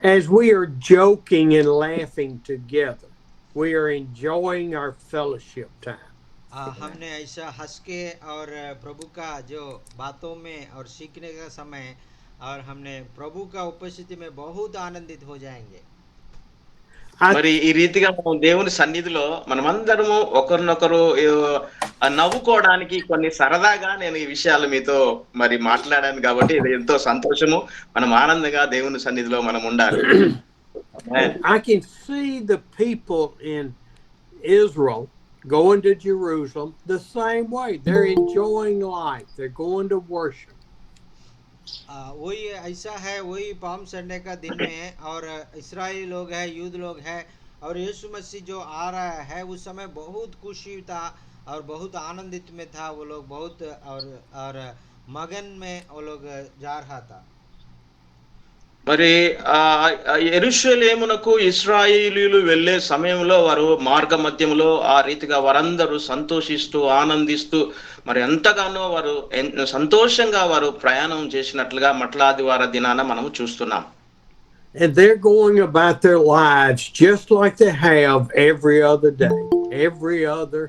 as we are joking and laughing together, we are enjoying our fellowship time. हमने ऐसा हंस के और प्रभु का जो बातों में और सीखने का समय और हमने प्रभु का उपस्थिति में बहुत आनंदित हो जाएंगे। I మరి ఈ రీతిగా మనం దేవుని సన్నిధిలో మనమందరము ఒకరినొకరు నవ్వుకోవడానికి కొన్ని సరదాగా నేను ఈ విషయాలు మీతో మరి మాట్లాడాను కాబట్టి ఇది ఎంతో సంతోషము. మనం ఆనందంగా దేవుని సన్నిధిలో మనం ఉండాలి. ఆమేన్. I can see the people in Israel going to Jerusalem the same way. They're enjoying life. They're going to worship. वही ऐसा है, वही पाम संडे का दिन में और इस्राएली लोग हैं, यूद लोग हैं और यीशु मसीह जो आ रहा है उस समय बहुत खुशी था और बहुत आनंदित में था वो लोग, बहुत और मगन में वो लोग जा रहा था। మరి యెరూషలేమునకు ఇశ్రాయేలీయులు వెళ్ళే సమయంలో వారు మార్గ మధ్యములో ఆ రీతిగా వారందరూ సంతోషిస్తూ ఆనందిస్తూ మరి ఎంతగానో వారు సంతోషంగా వారు ప్రయాణం చేసినట్లుగా మట్లాదివార దినాన మనము చూస్తున్నాం. And they're going about their lives just like they have every other day, every other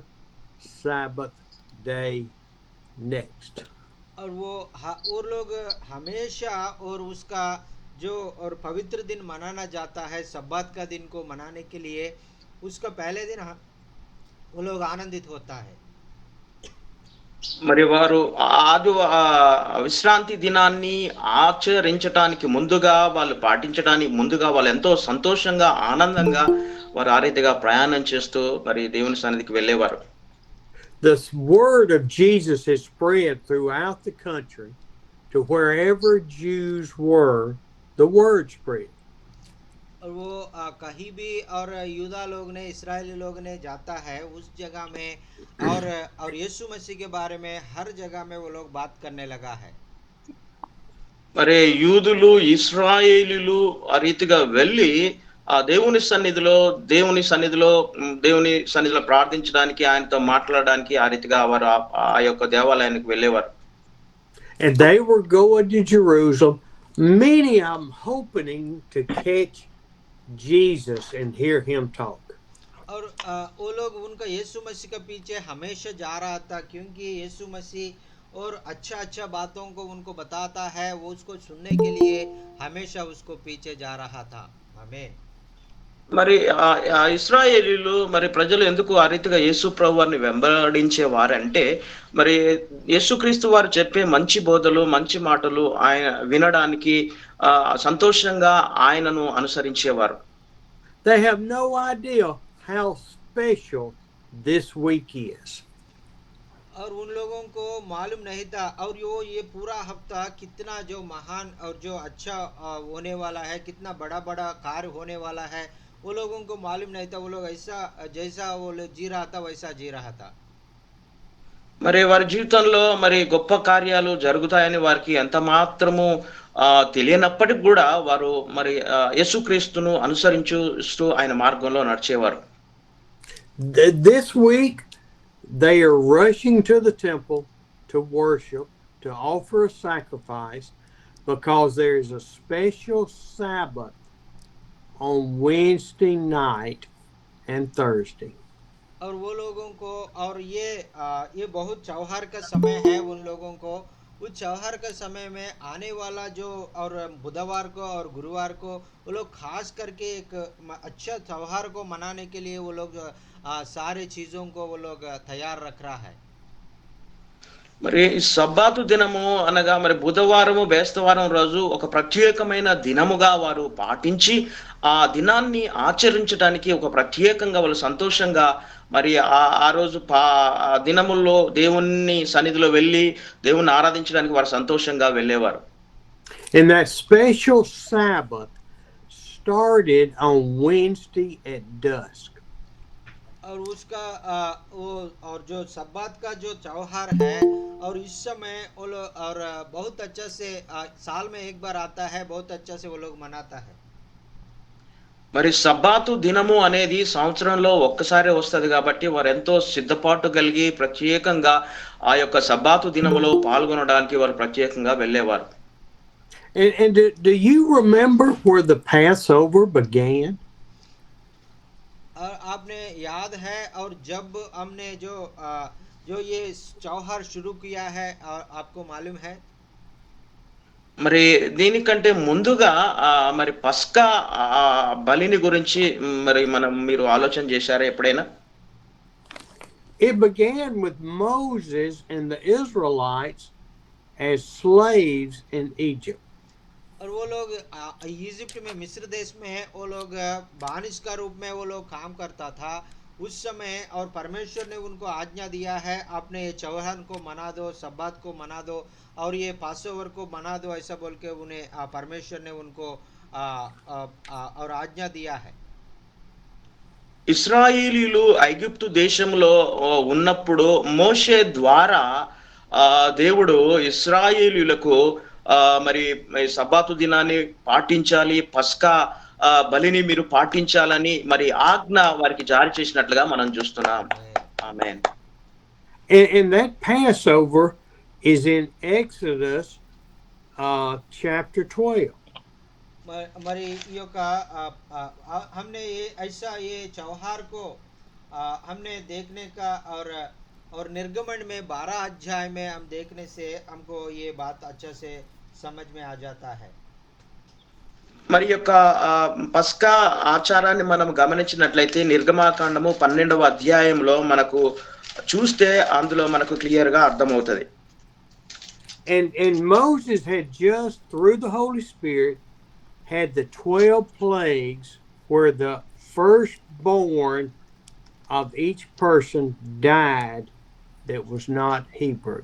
Sabbath day next. और वो लोग हमेशा और उसका जो और पवित्र दिन मनाना जाता है, सब्बात का दिन को मनाने के लिए उसका पहले दिन वो लोग आनंदित होता है। మరి వారు విశ్రాంతి దినాన్ని ఆచరించటానికి ముందుగా వాళ్ళు పాటించడానికి ముందుగా వాళ్ళు ఎంతో సంతోషంగా ఆనందంగా వారు ఆ రీతిగా ప్రయాణం చేస్తూ మరి దేవుని సన్నిధికి వెళ్ళేవారు. The word of Jesus is spread throughout the country to wherever Jews were, the word spread. और वो कहीं भी और यूदा लोग ने, इस्राएली लोग ने जाता है उस जगह में और यीशु मसीह के बारे में हर जगह में वो लोग बात करने लगा है। మరి యూదులు ఇశ్రాయేలీయులు ఆ రీతిగా వెళ్ళి ఆ దేవుని సన్నిధిలో ప్రార్థించడానికి ఆయనతో మాట్లాడడానికి ఆ రీతిగా వారు ఆ యొక్క దేవాలయానికి వెళ్ళేవారు. And they were going to Jerusalem, many of them hoping to catch Jesus and hear him talk. और वो लोग उनका यीशु मसीह के पीछे हमेशा जा रहा था क्योंकि यीशु मसीह और अच्छा अच्छा बातों को उनको बताता है, वो उसको सुनने के लिए हमेशा उसको पीछे जा रहा था। आमीन। మరి ఆ ఇశ్రాయేలీయులు మరి ప్రజలు ఎందుకు ఆ రీతిగా యేసు ప్రభువారిని వెంబడించేవారంటే మరి యేసుక్రీస్తు వారు చెప్పే మంచి బోధలు మంచి మాటలు ఆయన వినడానికి సంతోషంగా ఆయనను అనుసరించేవారు. They have no idea how special this week is. और उन लोगों को मालूम नहीं था और ये पूरा हफ्ता कितना जो महान और जो अच्छा होने वाला है, कितना बड़ा बड़ा कार्य होने वाला है, वो लोगों को मालूम नहीं था। वो लोग ऐसा जैसा वो लोग जी रहा था वैसा जी रहा था। మరి వారి జీవితంలో మరి గొప్ప కార్యాలు జరుగుతాయని వారికి ఎంత మాత్రము తెలియనప్పటికి కూడా వారు మరి యేసుక్రీస్తును అనుసరించుస్తూ ఆయన మార్గంలో నడిచేవారు. This week they are rushing to the temple to worship, to offer a sacrifice, because there is a special Sabbath on Wednesday night and Thursday. और वो लोगों को और ये बहुत त्योहार का समय है उन लोगों को। उस त्योहार का समय में आने वाला जो और बुधवार को और गुरुवार को वो लोग खास करके एक अच्छा त्योहार को मनाने के लिए वो लोग सारे चीज़ों को वो लोग तैयार रख रहा है। మరి సబ్బాతు దినము అనగా మరి బుధవారము బేస్తవారం రోజు ఒక ప్రత్యేకమైన దినముగా వారు పాటించి ఆ దినాన్ని ఆచరించడానికి ఒక ప్రత్యేకంగా వాళ్ళు సంతోషంగా మరి ఆ రోజు దినముల్లో దేవుని సన్నిధిలో వెళ్ళి దేవుణ్ణి ఆరాధించడానికి వారు సంతోషంగా వెళ్ళేవారు. And that special Sabbath started on Wednesday at dusk. और उसका वो और जो सब्बात का जो त्योहार है और इस समय वो लोग और बहुत अच्छा से साल में एक बार आता है, बहुत अच्छा से वो लोग मनाता है। మరి సబ్బాతు దినము అనేది సంవత్సరంలో ఒక్కసారి వస్తుంది కాబట్టి వారు ఎంతో సిద్ధపాటు కలిగి ప్రత్యేకంగా ఆ యొక్క సబ్బాతు దినములో పాల్గొనడానికి వారు ప్రత్యేకంగా వెళ్ళేవారు. And do you remember where the Passover began? और आपने याद है, और जब हमने जो ये त्योहार शुरू किया है, और आपको मालूम है? మరి దీనికంటే ముందుగా మరి పస్కా బలిని గురించి మరి మీరు ఆలోచన చేశారా ఎప్పుడైనా? It began with Moses and the Israelites as slaves in Egypt. और वो लोग इजिप्ट में, मिस्र देश में वो लोग बानिश का रूप में वो लोग काम करता था उस समय, और परमेश्वर ने उनको आज्ञा दिया है, आपने ये चौहान को मना दो, सब्बात को मना दो, और ये पासोवर को मना दो, ऐसा बोल के उन्हें परमेश्वर ने उनको और आज्ञा दिया है। ఇశ్రాయేలీయులు ఐగుప్తు దేశంలో ఉన్నప్పుడు మోషే ద్వారా దేవుడు ఇశ్రాయేలీయులకు మరి సబ్బాతు దినాన్ని పాటించాలి, పస్కా బలిని మీరు పాటించాలని మరి ఆజ్ఞ వారికి జారీ చేసినట్లుగా మనం చూస్తున్నాం. ఆమేన్. And that Passover is in Exodus chapter 12. మరి ఈ యొక్క हमने ये ऐसा ये त्योहार को हमने देखने का, और निर्गमन में 12 अध्याय में हम देखने से हमको ये बात अच्छा से समझ में आ जाता है. మరి యొక్క పస్కా ఆచారాన్ని మనం గమనించినట్లయితే నిర్గమాకాండము 12వ అధ్యాయంలో మనకు చూస్తే అందులో మనకు క్లియర్ గా అర్థమవుతుంది. And Moses had just, through the Holy Spirit, had the 12 plagues where the firstborn of each person died that was not Hebrew.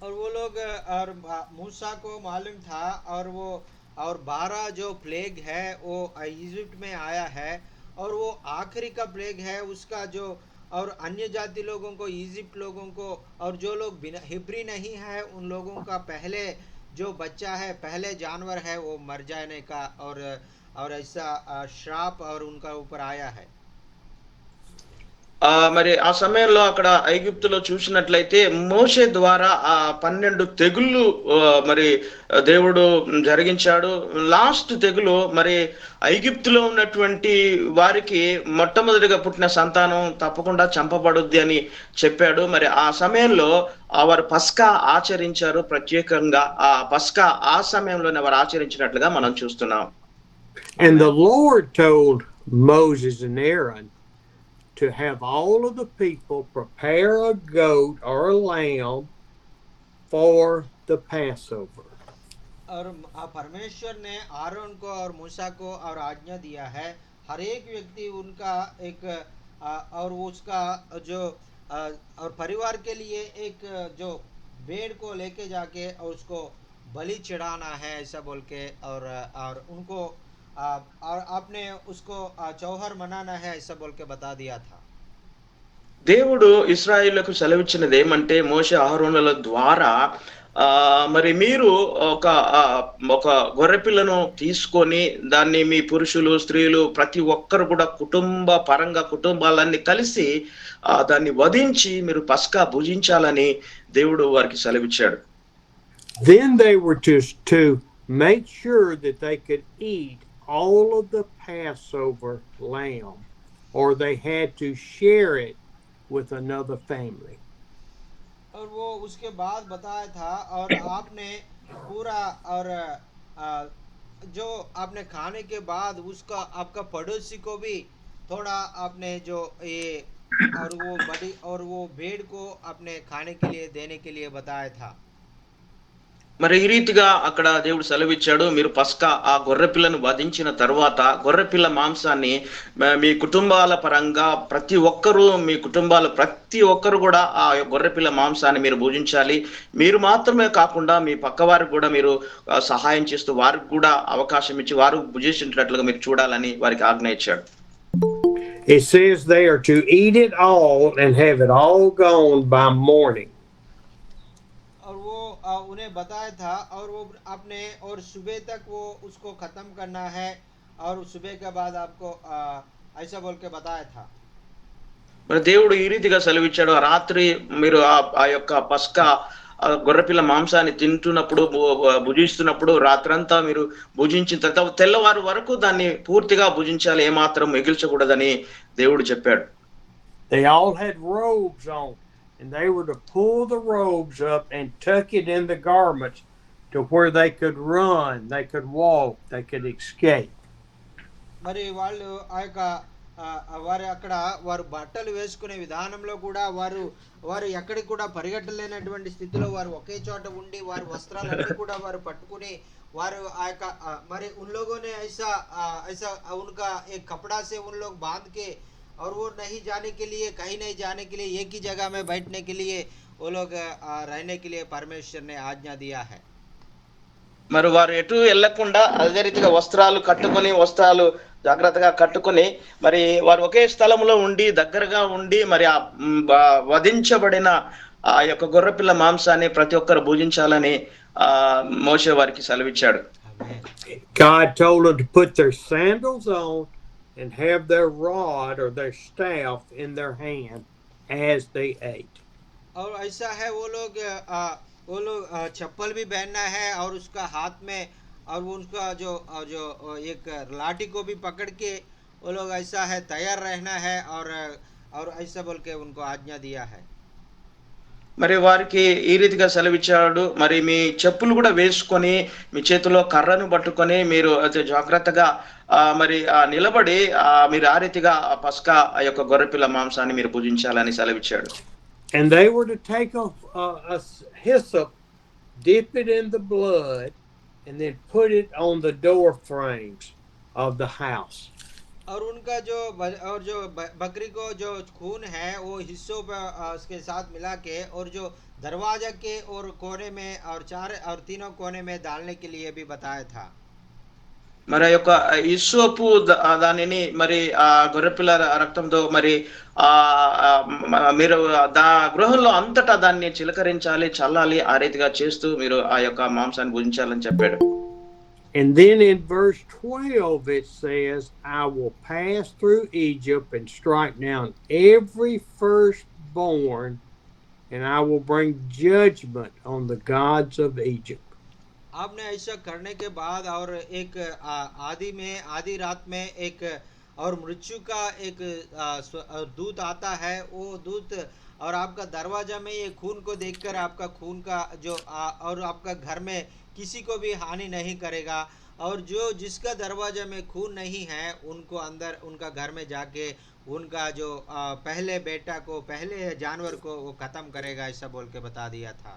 और वो लोग, और मूसा को मालूम था, और 12 जो प्लेग है वो इजिप्ट में आया है, और वो आखिरी का प्लेग है उसका जो, और अन्य जाति लोगों को, इजिप्ट लोगों को, और जो लोग बिना हिब्री नहीं है उन लोगों का पहले जो बच्चा है, पहले जानवर है, वो मर जाने का, और ऐसा श्राप और उनका ऊपर आया है. మరి ఆ సమయంలో అక్కడ ఐగుప్తులో చూసినట్లయితే మోషే ద్వారా 12 తెగుళ్ళు మరి దేవుడు జరిగించాడు. లాస్ట్ తెగులు మరి ఐగుప్తులో ఉన్నటువంటి వారికి మొట్టమొదటిగా పుట్టిన సంతానం తప్పకుండా చంపబడుద్ది అని చెప్పాడు. మరి ఆ సమయంలో వారు పస్కా ఆచరించారు. ప్రత్యేకంగా ఆ పస్కా ఆ సమయంలోనే వారు ఆచరించినట్లుగా మనం చూస్తున్నాం. And the Lord told Moses and Aaron to have all of the people prepare a goat or a lamb for the Passover. और परमेश्वर ने आरोन को और मूसा को और आज्ञा दिया है, हर एक व्यक्ति उनका एक और उसका जो और परिवार के लिए एक जो भेड़ को लेके जाके और उसको बलि चढ़ाना है, ऐसा बोल के, और उनको और आपने उसको चौहर मनाना है, ऐसा बोल के बता दिया था. దేవుడు ఇశ్రాయేలులకు సెలవిచ్చినది ఏమంటే మోషే అహరోనుల ద్వారా మరి మీరు ఒక గొర్రెపిల్లను తీసుకొని దాన్ని మీ పురుషులు, స్త్రీలు ప్రతి ఒక్కరు కూడా కుటుంబాలన్నీ కలిసి దాన్ని వధించి మీరు పస్కా భుజించాలని దేవుడు వారికి సెలవిచ్చాడు. Then they were to make sure that they could eat all of the Passover lamb, or they had to share it with another family. और वो उसके बाद बताया था, और आपने पूरा, और जो आपने खाने के बाद उसका आपका पड़ोसी को भी थोड़ा आपने जो ये और वो बड़ी और वो भेड़ को अपने खाने के लिए देने के लिए बताया था. మరి ఈ రీతిగా అక్కడ దేవుడు సెలవిచ్చాడు, మీరు పస్కా ఆ గొర్రెపిల్లను వధించిన తర్వాత గొర్రెపిల్ల మాంసాన్ని మీ కుటుంబాల పరంగా ప్రతి ఒక్కరు కూడా ఆ గొర్రెపిల్ల మాంసాన్ని మీరు భుజించాలి. మీరు మాత్రమే కాకుండా మీ పక్క వారికి కూడా మీరు సహాయం చేస్తూ వారికి కూడా అవకాశం ఇచ్చి వారు భుజించినట్లుగా మీరు చూడాలని వారికి ఆజ్ఞ ఇచ్చాడు. It says they are to eat it all and have it all gone by morning. और वो उन्हें बताया था, और वो आपने और सुबह तक वो उसको खत्म करना है, और सुबह के बाद आपको ऐसा बोल के बताया था. మరి దేవుడు ఈ రీతిగా సెలవిచ్చాడు, రాత్రి మీరు ఆ యొక్క పస్కా గొర్రెపిల్ల మాంసాన్ని తింటున్నప్పుడు భుజిస్తున్నప్పుడు రాత్రంతా మీరు భుజించిన తర్వాత తెల్లవారు వరకు దాన్ని పూర్తిగా భుజించాలి, ఏమాత్రం మిగిల్చకూడదని దేవుడు చెప్పాడు. They all had robes on, and they were to pull the robes up and tuck it in the garments to where they could run, they could walk, they could escape. మరి వాళ్ళు ఆ యొక్క వారు అక్కడ వారు బట్టలు వేసుకునే విధానంలో కూడా వారు ఎక్కడికి కూడా పరిగెట్టలేనటువంటి స్థితిలో వారు ఒకే చోట ఉండి వారి వస్త్రాలన్నీ కూడా వారు పట్టుకుని వారు ఆ యొక్క మరి उन लोगों ने ऐसा उनका एक कपड़ा से उन लोग बांध के और वो नहीं जाने के लिए, कहीं नहीं जाने के लिए, एक ही जगह में बैठने के लिए वो लोग रहने के लिए परमेश्वर ने आज्ञा दिया है. మరి వారు ఎటు వెళ్లకుండా అదే రీతిగా వస్త్రాలు జాగ్రత్తగా కట్టుకొని మరి వారు ఒకే స్థలంలో ఉండి దగ్గరగా ఉండి మరి ఆ వధించబడిన ఆ యొక్క గొర్రెపిల్ల మాంసాన్ని ప్రతి ఒక్కరు భుజించాలని మోషే వారికి సెలవిచ్చాడు. God told them to put their sandals on and have their rod or their staff in their hand as they ate. और ऐसा है वो लोग चप्पल भी पहनना है और उसका हाथ में और उनका जो एक लाठी को भी पकड़ के वो लोग ऐसा है तैयार रहना है और ऐसा बोल के उनको आज्ञा दिया है. మరి వారికి ఈ రీతిగా సెలవిచ్చాడు. మరి మీ చెప్పులు కూడా వేసుకొని మీ చేతిలో కర్రను పట్టుకొని మీరు జాగ్రత్తగా మరి నిలబడి మీరు ఆ రీతిగా పస్కా ఆ యొక్క గొర్రెపిల్ల మాంసాన్ని మీరు పూజించాలని సెలవిచ్చాడు. And they were to take a hyssop, dip it in the blood, and then put it on the door frames of the house. और उनका जो बकरी को जो खून है वो हिस्सों पर उसके साथ मिला के और जो दरवाजा के और कोने में और तीनों कोने में डालने के लिए भी बताया था. మరి ఆ యొక్క ఇస్సోపు దానిని మరి ఆ గొర్రెపిల్ల రక్తంతో మరి మీరు గృహంలో అంతటా దాన్ని చిలకరించాలి, చల్లాలి, ఆ రీతిగా చేస్తూ మీరు ఆ యొక్క మాంసాన్ని భుజించాలని చెప్పాడు. And then in verse 12 it says, I will pass through Egypt and strike down every firstborn, and I will bring judgment on the gods of Egypt. आपने ऐसा करने के बाद और एक आधी रात में एक और मृत्यु का एक दूत आता है. वो दूत और आपका दरवाजा में ये खून को देखकर आपका खून का जो और आपका घर में किसी को भी हानि नहीं करेगा. और जिसका दरवाजा में खून नहीं है उनको अंदर उनका घर में जाके उनका जो पहले बेटा को पहले जानवर को वो खत्म करेगा, ऐसा बोल के बता दिया था.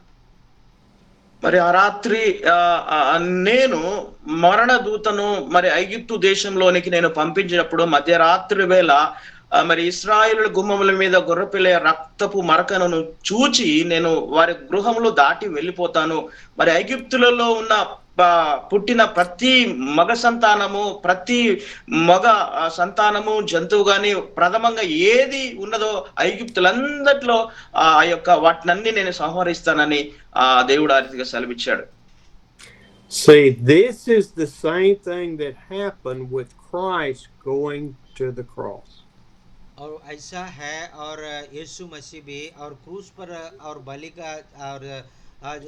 మరి ఆ రాత్రి నేను మరణ దూతను మరి ఐగుప్తు దేశంలోనికి నేను పంపించినప్పుడు మధ్యరాత్రి వేళ మరి ఇశ్రాయేలు గుమ్మముల మీద గొర్రెపిల్ల రక్తపు మరకను చూచి నేను వారి గృహంలో దాటి వెళ్ళిపోతాను. మరి ఐగుప్తులలో ఉన్న పుట్టిన ప్రతి మగ సంతానము జంతువు గాని ప్రథమంగా ఏది ఉన్నదో ఐగుప్తులందట్లో ఆ యొక్క వాటినన్ని నేను సంహరిస్తానని దేవుడు ఆ రీతిగా సెలవిచ్చాడు. See, this is the same thing that happened with Christ going to the cross. और ऐसा है और यीशु मसीह भी और क्रूस पर और बलि का और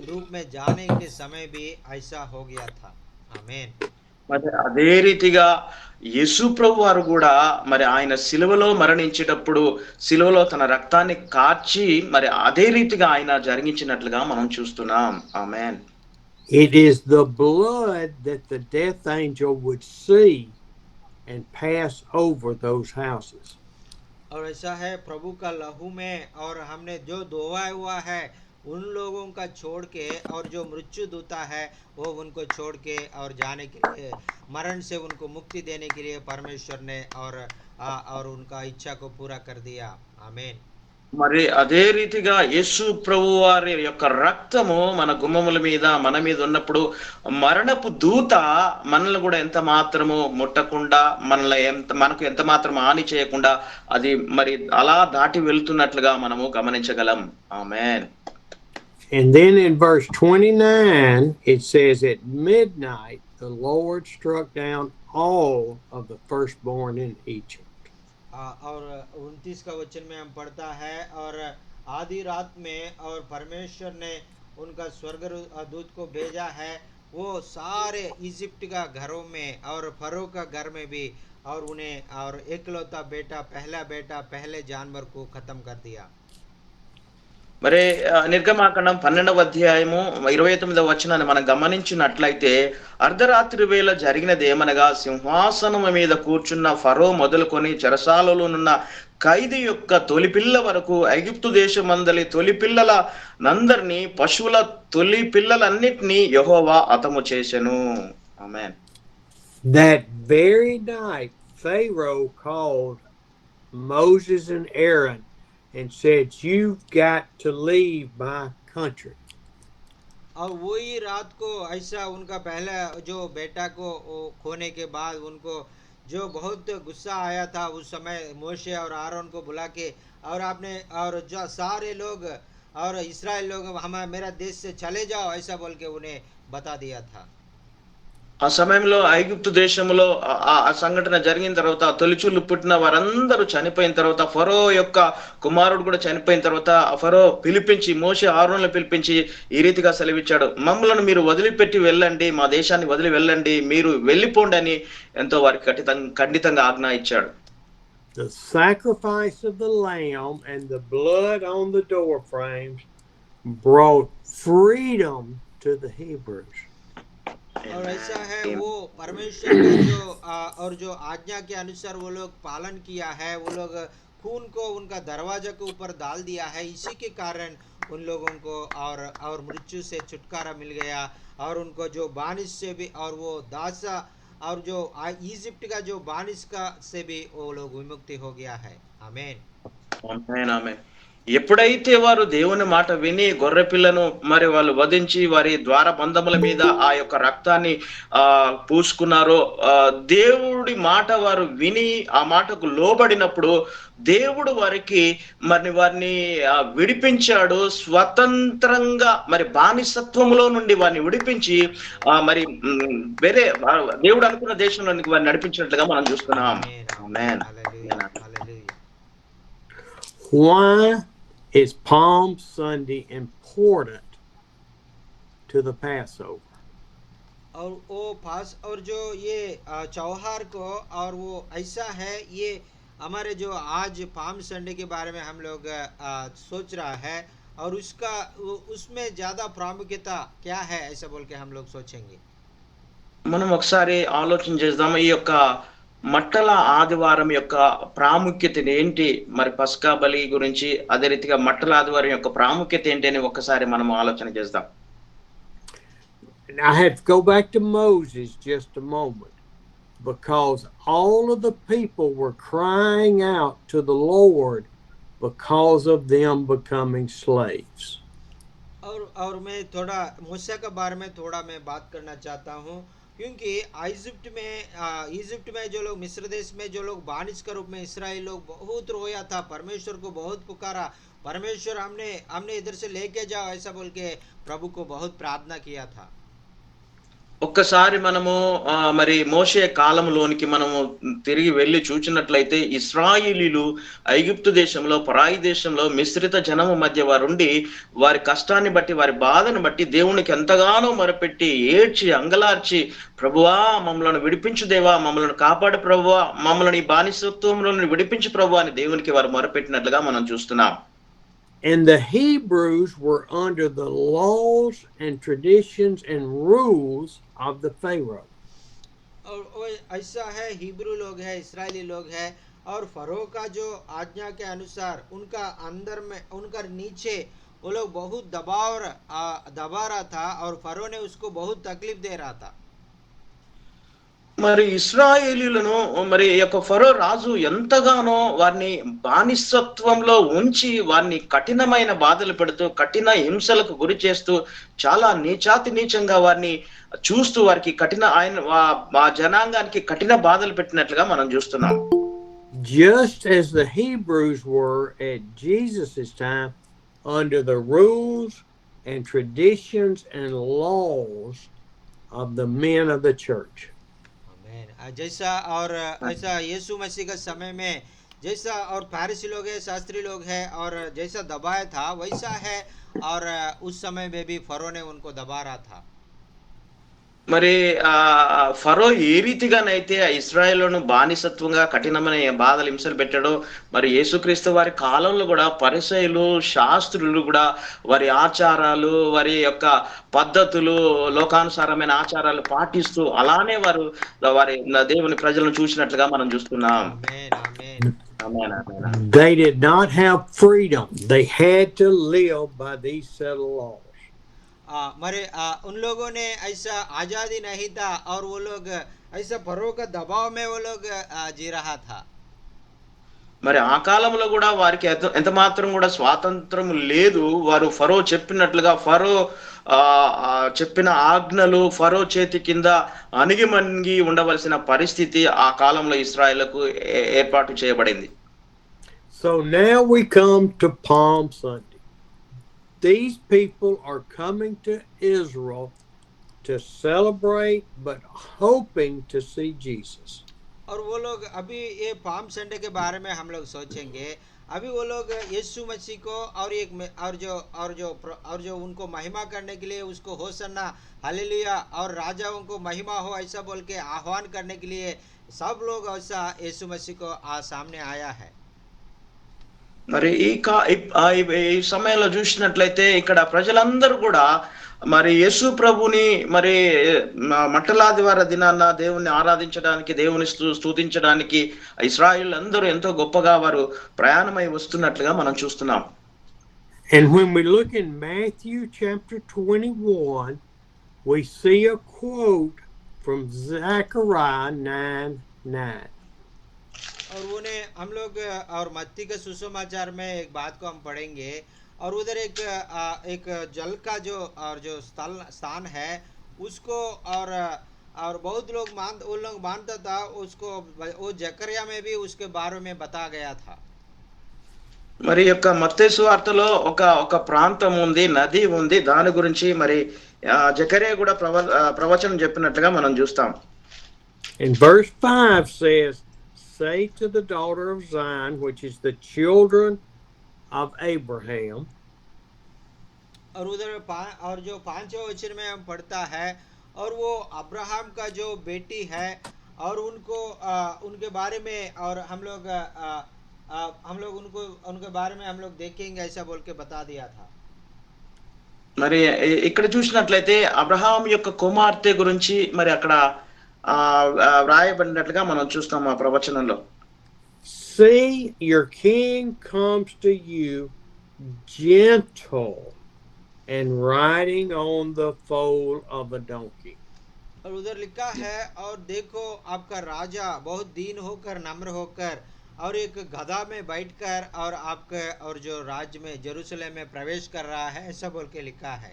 रूप में जाने के समय भी ऐसा हो गया था. आमीन. మరి అదే రీతిగా యేసు ప్రభు వారు కూడా మరి ఆయన సిలువలో మరణించేటప్పుడు సిలువలో తన రక్తాన్ని కార్చి మరి అదే రీతిగా ఆయన జరిగించినట్లుగా మనం చూస్తున్నాం. ఆమేన్. It is the blood that the death angel would see and pass over those houses. और ऐसा है प्रभु का लहू में और हमने जो धोया हुआ है उन लोगों का छोड़ के और जो मृत्यु दूता है वो उनको छोड़ के और जाने के लिए मरण से उनको मुक्ति देने के लिए परमेश्वर ने और उनका इच्छा को पूरा कर दिया. आमीन. మరి అదే రీతిగా యేసు ప్రభు వారి యొక్క రక్తము మన గుమ్మముల మీద మన మీద ఉన్నప్పుడు మరణపు దూత మనల్ని కూడా ఎంత మాత్రము ముట్టకుండా మనకు ఎంత మాత్రం హాని చేయకుండా అది మరి అలా దాటి వెళ్తున్నట్లుగా మనము గమనించగలం. ఆమేన్. And then in verse 29 it says, at midnight the Lord struck down all of the firstborn in Egypt. और 29 का वचन में हम पढ़ता है और आधी रात में और परमेश्वर ने उनका दूत को भेजा है, वो सारे इजिप्ट का घरों में और फरो का घर में भी और उन्हें और एकलौता बेटा पहले जानवर को खत्म कर दिया। మరి నిర్గమాకాండం 12వ అధ్యాయము 29వ వచనాన్ని మనం గమనించినట్లయితే అర్ధరాత్రి వేళ జరిగినది ఏమనగా సింహాసనము మీద కూర్చున్న ఫరో మొదలుకొని చెరసాలలోనున్న ఖైదీ యొక్క తొలిపిల్ల వరకు ఐగుప్తు దేశమందలి తొలిపిల్లల నందరినీ పశువుల తొలి పిల్లలన్నిటినీ యెహోవా హతము చేసెను. ఆమేన్. That very night, Pharaoh called Moses and Aaron and said, "You've got to leave my country." और वही रात को ऐसा उनका पहला जो बेटा को खोने के बाद उनको जो बहुत गुस्सा आया था, उस समय मोशे और आरोन को बुला के और आपने और जो सारे लोग और इस्राएल लोग मेरा देश से चले जाओ ऐसा बोल के उन्हें बता दिया था। ఆ సమయంలో ఐగుప్తు దేశంలో ఆ సంఘటన జరిగిన తర్వాత తొలిచూలు పుట్టిన వారందరూ చనిపోయిన తర్వాత ఫరో యొక్క కుమారుడు కూడా చనిపోయిన తర్వాత ఫరో పిలిపించి మోషే ఆరోన్లను పిలిపించి ఈ రీతిగా సెలవిచ్చాడు, మమ్మలను మీరు వదిలిపెట్టి వెళ్ళండి, మా దేశాన్ని వదిలి వెళ్ళండి, మీరు వెళ్ళిపోండి అని ఎంతో వారికి ఖండితంగా ఆజ్ఞ ఇచ్చాడు. The sacrifice of the lamb and the blood on the door frames brought freedom to the Hebrews. और ऐसा है वो परमेश्वर का जो और जो आज्ञा के अनुसार वो लोग पालन किया है, वो लोग खून को उनका दरवाजा के ऊपर डाल दिया है, इसी के कारण उन लोगों को और मृत्यु से छुटकारा मिल गया और उनको जो बानिश से भी और वो दासा और जो इजिप्ट का जो बानिश का से भी वो लोग विमुक्ति हो गया है। आमीन ఆమేన్ ఆమేన్. ఎప్పుడైతే వారు దేవుని మాట విని గొర్రె పిల్లను మరి వాళ్ళు వధించి వారి ద్వార బంధముల మీద ఆ యొక్క రక్తాన్ని పూసుకున్నారో, దేవుడి మాట వారు విని ఆ మాటకు లోబడినప్పుడు దేవుడు వారిని విడిపించాడు. స్వతంత్రంగా మరి బానిసత్వంలో నుండి వారిని విడిపించి మరి వేరే దేవుడు అనుకున్న దేశంలోనికి వారిని నడిపించినట్లుగా మనం చూస్తున్నాం. ఆమేన్. Why is Palm Sunday important to the Passover? और वो और जो ये त्योहार को और वो ऐसा है, ये हमारे जो आज पाम संडे के बारे में हम लोग सोच रहा है और उसमें ज्यादा प्रामुख्यता क्या है ऐसा बोल के हम लोग सोचेंगे. మనం ఒకసారి ఆలోచన చేద్దాం, ఈ యొక్క మట్టల ఆదివారం యొక్క ప్రాముఖ్యత ఏంటి, మరి పస్కా బలి గురించి అదే రీతిగా మట్టల ఆదివారం యొక్క ప్రాముఖ్యత ఏంటి అని ఒకసారి మనం ఆలోచన చేద్దాం. I have to go back to Moses just a moment, because all of the people were crying out to the Lord because of them becoming slaves. और मैं थोड़ा मूसा के बारे में थोड़ा मैं बात करना चाहता हूँ, क्योंकि इजिप्ट में जो लोग मिस्र देश में जो लोग बानिश के रूप में इस्राएल लोग बहुत रोया था, परमेश्वर को बहुत पुकारा, परमेश्वर हमने इधर से लेके जाओ ऐसा बोल के प्रभु को बहुत प्रार्थना किया था. ఒక్కసారి మనము మరి మోషే కాలంలోనికి మనము తిరిగి వెళ్ళి చూచినట్లయితే ఇశ్రాయేలీలు ఐగుప్తు దేశంలో పరాయి దేశంలో మిశ్రిత జనము మధ్య వారుండి వారి కష్టాన్ని బట్టి వారి బాధను బట్టి దేవునికి ఎంతగానో మొరపెట్టి ఏడ్చి అంగలార్చి, ప్రభువా మమ్మల్ని విడిపించు దేవా, మమ్మల్ని కాపాడు ప్రభువా, మమ్మల్ని బానిసత్వంలో విడిపించు ప్రభువా అని దేవునికి వారు మొరపెట్టినట్లుగా మనం చూస్తున్నాం. And the Hebrews were under the laws and traditions and rules of the Pharaoh. और ऐसा है, हिब्रू लोग है, इस्राएली लोग है, और फरो का जो आज्ञा के अनुसार उनका अंदर में उनका नीचे वो लोग बहुत दबा रहा था और फरो ने उसको बहुत तकलीफ दे रहा था. మరి ఇశ్రాయేలీలను మరి యొక్క ఫరో రాజు ఎంతగానో వారిని బానిసత్వంలో ఉంచి వారిని కఠినమైన బాధలు పెడుతూ కఠిన హింసలకు గురి చేస్తూ చాలా నీచంగా వారిని చూస్తూ వారికి ఆ జనాంగానికి కఠిన బాధలు పెట్టినట్లుగా మనం చూస్తున్నాం. Just as the Hebrews were at Jesus' time under the rules and traditions and laws of the men of the church. जैसा और ऐसा यीशु मसीह के समय में जैसा और फारिसी लोग है, शास्त्री लोग है, और जैसा दबाया था वैसा है। और उस समय में भी फरो ने उनको दबा रहा था। మరి ఫరో ఏ రీతిగానైతే ఆ ఇశ్రాయేలును బానిసత్వంగా కఠినమైన బాధలు హింసలు పెట్టాడో, మరి యేసుక్రీస్తు వారి కాలంలో కూడా పరిసయ్యులు శాస్త్రులు కూడా వారి ఆచారాలు, వారి యొక్క పద్ధతులు, లోకానుసారమైన ఆచారాలు పాటిస్తూ అలానే వారు వారి దేవుని ప్రజలను చూసినట్లుగా మనం చూస్తున్నాం. आमेन आमेन। ఆమేన్, ఆమేన్. They did not have freedom. They had to live by these set of laws. मरे उन लोगों ने ऐसा आज़ादी नहीं था, और वो लोग ऐसा फरो का दबाव में वो लोग जी रहा था। మరి ఆ కాలంలో కూడా వారికి ఎంత మాత్రం కూడా స్వాతంత్రం లేదు. వారు ఫరో చెప్పినట్లుగా ఫరో చెప్పిన ఆజ్ఞలు ఫరో చేతి కింద అణిగిమణిగి ఉండవలసిన పరిస్థితి ఆ కాలంలో ఇశ్రాయేలుకు ఏర్పాటు చేయబడింది. So now we come to Palm Sunday. These people are coming to Israel to celebrate, but hoping to see Jesus. और वो लोग अभी ये पाम संडे के बारे में हम लोग सोचेंगे। अभी वो लोग यीशु मसीह को और जो उनको महिमा करने के लिए उसको होसन्ना हालेलुया और राजाओं को महिमा हो ऐसा बोल के आह्वान करने के लिए सब लोग ऐसा यीशु मसीह को सामने आया है। మరి ఈ సమయంలో చూసినట్లయితే ఇక్కడ ప్రజలందరూ కూడా మరి యేసు ప్రభుని మరి మట్టలాదివార దినాన దేవుని ఆరాధించడానికి, దేవుని స్తుతించడానికి ఇశ్రాయేలు అందరూ ఎంతో గొప్పగా వారు ప్రయాణమై వస్తున్నట్లుగా మనం చూస్తున్నాం. And when we look in Matthew chapter 21, we see a quote from Zechariah 9:9. और उन्हें हम लोग और मत्ती के सुसमाचार में एक बात को हम पढ़ेंगे, और उधर एक जल का जो स्थान है उसको और बहुत लोग मानता था उसको, वो जकरिया में भी उसके बारे में बता गया था। మరి యొక్క మత్తయి సువార్తలో ఒక ప్రాంతం ఉంది, నది ఉంది, దాని గురించి మరి జకరియా కూడా ప్రవచనం చెప్పినట్లుగా మనం చూస్తాం. And verse 5 says, "Say to the daughter of Zion, which is the children of Abraham." और उधर और जो 5वें वचन में हम पढ़ता है, और वो अब्राहम का जो बेटी है, और उनको उनके बारे में और हम लोग उनके बारे में हम लोग देखेंगे ऐसा बोल के बता दिया था। మరి ఇక్కడ చూసినట్లయితే అబ్రహాం యొక్క కుమార్తె గురించి మరి అక్కడ వ్రాయబడినట్లుగా మనం చూస్తాం ఆ ప్రవచనంలో. See, your king comes to you gentle and riding on the foal of a donkey. और उधर लिखा है, और देखो आपका राजा बहुत दीन होकर, नम्र होकर, और एक गधा में बैठकर और आपके और जो राज्य में जेरूसलम में प्रवेश कर रहा है ऐसा बोल के लिखा है।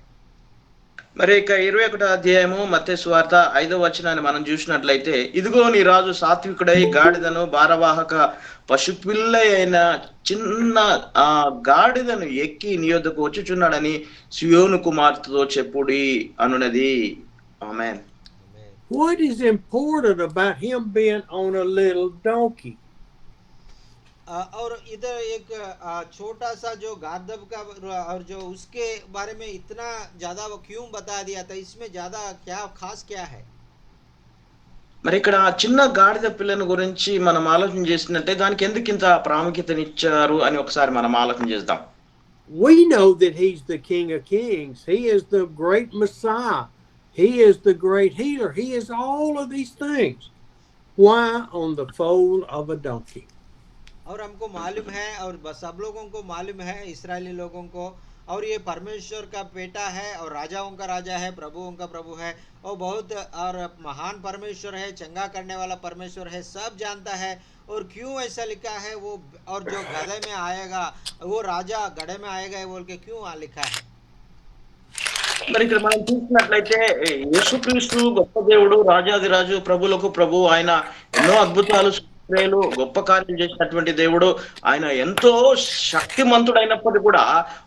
మరి ఇక 21వ అధ్యాయము మత్తయి సువార్త 5వ వచనాన్ని మనం చూసినట్లయితే, ఇదిగో నీ రాజు సాత్వికుడై గాడిదను భారవాహక పశుపిల్ల అయిన చిన్న గాడిదను ఎక్కి నీ యొద్దకు వచ్చుచున్నాడని సియోను కుమార్తెతో చెప్పుడి అనునది. ఆమేన్. What is important about him being on a little donkey? और इधर एक छोटा सा जो गार्दब का और जो उसके बारे में इतना ज्यादा वो क्यों बता दिया था, इसमें ज्यादा क्या खास क्या है? మరి ఇక్కడ చిన్న గాడిద పిల్లను గురించి మనం ఆలోచన చేసినట్టే దానికి ఎందుకు ఇంత ప్రాముఖ్యతనిచ్చారు అని ఒకసారి మనం ఆలోచన చేద్దాం. We know that he's the King of Kings. He is the great Messiah. He is the great healer. He is all of these things. Why on the foal of a donkey? और हमको मालूम है, और सब लोगों को मालूम है, इस्राएली लोगों को, और ये परमेश्वर का बेटा है, और राजाओं का राजा है, प्रभुओं का प्रभु है, और बहुत और महान परमेश्वर है, चंगा करने वाला परमेश्वर है, सब जानता है। और क्यों ऐसा लिखा है वो, और जो गधे में आएगा वो राजा गधे में आएगा बोल के क्यों लिखा है? మరి ఇక్కడ మనం చూసినట్లయితే యేసుక్రీస్తు గొప్ప దేవుడు, రాజాదిరాజు, ప్రభులకు ప్రభు. ఆయన ఎన్నో అద్భుతాలు గొప్ప కార్యం చేసినటువంటి దేవుడు. ఆయన ఎంతో శక్తిమంతుడైనప్పటికీ కూడా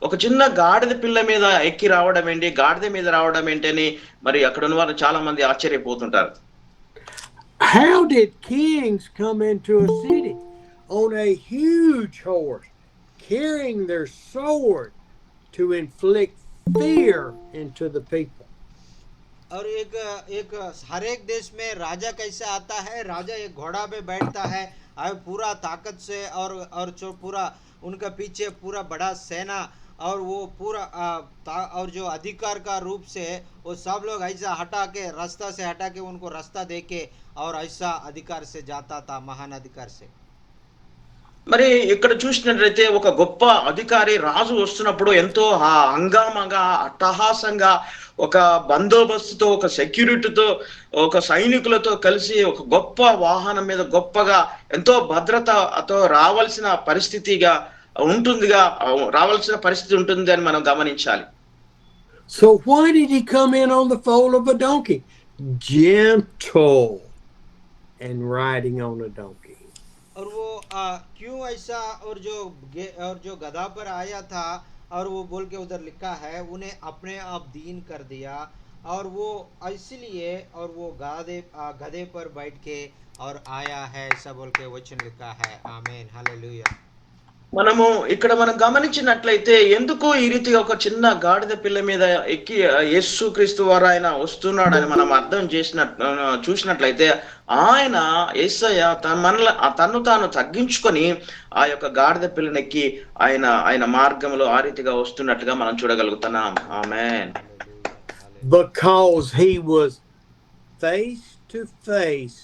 ఒక చిన్న గాడిద పిల్ల మీద ఎక్కి రావడం ఏంటి, గాడిద మీద రావడం ఏంటి అని మరి అక్కడ ఉన్న వారు చాలా మంది ఆశ్చర్యపోతుంటారు. How did kings come into a city? on a huge horse, carrying their sword to inflict fear into the people. और एक एक हर एक देश में राजा कैसे आता है, राजा एक घोड़ा पे बैठता है और पूरा ताकत से, और जो पूरा उनका पीछे पूरा बड़ा सेना, और वो पूरा और जो अधिकार का रूप से वो सब लोग ऐसा हटा के, रास्ता से हटा के उनको रास्ता दे के, और ऐसा अधिकार से जाता था, महान अधिकार से। మరి ఇక్కడ చూసినట్లయితే ఒక గొప్ప అధికారి రాజు వస్తున్నప్పుడు ఎంతో హంగామాగా అట్టహాసంగా ఒక బందోబస్తుతో ఒక సెక్యూరిటీతో ఒక సైనికులతో కలిసి ఒక గొప్ప వాహనం మీద గొప్పగా ఎంతో భద్రతతో రావాల్సిన పరిస్థితి ఉంటుంది అని మనం గమనించాలి. So why did he come in on the foal of a donkey? Gentle and riding on a donkey. और वो क्यों ऐसा, और जो गधा पर आया था, और वो बोल के उधर लिखा है, उन्हें अपने आप दीन कर दिया, और वो इसलिए, और वो गधे पर बैठ के और आया है, ऐसा बोल के वचन लिखा है। आमीन, हालेलुया। మనం గమనించినట్లయితే ఎందుకు ఈ రీతిగా ఒక చిన్న గాడిద పిల్ల మీద ఎక్కి యేసుక్రీస్తు వారు ఆయన వస్తున్నాడని మనం అర్థం చూసినట్లయితే ఆయన యేసయ్య తన్ను తాను తగ్గించుకొని ఆ యొక్క గాడిద పిల్లనెక్కి ఆయన మార్గంలో ఆ రీతిగా వస్తున్నట్లుగా మనం చూడగలుగుతున్నాం. ఆమేన్. Because he was face to face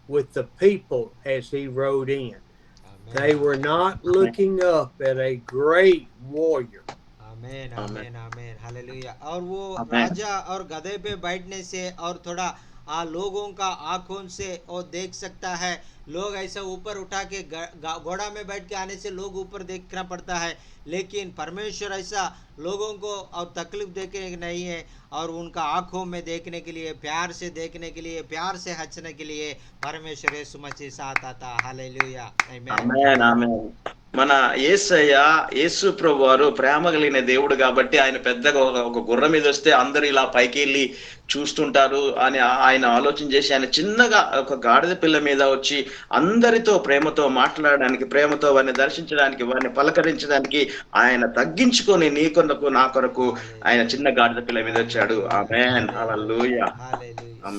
with the people as he rode in. They were not looking up at a great warrior. आमीन, आमीन, आमीन, हालेलुया। और वो राजा और गधे पे बैठने से और थोड़ा लोगों का आंखों से वो देख सकता है। लोग ऐसा ऊपर उठा के घोड़ा में बैठ के आने से लोग ऊपर देखना पड़ता है, लेकिन परमेश्वर ऐसा लोगों को और तकलीफ देके नहीं है, और उनका आंखों में देखने के लिए, प्यार से देखने के लिए, प्यार से हंसने के लिए परमेश्वर यीशु मसीह साथ आता। हालेलुया, ఆమేన్, ఆమేన్. మన యేసు ప్రభు వారు ప్రేమ కలిగిన దేవుడు కాబట్టి ఆయన పెద్దగా ఒక గుర్ర మీద వస్తే అందరూ ఇలా పైకి వెళ్ళి చూస్తుంటారు అని ఆయన ఆలోచన చేసి ఆయన చిన్నగా ఒక గాడిద పిల్ల మీద వచ్చి అందరితో ప్రేమతో మాట్లాడడానికి, ప్రేమతో వారిని దర్శించడానికి, వారిని పలకరించడానికి ఆయన తగ్గించుకొని నీ కొరకు నా కొరకు ఆయన చిన్న గాడిద పిల్ల మీద వచ్చాడు. ఆమేన్, హల్లెలూయా.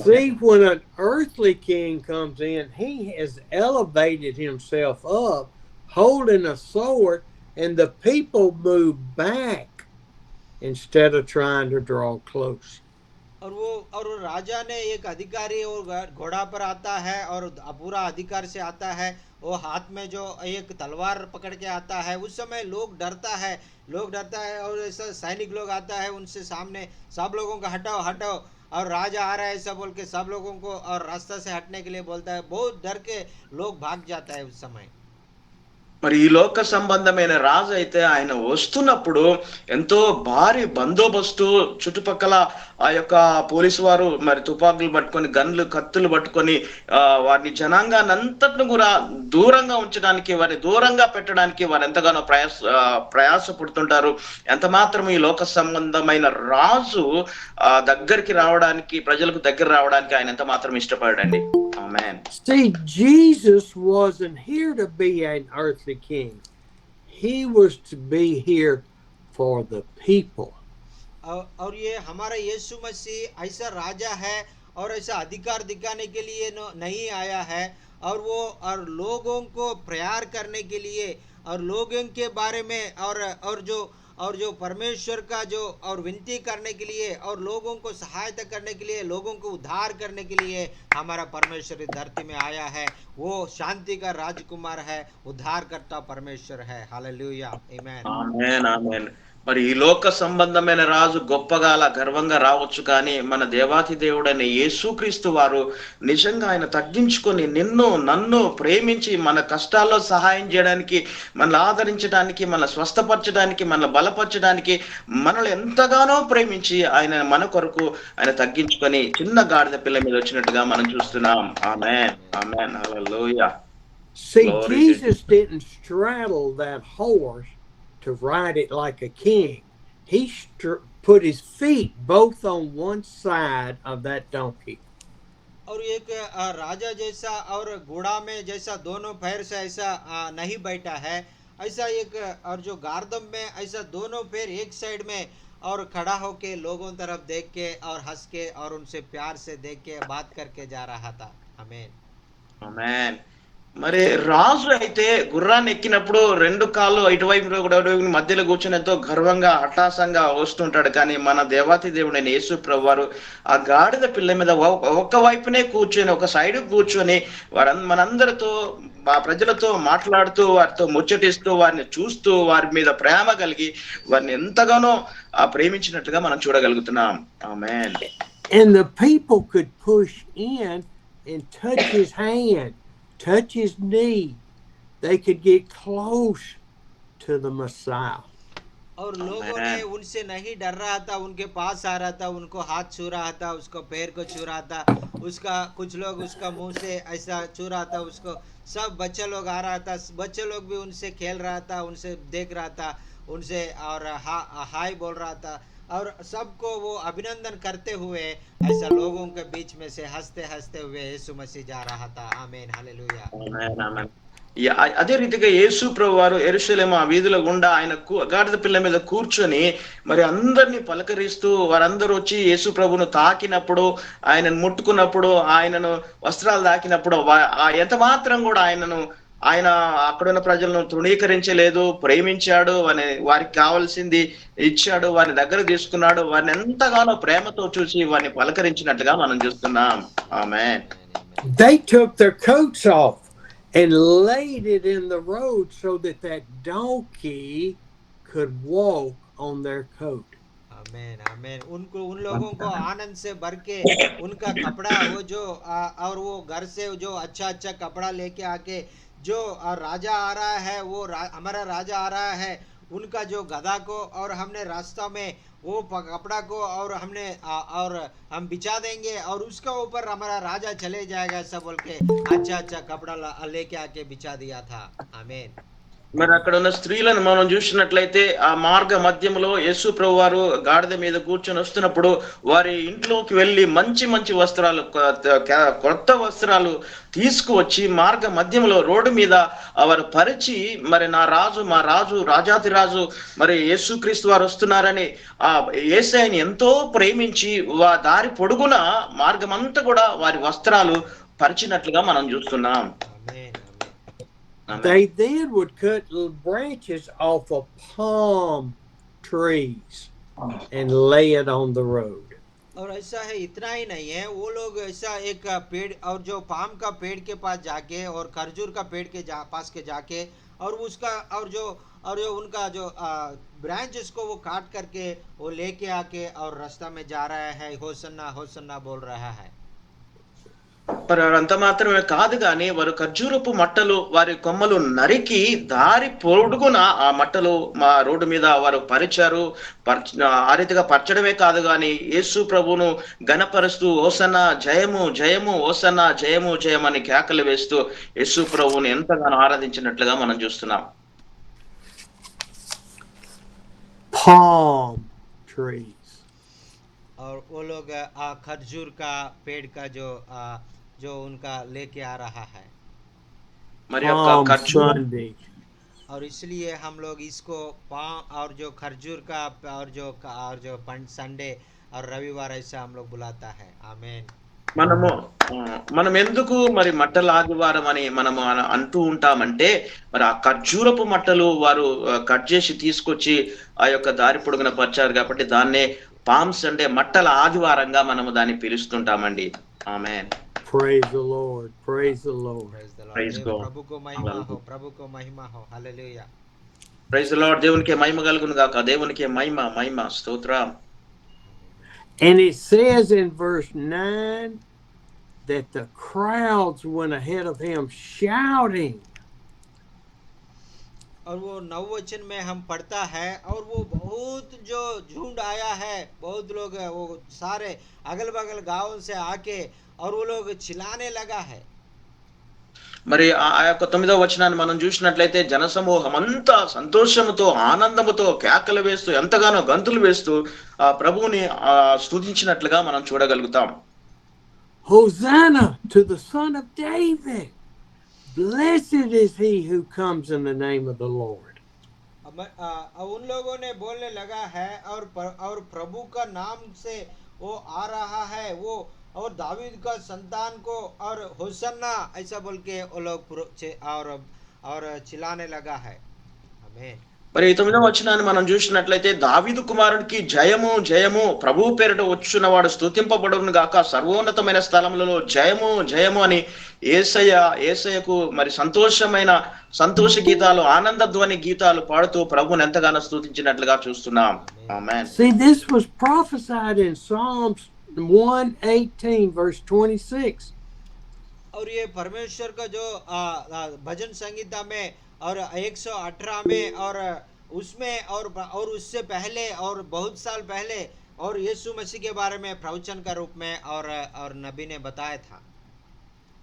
See, when an earthly king comes in, he has elevated himself up, holding a sword, and the people move back instead of trying to draw close. और राजा ने एक अधिकारी और घोड़ा पर आता है, और पूरा अधिकार से आता है, वो हाथ में जो एक तलवार पकड़ के आता है। उस समय लोग डरता है, और ऐसा सैनिक लोग आता है उनसे सामने, सब लोगों को हटाओ हटाओ, और राजा आ रहा है ऐसा बोल के सब लोगों को और रास्ता से हटने के लिए बोलता है। बहुत डर के लोग भाग जाता है उस समय। మరి ఈ లోక సంబంధమైన రాజు అయితే ఆయన వస్తున్నప్పుడు ఎంతో భారీ బందోబస్తు, చుట్టుపక్కల ఆ యొక్క పోలీసు వారు మరి తుపాకులు పట్టుకొని, గన్లు, కత్తులు పట్టుకొని వారిని జనాంగాన్ని అంతటిని కూడా దూరంగా ఉంచడానికి, వారిని దూరంగా పెట్టడానికి వారు ఎంతగానో ప్రయాసపడుతుంటారు. ఎంత మాత్రం ఈ లోక సంబంధమైన రాజు దగ్గరికి రావడానికి, ప్రజలకు దగ్గర రావడానికి ఆయన ఎంత మాత్రం ఇష్టపడండి. Amen. See, Jesus wasn't here to be an earthly king. He was to be here for the people. और ये हमारा यीशु मसीह ऐसा राजा है और ऐसा अधिकार दिखाने के लिए नहीं आया है, और वो और लोगों को प्यार करने के लिए, और लोगों के बारे में और जो परमेश्वर का जो और विनती करने के लिए, और लोगों को सहायता करने के लिए, लोगों को उद्धार करने के लिए हमारा परमेश्वर इस धरती में आया है। वो शांति का राजकुमार है, उद्धार करता परमेश्वर है। हालेलुया, आमीन, आमीन, आमीन. మరి ఈ లోక సంబంధమైన రాజు గొప్పగా అలా గర్వంగా రావచ్చు, కానీ మన దేవాతి దేవుడైన యేసుక్రీస్తు వారు నిజంగా ఆయన తగ్గించుకొని నన్ను ప్రేమించి మన కష్టాల్లో సహాయం చేయడానికి, మనల్ని ఆదరించడానికి, మన స్వస్థపరచడానికి, మన బలపరచడానికి, మనల్ని ఎంతగానో ప్రేమించి ఆయన మన కొరకు ఆయన తగ్గించుకొని చిన్న గాడిద పిల్ల మీద వచ్చినట్టుగా మనం చూస్తున్నాం. ఆమేన్, ఆమేన్, హల్లెలూయా. See, Jesus didn't straddle that horse to ride it like a king. He put his feet both on one side of that donkey. और एक राजा जैसा और घोड़ा में जैसा दोनों पैर से ऐसा नहीं बैठा है, ऐसा एक और जो गार्दम में ऐसा दोनों पैर एक साइड में और खड़ा होके लोगों तरफ देख के और हंस के और उनसे प्यार से देख के बात करके जा रहा था। आमीन। ఆమేన్. మరి రాజు అయితే గుర్రాన్ని ఎక్కినప్పుడు రెండు కాళ్ళు ఇటువైపు కూడా అటువైపు మధ్యలో కూర్చొని ఎంతో గర్వంగా హఠాసంగా వస్తుంటాడు. కానీ మన దేవాతి దేవుడైన యేసు ప్రభు వారు ఆ గాడిద పిల్ల మీద ఒక్క వైపునే కూర్చొని ఒక సైడ్ కూర్చొని మనందరితో ఆ ప్రజలతో మాట్లాడుతూ వారితో ముచ్చటిస్తూ వారిని చూస్తూ వారి మీద ప్రేమ కలిగి వారిని ఎంతగానో ప్రేమించినట్లుగా మనం చూడగలుగుతున్నాం. ఆమేన్. And the people could push in and touch his hand, touch his knee. They could get close to the Messiah. और लोगों ने उनसे नहीं डर रहा था, उनके पास आ रहा था, उनको हाथ छू रहा था, उसको पैर को छू रहा था, उसका कुछ लोग उसका मुंह से ऐसा छू रहा था, उसको सब बच्चे लोग आ रहा था, बच्चे लोग भी उनसे खेल रहा था, उनसे देख रहा था, उनसे और हाय बोल रहा था, और सबको वो अभिनंदन करते हुए ऐसा लोगों के बीच में से हंसते हंसते हुए यीशु मसीह जा रहा था। आमीन, हालेलुया। ఆమేన్, ఆమేన్. అదే రీతిగా యేసు ప్రభు వారు యెరూషలేము ఆ వీధుల గుండా ఆయన గాడిద పిల్ల మీద కూర్చొని మరి అందరినీ పలకరిస్తూ వారందరూ వచ్చి యేసు ప్రభును తాకినప్పుడు ఆయనను ముట్టుకున్నప్పుడు ఆయనను వస్త్రాలు తాకినప్పుడు ఎంత మాత్రం కూడా ఆయన అక్కడున్న ప్రజలను తృణీకరించలేదు, ప్రేమించాడు, వారికి కావాల్సింది ఇచ్చాడు, వారిని దగ్గర తీసుకున్నాడు, వారిని ఎంతగానో ప్రేమతో చూసి వారిని పలకరించినట్లుగా మనం చూస్తున్నాం. ఆమేన్. They took their coats off and laid it in the road so that donkey could walk on their coat. आमेन, आमेन। उन लोगों को आनंद से भर के उनका कपड़ा वो जो और वो घर से जो अच्छा कपड़ा लेके आके जो राजा आ रहा है, वो हमारा राजा आ रहा है, उनका जो गधा को और हमने रास्ता में वो कपड़ा को और हमने और हम बिछा देंगे और उसका ऊपर हमारा राजा चले जाएगा, ऐसा बोल के अच्छा कपड़ा लेके आके बिछा दिया था। आमीन। మరి అక్కడ ఉన్న స్త్రీలను మనం చూసినట్లయితే ఆ మార్గ మధ్యంలో యేసు ప్రభు వారు గాడిద మీద కూర్చొని వస్తున్నప్పుడు వారి ఇంట్లోకి వెళ్ళి మంచి మంచి వస్త్రాలు, కొత్త వస్త్రాలు తీసుకువచ్చి మార్గ మధ్యంలో రోడ్డు మీద వారు పరిచి మరి మా రాజు రాజాతి రాజు మరి యేసుక్రీస్తు వారు వస్తున్నారని ఆ యేసయ్యని ఎంతో ప్రేమించి దారి పొడుగున మార్గమంతా కూడా వారి వస్త్రాలు పరిచినట్లుగా మనం చూస్తున్నాం. They then would cut little branches off of palm trees and lay it on the road. और ऐसा है, इतना ही नहीं है, वो लोग ऐसा एक पेड़ और जो पाम का पेड़ के पास जाके और खजूर का पेड़ के पास के जाके और उसका और जो उनका जो ब्रांचेस को वो काट करके वो लेके आके और रास्ता में जा रहा है, होसन्ना होसन्ना बोल रहा है। మరి అంత మాత్రమే కాదు కానీ వారు ఖర్జూరపు మట్టలు వారి కొమ్మలు నరికి దారి పొడుగున ఆ మట్టలు మా రోడ్డు మీద వారు పరిచారు. ఆ రీతిగా పరచడమే కాదు కానీ యేసు ప్రభును గణపరుస్తూ హోసన్నా జయము జయము, హోసన్నా జయము జయమని కేకలు వేస్తూ యేసు ప్రభువుని ఎంతగానో ఆరాధించినట్లుగా మనం చూస్తున్నాం. Palm trees. और वो लोग खजूर का पेड़ का जो उनका लेके आ रहा है, మరి Sunday. और इसलिए हम लोग इसको और जो खजूर का और जो संडे और रविवार ऐसा हम लोग बुलाता है। आमीन। మనం ఎందుకు మరి మట్టల ఆదివారం అని మనం అంటూ ఉంటామంటే మరి ఆ ఖర్జూరపు మట్టలు వారు కట్ చేసి తీసుకొచ్చి ఆ యొక్క దారి పొడుగున పరిచారు కాబట్టి దాన్నే పామ్ సండే, మట్టల ఆదివారంగా మనము దాన్ని పిలుస్తుంటామండి. ఆమేన్. Praise the Lord. Praise the Lord. Praise God. प्रभु को महिमा हो, प्रभु को महिमा हो। हालेलुया। Praise the Lord. దేవునికి మహిమ కలుగును గాక. దేవునికి మహిమ స్తోత్రం. And it says in verse 9 that the crowds went ahead of him shouting. और वो 9 वचन में हम पढ़ता है, और वो बहुत जो झुंड आया है, बहुत लोग वो सारे अगल बगल गांव से आके और वो लोग चिल्लाने लगा है। మరి ఆ యొక్క 9వ వచనాన్ని మనం చూసినట్లయితే జనసమూహం అంతా సంతోషముతో ఆనందముతో కేకలు వేస్తూ ఎంతగానో గంతులు వేస్తూ ఆ ప్రభువుని స్తుతించినట్లుగా మనం చూడగలుగుతాం. Hosanna to the Son of David. Blessed is he who comes in the name of the Lord. उन लोगों ने बोलने लगा है और प्रभु का नाम से वो आ रहा है वो, और दावीद का संतान को, और होसन्ना ऐसा बोल के वो लोग और चिल्लाने लगा है। आमीन। మరి 9వ వచనాన్ని మనం చూసినట్లయితే దావీదు కుమారుడికి జయము జయము, ప్రభువు పేరిట వచ్చున్నవాడు స్తుతింపబడును గాక, సర్వోన్నతమైన స్థలములలో జయము జయము అని యేసయ్యకు మరి సంతోష గీతాలు, ఆనంద ధ్వని గీతాలు పాడుతూ ప్రభువుని ఎంతగానో స్తుతించినట్లుగా చూస్తున్నాం. ఆమేన్. See, this was prophesied in Psalms 118 verse 26. और ये परमेश्वर का जो भजन संगीता में और 118 में और उसमें और उससे पहले और बहुत साल पहले और यीशु मसीह के बारे में प्रवचन का रूप में और नबी ने बताया था।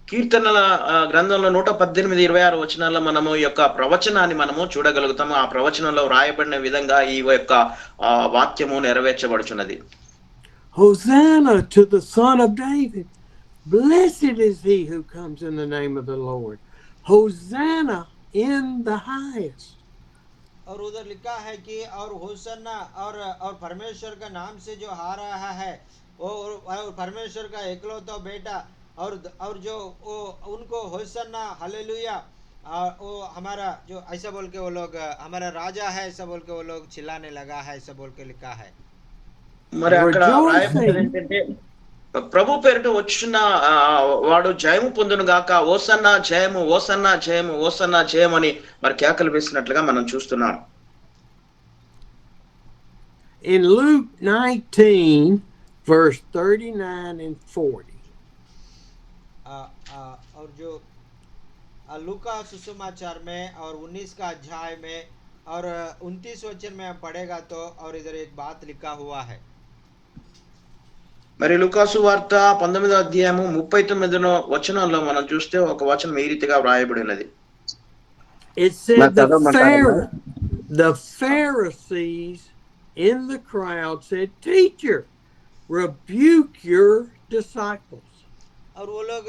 కీర్తనల గ్రంథంలో 118-26 వచనాల్లో మనము ఈ యొక్క ప్రవచనాన్ని మనము చూడగలుగుతాము. ఆ ప్రవచనంలో వ్రాయబడిన విధంగా ఈ యొక్క వాక్యము నెరవేర్చబడుచున్నది. Hosanna to the Son of David. Blessed is he who comes in the name of the Lord. Hosanna in the highest. और उधर लिखा है कि और होसन्ना और परमेश्वर का नाम से जो आ रहा है वो, और परमेश्वर का एकलौता बेटा, और जो वो उनको होसन्ना हालेलुया, वो हमारा जो ऐसा बोल के वो लोग हमारा राजा है ऐसा बोल के वो लोग चिल्लाने लगा है, ऐसा बोल के लिखा है। మరి అక్కడ రాయబడింది ఏంటంటే ప్రభు పేరిట వచ్చిన వాడు జయము పొందును గాక, ఓసన్నా జయము ఓసన్నా జయము ఓసన్నా జయము అని మరి కేకలు వేసినట్లుగా మనం చూస్తున్నాం. In Luke 19 verse 39 and 40. और जो लूका सुसमाचार में और 19 का अध्याय में और 29 वचन में पढ़ेगा तो, और इधर एक बात लिखा हुआ है। మరి లూకాసు వార్త 19వ అధ్యాయము 39వ వచనంలో మనం చూస్తే ఒక వచనం ఈ రీతిగా వ్రాయబడినది. It said the Pharisees in the crowd said, "Teacher, rebuke your disciples." और वो लोग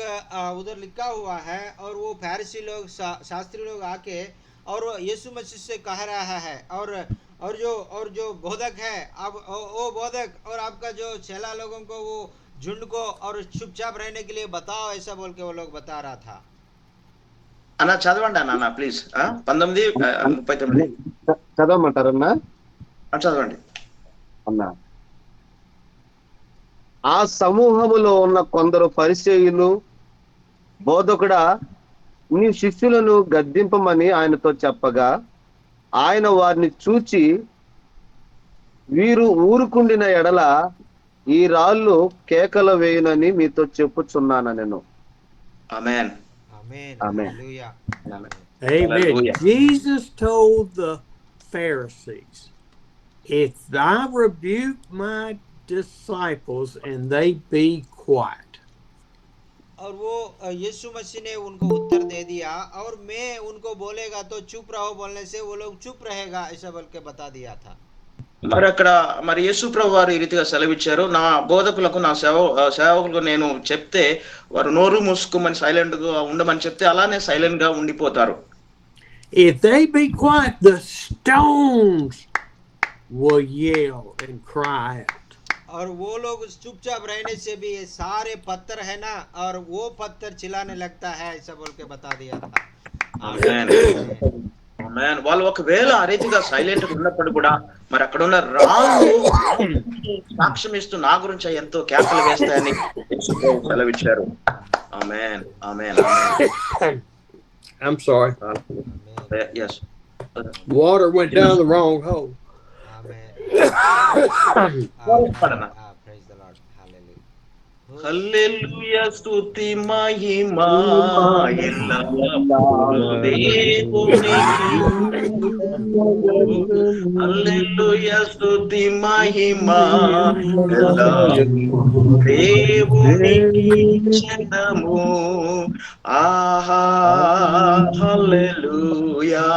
उधर लिखा हुआ है, और वो फरीसी लोग शास्त्री लोग आके और यीशु मसीह से कह रहा है, और जो बोधक है अब वो बोधक और आपका जो चेला लोगों को वो झुंड को और चुपचाप रहने के लिए बताओ, ऐसा बोल के वो लोग बता रहा था। అన్న చదవండి అన్న ప్లీజ్. 19:39 చదవమంటారన్నా? చదవండి అన్నా. ఆ సమూహములో ఉన్న కొందరు పరిసయ్యులు, బోధకుడా నీ శిష్యులను గద్దింపమని ఆయనతో చెప్పగా, ఆయన వారిని చూచి, వీరు ఊరుకుండిన ఎడల ఈ రాళ్ళు కేకలు వేయునని మీతో చెప్పుచున్నాను నేను. ఆమేన్. Amen. Amen. Hallelujah. Amen. Hallelujah. Jesus told the Pharisees, "If I rebuke my disciples and they be quiet." और वो यीशु मसीह ने उनको उत्तर दे दिया, और मैं उनको बोलेगा तो चुप रहो बोलने से वो लोग चुप रहेगा, ऐसा बोल के बता दिया था। మరి అక్కడ మరి యేసు ప్రభు వారు ఈ రీతిగా సెలవిచ్చారు, నా బోధకులకు నా సేవకులకు నేను చెప్తే వారు నోరు మూసుకోమని సైలెంట్ గా ఉండమని చెప్తే అలానే సైలెంట్ గా ఉండిపోతారు. If they be quiet, the stones will yell and cry out. और वो लोग चुपचाप रहने से भी ये सारे पत्थर है ना, और वो पत्थर चिल्लाने लगता है, ऐसा बोल के बता दिया था। ఆమేన్. ఆమేన్. వాళ్ళు ఒకవేళ ఆ రీతిగా సైలెంట్ గా ఉన్నప్పుడు కూడా మరి అక్కడ ఉన్న రాళ్ళు సాక్ష్యం ఇస్తూ నా గురించి ఎంతో కేకలు వేస్తాయని యేసు ప్రభు సెలవిచ్చారు. ఆమేన్. ఆమేన్. ఆమేన్. I'm sorry. yes. Water went down the wrong hole. Amen. Praise the Lord. Hallelujah. హల్లెలూయా స్తుతి మహిమా ఎల్లప్పుడూ దేవునికి. హల్లెలూయా స్తుతి మహిమా ఎల్లప్పుడూ దేవునికి చెందము. ఆహా హల్లెలూయా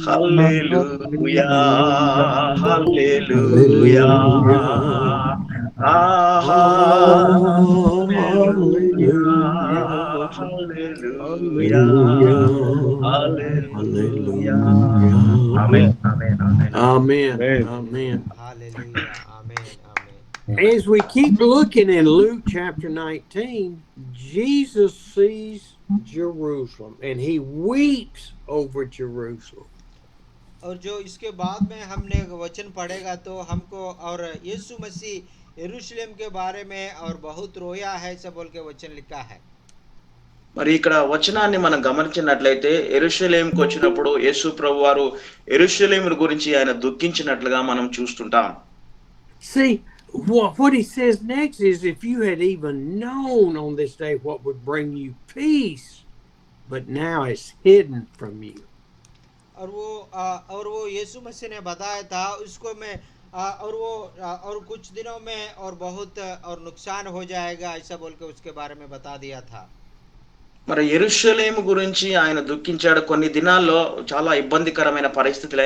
హల్లెలూయా హల్లెలూయా Hallelujah. Hallelujah. Amen. Amen. Amen. Amen. Amen. Amen. Hallelujah आमीन आमीन As we keep looking in Luke chapter 19, Jesus sees Jerusalem and he weeps over Jerusalem. और जो इसके बाद में हमने वचन पढ़ेगा तो हमको और यीशु मसीह यरूशलेम के बारे में और बहुत रोया है ऐसा बोल के वचन लिखा है మరి ఇక్కడ వచనాన్ని మనం గమనించినట్లయితే యెరూషలేముకు వచ్చినప్పుడు యేసు ప్రభు వారు యెరూషలేము గురించి ఆయన దుఃఖించినట్లుగా మనం చూస్తుంటాం. See, what he says next is if you had even known on this day what would bring you peace, but now it's hidden from you. और वो यीशु मसीह ने बताया था उसको मैं और कुछ दिनों में और बहुत और नुकसान हो जाएगा ऐसा बोल के उसके बारे में बता दिया था మరి యెరూషలేము గురించి ఆయన దుఃఖించాడు. కొన్ని దినాల్లో చాలా ఇబ్బందికరమైన పరిస్థితులు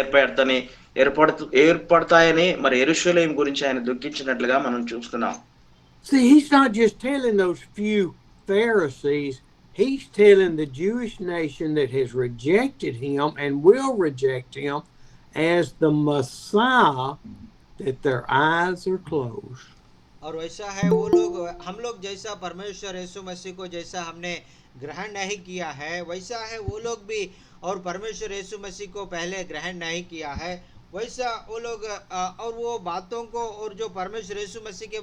ఏర్పడతాయని మరి యెరూషలేము గురించి ఆయన దుఃఖించినట్లుగా మనం చూస్తున్నాం. See, he's not just telling those few Pharisees, he's telling the Jewish nation that has rejected him and will reject him as the Messiah, that their eyes are closed. और वैसा है वो लोग हम लोग जैसा परमेश्वर यीशु मसीह को जैसा हमने ग्रहण नहीं किया है वैसा है वो लोग भी और परमेश्वर यीशु मसीह को पहले ग्रहण नहीं किया है वैसा वो लोग और वो बातों को और जो परमेश्वर यीशु मसीह के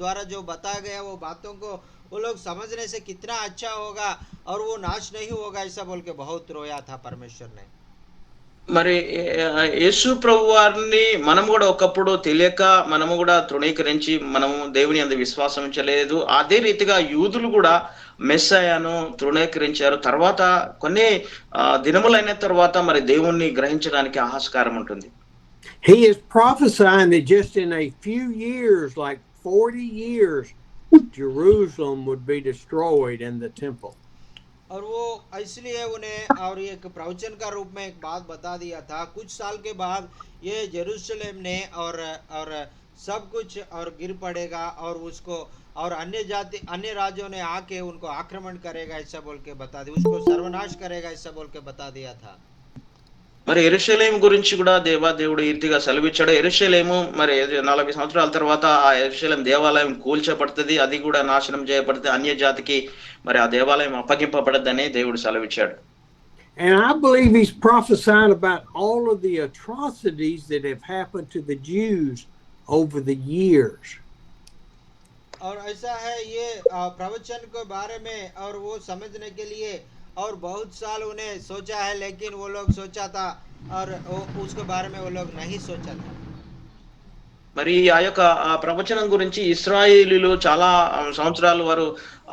द्वारा जो बताया गया वो बातों को वो लोग समझने से कितना अच्छा होगा और वो नाश नहीं होगा ऐसा बोल के बहुत रोया था परमेश्वर ने మరి యేసు ప్రభు వారిని మనం కూడా ఒకప్పుడు తెలియక మనము కూడా తృణీకరించి మనము దేవుని యందు విశ్వాసం ఉంచలేదు. అదే రీతిగా యూదులు కూడా మెస్సయాను తృణీకరించారు. తర్వాత కొన్ని దినములైన తర్వాత మరి దేవుణ్ణి గ్రహించడానికి ఆస్కారం ఉంటుంది. He is prophesying that just in a few years, like 40 years, Jerusalem would be destroyed and the temple. और वो इसलिए उन्हें और एक प्रवचन का रूप में एक बात बता दिया था कुछ साल के बाद ये यरूशलेम ने और सब कुछ और गिर पड़ेगा और उसको और अन्य राज्यों ने आके उनको आक्रमण करेगा ऐसा बोल के बता दिया उसको सर्वनाश करेगा ऐसा बोल के बता दिया था మరి యెరూషలేము గురించి కూడా దేవుడు ఈ రీతిగా సెలవిచ్చాడు. యెరూషలేము మరి 40 సంవత్సరాల తర్వాత ఆ యెరూషలేము దేవాలయం కూల్చబడుతుంది, అది కూడా నాశనం చేయబడుతుంది, అన్య జాతికి మరి ఆ దేవాలయం అప్పగింపబడదని దేవుడు సెలవిచ్చాడు. And I believe he's prophesying about all of the atrocities that have happened to the Jews over the years. और ऐसा है ये प्रवचन के बारे में और वो समझने के लिए और बहुत साल उन्हें सोचा है लेकिन वो लोग सोचा था और उसके बारे में वो लोग नहीं सोचा था మరి ఆ యొక్క ప్రవచనం గురించి ఇశ్రాయేలీలు చాలా సంవత్సరాలు వారు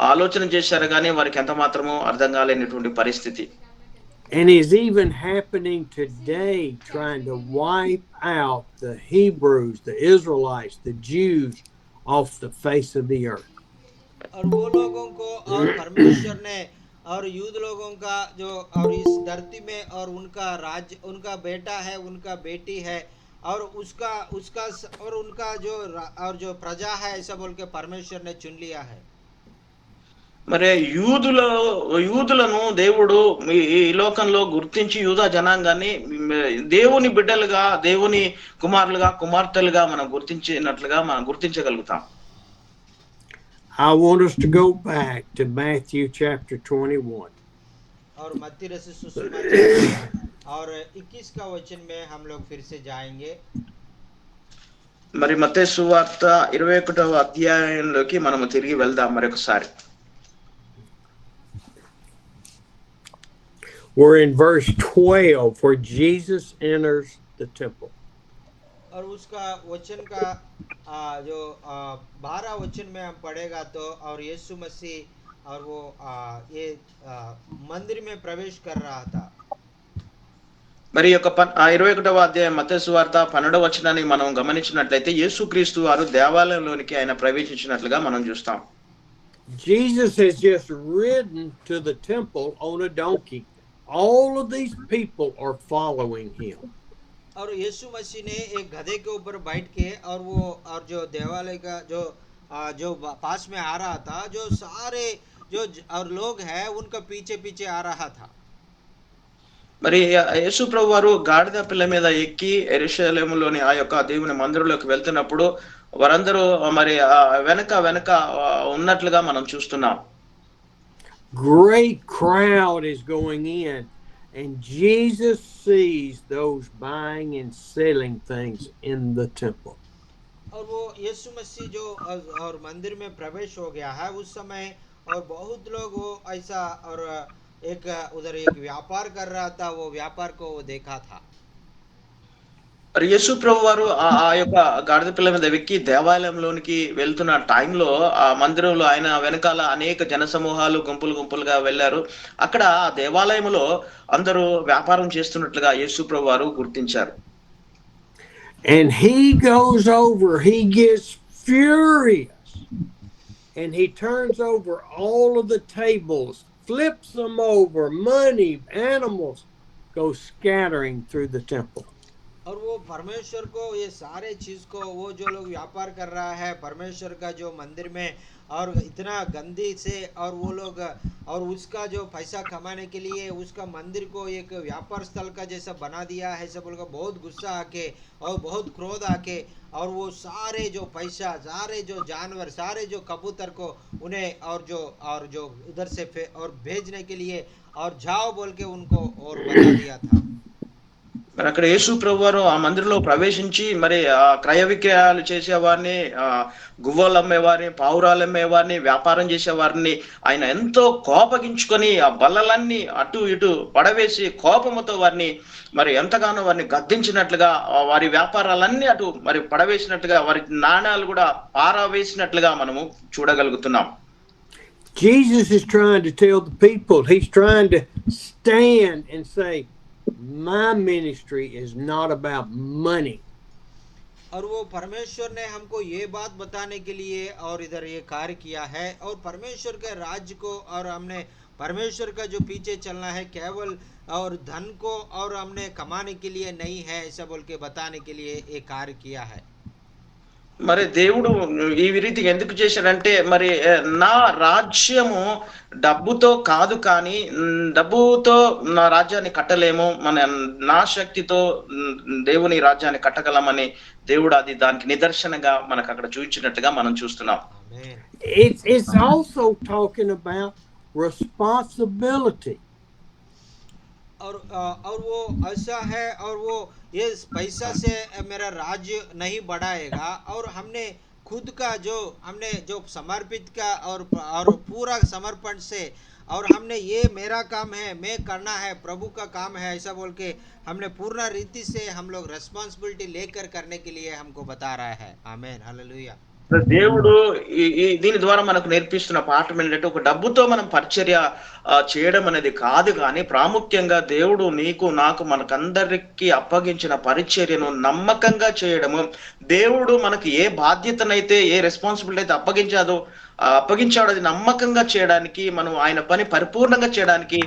ఆలోచన చేశారు కానీ వారికి ఎంత మాత్రమూ అర్థం కాలేనటువంటి పరిస్థితి. And is even happening today, trying to wipe out the Hebrews, the Israelites, the Jews off the face of the earth. और वो लोगों को और परमेश्वर ने और यूद लोगों का जो और इस धरती में और उनका राज्य उनका बेटा है उनका बेटी है और उसका उसका और उनका जो और जो प्रजा है ऐसा बोल के परमेश्वर ने चुन लिया है మరి యూదులను దేవుడు ఈ లోకంలో గుర్తించి యూదా జనాంగాన్ని దేవుని బిడ్డలుగా దేవుని కుమారులుగా కుమార్తెలుగా మనం గుర్తించగలుగుతాం. I want us to go back to Matthew chapter 21. और मत्ती रचित सुसमाचार और 21 का वचन में हम लोग फिर से जाएंगे. మరి మత్తయి సువార్త 21వ అధ్యాయంలోకి మనము తిరిగి వెళ్దాం మరొకసారి. We're in verse 12 where Jesus enters the temple. और उसका वचन का जो 12 वचन में हम पढ़ेगा तो और यीशु मसीह और वो ये मंदिर में प्रवेश कर रहा था. మరి యొక్క 21వ అధ్యాయం మత్తయి సువార్త 12వ వచనాన్ని మనం గమనించినట్లయితే యేసుక్రీస్తు వారు దేవాలయంలోనికి ఆయన ప్రవేశించినట్లుగా మనం చూస్తాం. Jesus has just ridden to the temple on a donkey. All of these people are following him. और यीशु मसीह ने एक गधे के ऊपर बैठ के और वो और जो देवालय का जो पास में आ रहा था, जो सारे और लोग हैं उनका पीछे पीछे आ रहा था। మరి యేసు ప్రభు వారు గాడిద పిల్ల మీద ఎక్కి యెరూషలేములోని ఆ యొక్క దేవుని మందిరంలోకి వెళ్తున్నప్పుడు వారందరూ మరి వెనక వెనక ఉన్నట్లుగా మనం చూస్తున్నాం. Great crowd is going in, and Jesus sees those buying and selling things in the temple. और वो यीशु मसीह जो और मंदिर में प्रवेश हो गया है उस समय, और बहुत लोग वो ऐसा और एक उधर एक व्यापार कर रहा था, वो व्यापार को वो देखा था। మరి యేసు ప్రభు వారు ఆ యొక్క గాడిద పిల్ల మీద ఎక్కి దేవాలయంలోనికి వెళ్తున్న టైంలో ఆ మందిరంలో ఆయన వెనకాల అనేక జన సమూహాలు గుంపులు గుంపులుగా వెళ్ళారు. అక్కడ ఆ దేవాలయంలో అందరూ వ్యాపారం చేస్తున్నట్లుగా యేసు ప్రభు వారు గుర్తించారు. And he goes over, he gets furious, and he turns over all of the tables, flips them over, money, animals go scattering through the temple. और वो परमेश्वर को ये सारे चीज को, वो जो लोग व्यापार कर रहा है परमेश्वर का जो मंदिर में, और इतना गंदी से, और वो लोग और उसका जो पैसा कमाने के लिए उसका मंदिर को एक व्यापार स्थल का जैसा बना दिया है, सब बोलकर बहुत गुस्सा आके और बहुत क्रोध आके, और वो सारे जो पैसा, सारे जो जानवर, सारे जो कबूतर को उन्हें और जो उधर से और भेजने के लिए और जाओ बोल के उनको और बता दिया था। మరి అక్కడ యేసు ప్రభు వారు ఆ మందిరంలో ప్రవేశించి మరి ఆ క్రయ విక్రయాలు చేసేవారిని, గువ్వలు అమ్మేవారిని, పావురాలు అమ్మేవారిని, వ్యాపారం చేసేవారిని ఆయన ఎంతో కోపగించుకొని ఆ బల్లలన్నీ అటు ఇటు పడవేసి కోపముతో వారిని మరి ఎంతగానో వారిని గద్దించినట్లుగా, వారి వ్యాపారాలన్నీ అటు మరి పడవేసినట్లుగా, వారి నాణ్యాలు కూడా పారవేసినట్లుగా మనము చూడగలుగుతున్నాం. Jesus is trying to tell the people, he's trying to stand and say, my ministry is not about money. और वो परमेश्वर ने हमको ये बात बताने के लिए और इधर ये कार्य किया है, और परमेश्वर के राज्य को और हमने परमेश्वर का जो पीछे चलना है केवल और धन को और हमने कमाने के लिए नहीं है, ऐसा बोल के बताने के लिए ये कार्य किया है। మరి దేవుడు ఈ రీతిగా ఎందుకు చేశాడంటే మరి నా రాజ్యము డబ్బుతో కాదు, కానీ డబ్బుతో నా రాజ్యాన్ని కట్టలేము, నా శక్తితో దేవుని రాజ్యాన్ని కట్టగలమని దేవుడు అది దానికి నిదర్శనంగా మనకు అక్కడ చూపించినట్టుగా మనం చూస్తున్నాం. It's also talking about responsibility. और वो ऐसा है, और वो ये पैसा से मेरा राज्य नहीं बढ़ाएगा, और हमने खुद का जो हमने जो समर्पित का और पूरा समर्पण से, और हमने ये मेरा काम है, मैं करना है, प्रभु का काम है, ऐसा बोल के हमने पूर्ण रीति से हम लोग रेस्पॉन्सिबिलिटी लेकर करने के लिए हमको बता रहा है। आमीन, हालेलुया। దేవుడు దీని ద్వారా మనకు నేర్పిస్తున్న పాఠం ఏంటంటే, ఒక డబ్బుతో మనం పరిచర్య చేయడం అనేది కాదు, కానీ ప్రాముఖ్యంగా దేవుడు నీకు నాకు మనకందరికి అప్పగించిన పరిచర్యను నమ్మకంగా చేయడము, దేవుడు మనకి ఏ బాధ్యతనైతే ఏ రెస్పాన్సిబిలిటీ అయితే అప్పగించాడు అది నమ్మకంగా చేయడానికి, మనం ఆయన పని పరిపూర్ణంగా చేయడానికి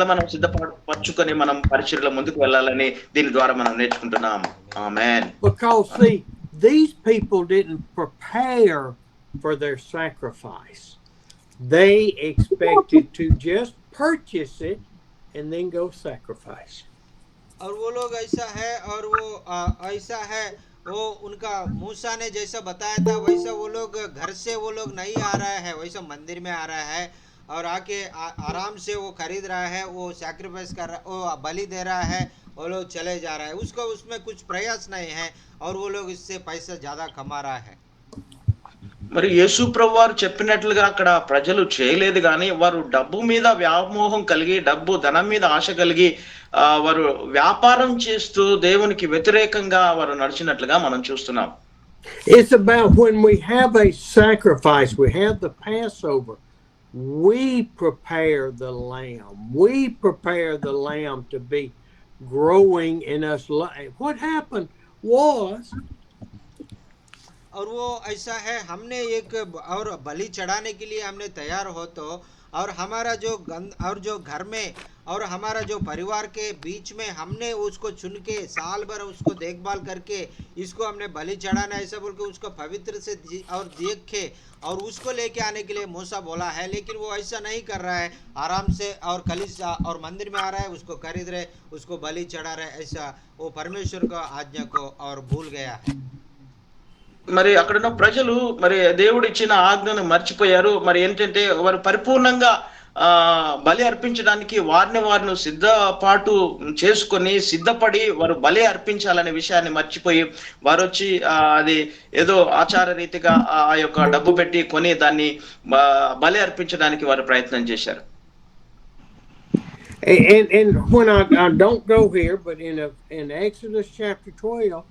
మనం సిద్ధపరచుకొని మనం పరిచర్యలో ముందుకు వెళ్ళాలని దీని ద్వారా మనం నేర్చుకుంటున్నాం. ఆమేన్. Because see, these people didn't prepare for their sacrifice. They expected to just purchase it and then go sacrifice. और वो लोग ऐसा है, और वो ऐसा है, वो उनका मूसा ने जैसा बताया था वैसा वो लोग घर से वो लोग नहीं आ रहा है, वैसा मंदिर में आ रहा है और आके आराम से वो खरीद रहा है, वो सैक्रिफाइस कर रहा, वो बलि दे रहा है, वो लोग चले जा रहा है, उसको उसमें कुछ प्रयास नहीं है, और वो लोग इससे पैसा ज्यादा कमा रहा है। మరి యేసు ప్రభు వారు చెప్పినట్లుగా అక్కడ ప్రజలు చేయలేదు, కానీ వారు డబ్బు మీద వ్యామోహం కలిగి, ధనం మీద ఆశ కలిగి వారు వ్యాపారం చేస్తూ దేవునికి వ్యతిరేకంగా వారు నడిచినట్లుగా మనం చూస్తున్నాం. It's about when we have a sacrifice, we have the Passover, we prepare the lamb. We prepare the lamb to be growing in us. What happened was, और वो ऐसा है, हमने एक और बलि चढ़ाने के लिए हमने तैयार हो तो, और हमारा जो गंद और जो घर में और हमारा जो परिवार के बीच में हमने उसको चुन के साल भर उसको देखभाल करके इसको हमने बलि चढ़ाना ऐसा बोल के उसको पवित्र से और देखे और उसको लेके आने के लिए मूसा बोला है, लेकिन वो ऐसा नहीं कर रहा है। आराम से और कलीसिया और मंदिर में आ रहा है, उसको खरीद रहे, उसको बलि चढ़ा रहे, ऐसा वो परमेश्वर का आज्ञा को और भूल गया है। మరి అక్కడున్న ప్రజలు మరి దేవుడు ఇచ్చిన ఆజ్ఞను మర్చిపోయారు. మరి ఏంటంటే వారు పరిపూర్ణంగా బలి అర్పించడానికి వారిని సిద్ధపాటు చేసుకొని సిద్ధపడి వారు బలి అర్పించాలనే విషయాన్ని మర్చిపోయి వారు వచ్చి అది ఏదో ఆచార రీతిగా ఆ యొక్క డబ్బు పెట్టి కొని దాన్ని బలి అర్పించడానికి వారు ప్రయత్నం చేశారు. And when I don't go here, but in Exodus chapter 12,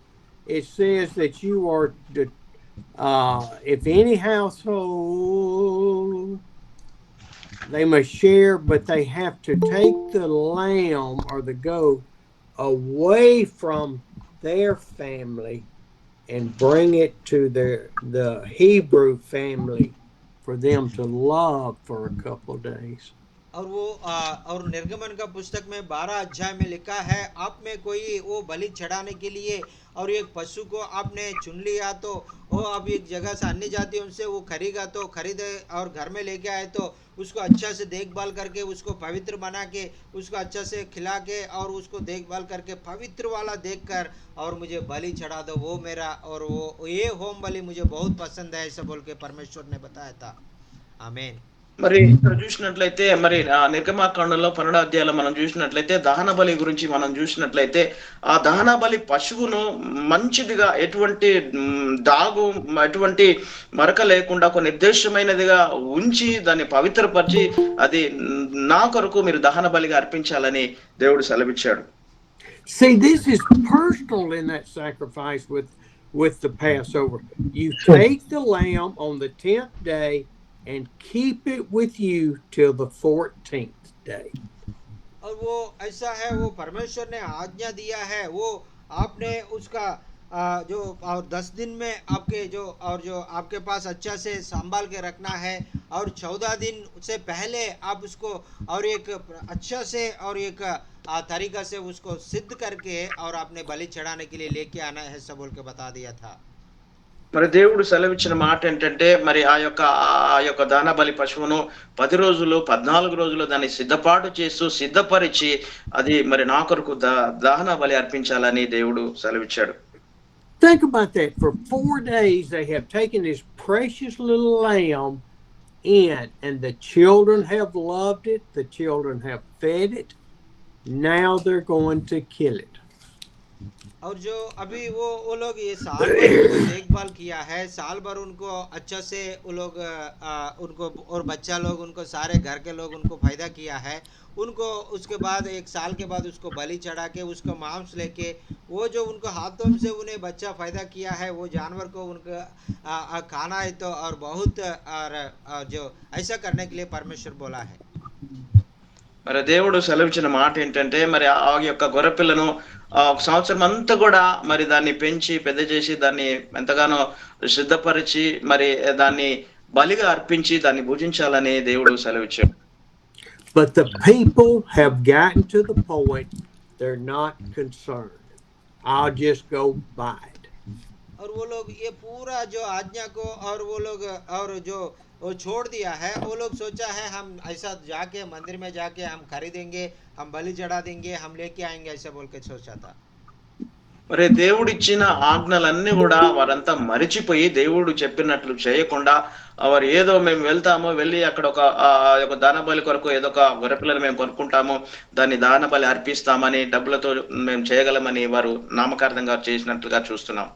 it says that you are to, if any household, they must share, but they have to take the lamb or the goat away from their family and bring it to the Hebrew family for them to love for a couple of days. और वो और निर्गमन का पुस्तक में 12 अध्याय में लिखा है, आप में कोई वो बलि चढ़ाने के लिए और एक पशु को आपने चुन लिया तो वो अब एक जगह से अन्य जातियों से वो खरीदे और घर में लेके आए तो उसको अच्छा से देखभाल करके उसको पवित्र बना के उसको अच्छा से खिला के और उसको देखभाल करके पवित्र वाला देखकर और मुझे बलि चढ़ा दो, वो मेरा और वो ये होम बलि मुझे बहुत पसंद है ऐसा बोल के परमेश्वर ने बताया था। आमीन। మరి ఇక్కడ చూసినట్లయితే మరి నిర్గమాకాండంలో 12వ అధ్యాయంలో మనం చూసినట్లయితే దహన బలి గురించి మనం చూసినట్లయితే ఆ దహన బలి పశువును మంచిదిగా ఎటువంటి దాగు ఎటువంటి మరక లేకుండా ఒక నిర్దేశమైనదిగా ఉంచి దాన్ని పవిత్రపరిచి అది నా కొరకు మీరు దహన బలిగా అర్పించాలని దేవుడు సెలవిచ్చాడు. See, this is personal in that sacrifice with the Passover. You take the lamb on the 10th day and keep it with you till the 14th day. और वो ऐसा है, वो परमेश्वर ने आज्ञा दिया है, वो आपने उसका जो और 10 दिन में आपके जो आपके पास अच्छा से संभाल के रखना है और 14 दिन से पहले आप उसको और एक अच्छा से और एक तरीका से उसको सिद्ध करके और आपने बलि चढ़ाने के लिए लेके आना है सब बोल के बता दिया था। మరి దేవుడు సెలవిచ్చిన మాట ఏంటంటే మరి ఆ యొక్క దాన బలి పశువును 10 రోజులు 14 రోజులు దాన్ని సిద్ధపాటు చేస్తూ సిద్ధపరిచి అది మరి నా కొరకు దహన బలి అర్పించాలని దేవుడు సెలవిచ్చాడు. Think about that. For 4 days they have taken this precious little lamb in, and the children have loved it, the children have fed it. Now they're going to kill it. और जो अभी वो लोग ये साल भर उनको देखभाल किया है, साल भर उनको अच्छा से वो लोग उनको और बच्चा लोग उनको सारे घर के लोग उनको फायदा किया है, उनको उसके बाद एक साल के बाद उसको बलि चढ़ा के उसको मांस लेके वो जो उनको हाथों से उन्हें बच्चा फायदा किया है वो जानवर को उनका खाना है तो और बहुत और जो ऐसा करने के लिए परमेश्वर बोला है। మరి దేవుడు సెలవిచ్చిన మాట ఏంటంటే మరి ఆ యొక్క గొర్రెపిల్లను ఒక సంవత్సరం అంతా కూడా మరి దాన్ని పెంచి పెద్ద చేసి దాన్ని ఎంతగానో సిద్ధపరిచి మరి దాన్ని బలిగా అర్పించి దాన్ని భుజించాలని దేవుడు సెలవిచ్చాడు. But the people have gotten to the point they're not concerned. I'll just go buy it. और वो लोग ये पूरा जो आज्ञा को और वो लोग और जो वो छोड़ दिया है, वो लोग सोचा है हम ऐसा जाके मंदिर में जाके हम खरीदेंगे, हम बलि चढ़ा देंगे, हम लेके आएंगे ऐसा बोल के सोचा था। మరి దేవుడిచ్చిన ఆజ్ఞలన్నీ కూడా వారంతా మరిచిపోయి దేవుడు చెప్పినట్లు చేయకుండా వారు ఏదో మేము వెళ్తాము, వెళ్ళి అక్కడ ఒక దాన బలి కొరకు ఏదో ఒక గొర్రెపిల్లను మేము కొనుక్కుంటాము, దాన్ని దాన బలి అర్పిస్తామని డబ్బులతో మేము చేయగలమని వారు నామకార్థంగా చేసినట్లుగా చూస్తున్నాం.